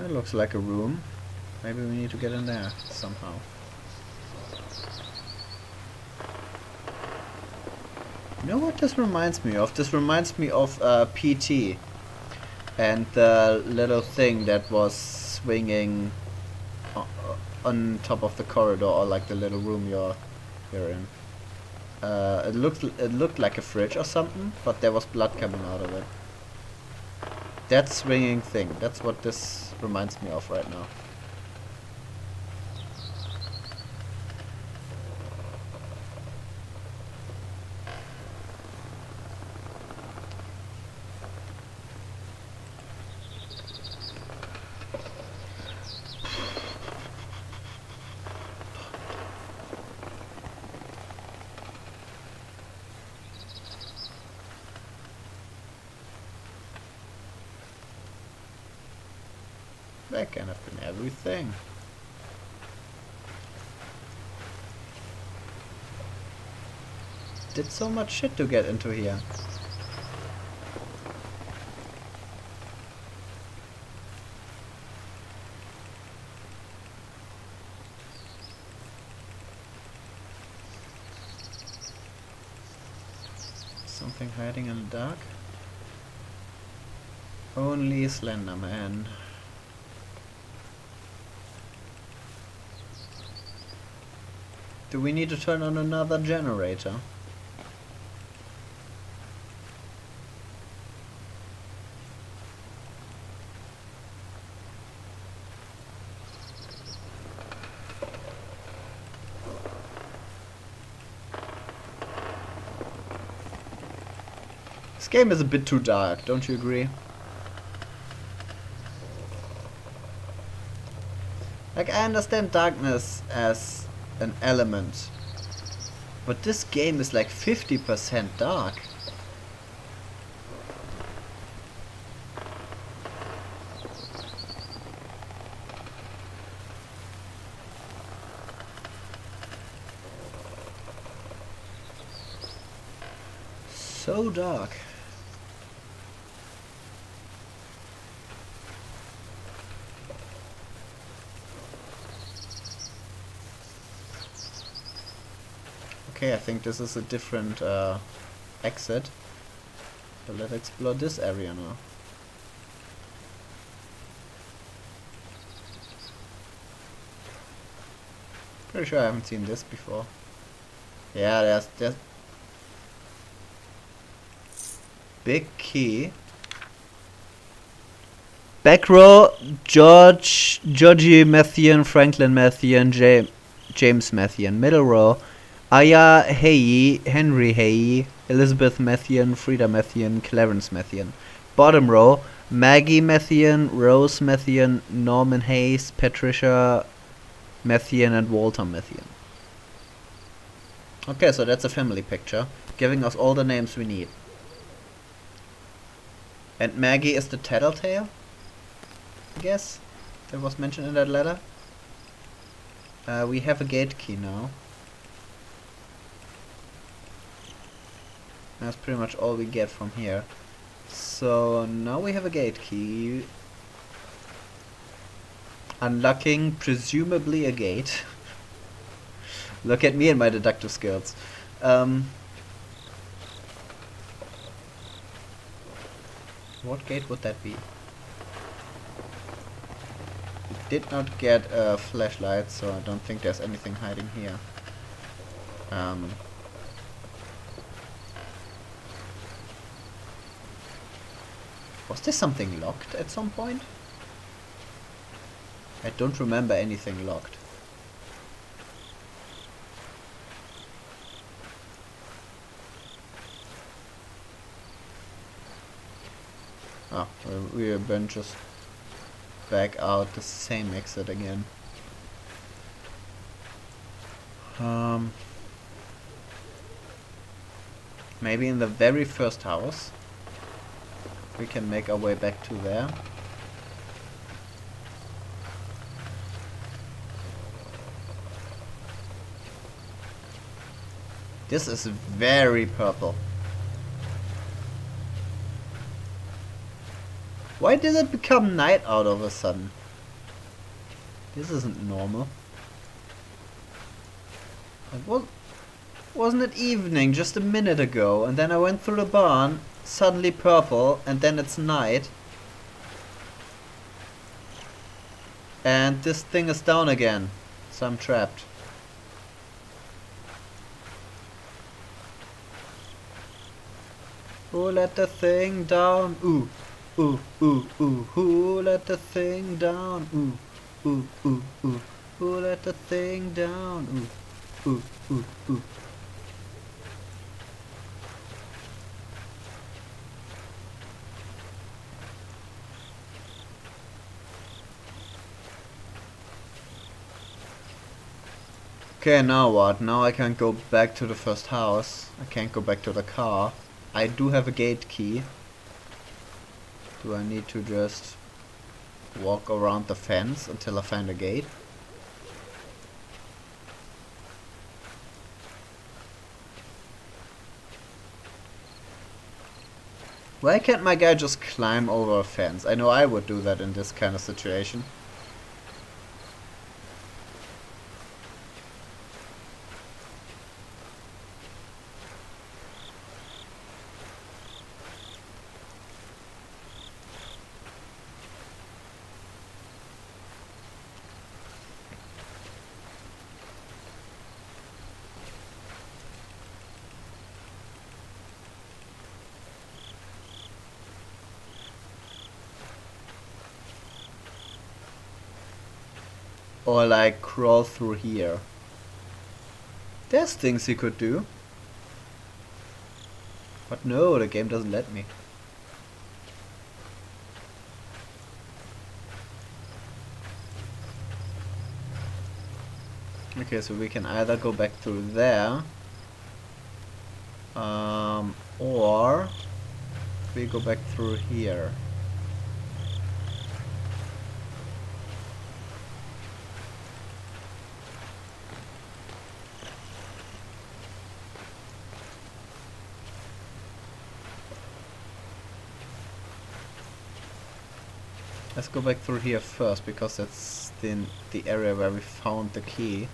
It looks like a room. Maybe we need to get in there somehow. You know what this reminds me of? This reminds me of PT and the little thing that was swinging on top of the corridor, or like the little room you're in. It looked like a fridge or something, but there was blood coming out of it. That swinging thing, that's what this reminds me of right now. That can have been everything. Did so much shit to get into here. Something hiding in the dark? Only Slender Man. Do we need to turn on another generator? This game is a bit too dark, don't you agree? Like, I understand darkness as an element, but this game is like 50% dark. so dark. Okay, I think this is a different exit. So let's explore this area now. Pretty sure I haven't seen this before. Yeah, there's big key. Back row, Georgie Mathian, Franklin Mathian, James Mathian. Middle row, Aya Hay, Henry Hay, Elizabeth Mathian, Frida Mathian, Clarence Mathian. Bottom row, Maggie Mathian, Rose Mathian, Norman Hayes, Patricia Mathian, and Walter Mathian. Okay, so that's a family picture, giving us all the names we need. And Maggie is the tattletale, I guess, that was mentioned in that letter. We have a gate key now. That's pretty much all we get from here. So now we have a gate key. Unlocking presumably a gate. Look at me and my deductive skills. What gate would that be? We did not get a flashlight, so I don't think there's anything hiding here. Was there something locked at some point? I don't remember anything locked. Ah, we have been just back out the same exit again. Maybe in the very first house we can make our way back to there. This is very purple. Why did it become night all of a sudden? This isn't normal. Wasn't it evening just a minute ago, and then I went through the barn, suddenly purple, and then it's night. And this thing is down again, so I'm trapped. Who let the thing down? Ooh, ooh, ooh, ooh. Who let the thing down? Ooh, ooh, ooh, ooh. Who let the thing down? Ooh, ooh, ooh, ooh. Okay, now what? Now I can't go back to the first house. I can't go back to the car. I do have a gate key. Do I need to just walk around the fence until I find a gate? Why can't my guy just climb over a fence? I know I would do that in this kind of situation. Or like crawl through here. There's things he could do. But no, the game doesn't let me. Okay, so we can either go back through there, or we go back through here. Let's go back through here first, because that's the area where we found the key.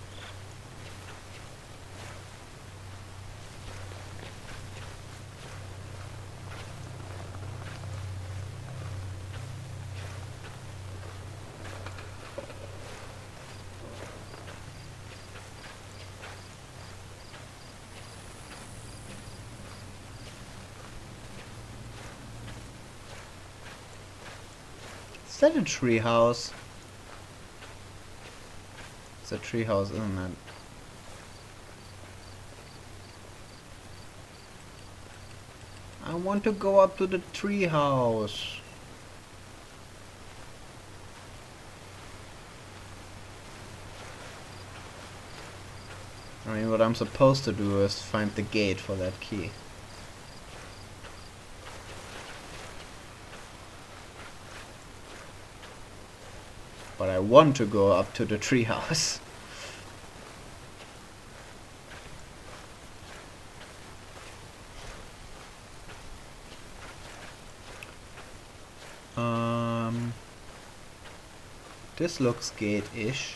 Is that a tree house? It's a tree house, isn't it? I want to go up to the tree house. I mean, what I'm supposed to do is find the gate for that key. But I want to go up to the treehouse. This looks gate-ish.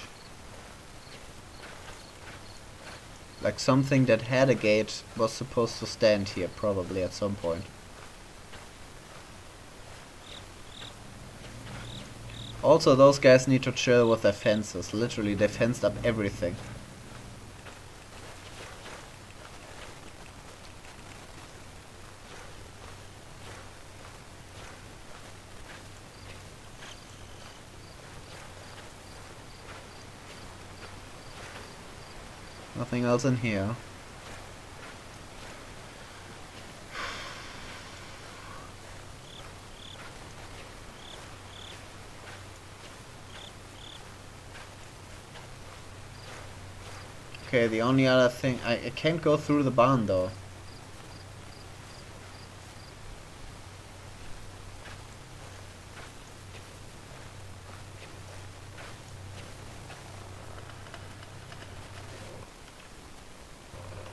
Like something that had a gate was supposed to stand here probably at some point. Also, those guys need to chill with their fences. Literally, they fenced up everything. Nothing else in here. Okay, the only other thing... I can't go through the barn though.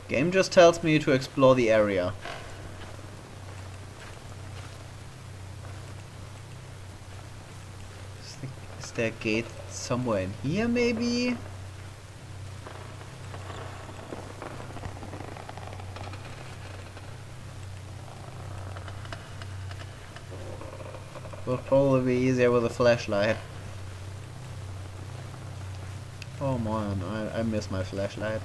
Game just tells me to explore the area. Is there a gate somewhere in here maybe? Will probably be easier with a flashlight. Oh man, I miss my flashlight.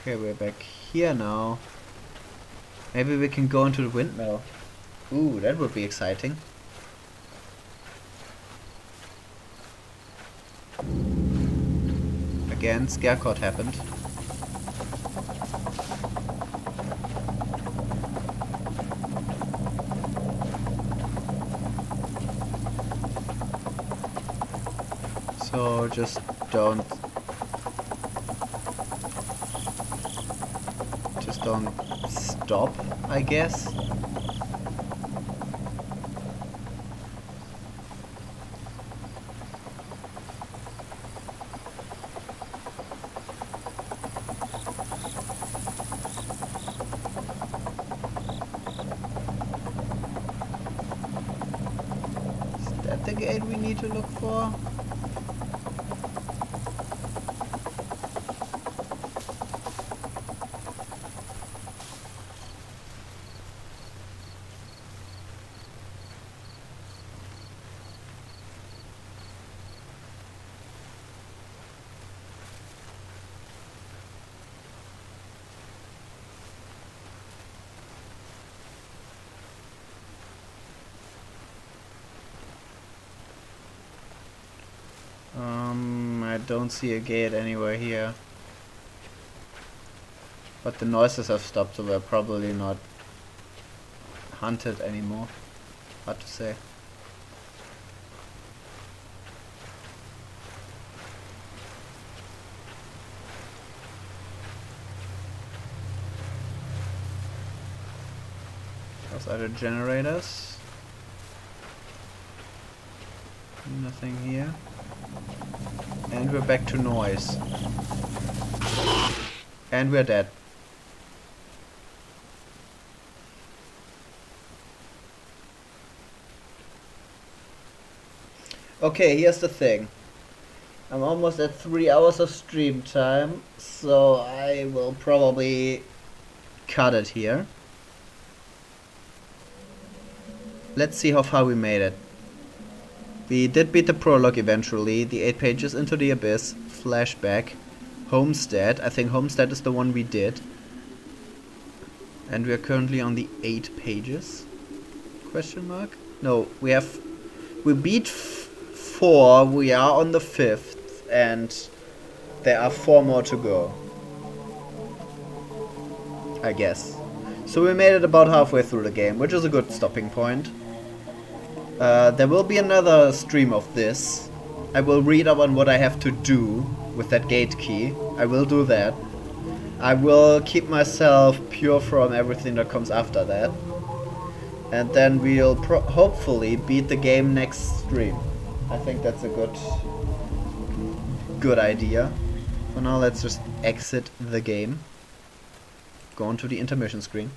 Okay, we're back here now. Maybe we can go into the windmill. Ooh, that would be exciting. Again, Scarecrow happened. So just don't stop, I guess. Is that the gate we need to look for? I don't see a gate anywhere here. But the noises have stopped, so we're probably not hunted anymore. Hard to say. Those are the generators. Nothing here. And we're back to noise. And we're dead. Okay, here's the thing. I'm almost at 3 hours of stream time, so I will probably cut it here. Let's see how far we made it. We did beat the prologue eventually, the 8 pages into the abyss, flashback, Homestead. I think Homestead is the one we did. And we are currently on the 8 pages. Question mark? No, we beat 4, we are on the 5th, and there are 4 more to go. I guess. So we made it about halfway through the game, which is a good stopping point. There will be another stream of this. I will read up on what I have to do with that gate key. I will do that. I will keep myself pure from everything that comes after that. And then we'll hopefully beat the game next stream. I think that's a good idea. For now, let's just exit the game. Go on to the intermission screen.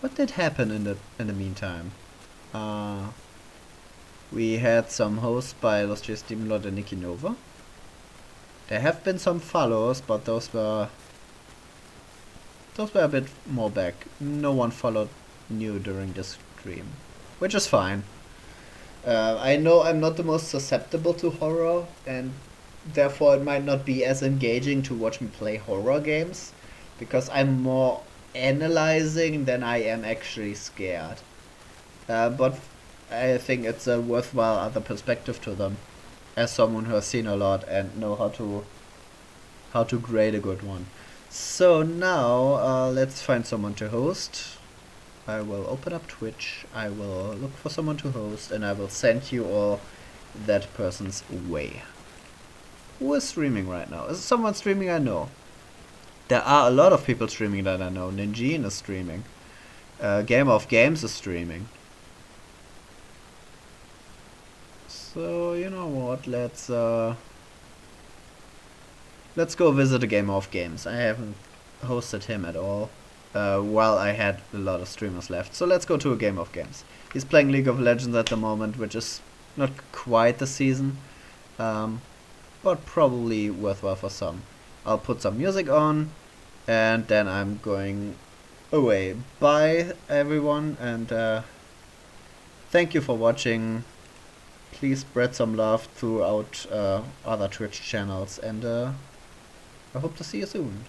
What did happen in the meantime? We had some hosts by Los Steamlord and Nikki Nova. There have been some follows, but those were a bit more back. No one followed new during this stream, which is fine. I know I'm not the most susceptible to horror, and therefore it might not be as engaging to watch me play horror games, because I'm more analyzing than I am actually scared. But I think it's a worthwhile other perspective to them, as someone who has seen a lot and know how to grade a good one. So now let's find someone to host. I will open up Twitch, I will look for someone to host, and I will send you all that person's way. Who is streaming right now? Is someone streaming I know? There are a lot of people streaming that I know. Ninjin is streaming. Game of Games is streaming. So, you know what, let's go visit a Game of Games. I haven't hosted him at all. While I had a lot of streamers left. So let's go to a Game of Games. He's playing League of Legends at the moment, which is not quite the season, but probably worthwhile for some. I'll put some music on, and then I'm going away. Bye everyone, and thank you for watching. Please spread some love throughout other Twitch channels, and I hope to see you soon.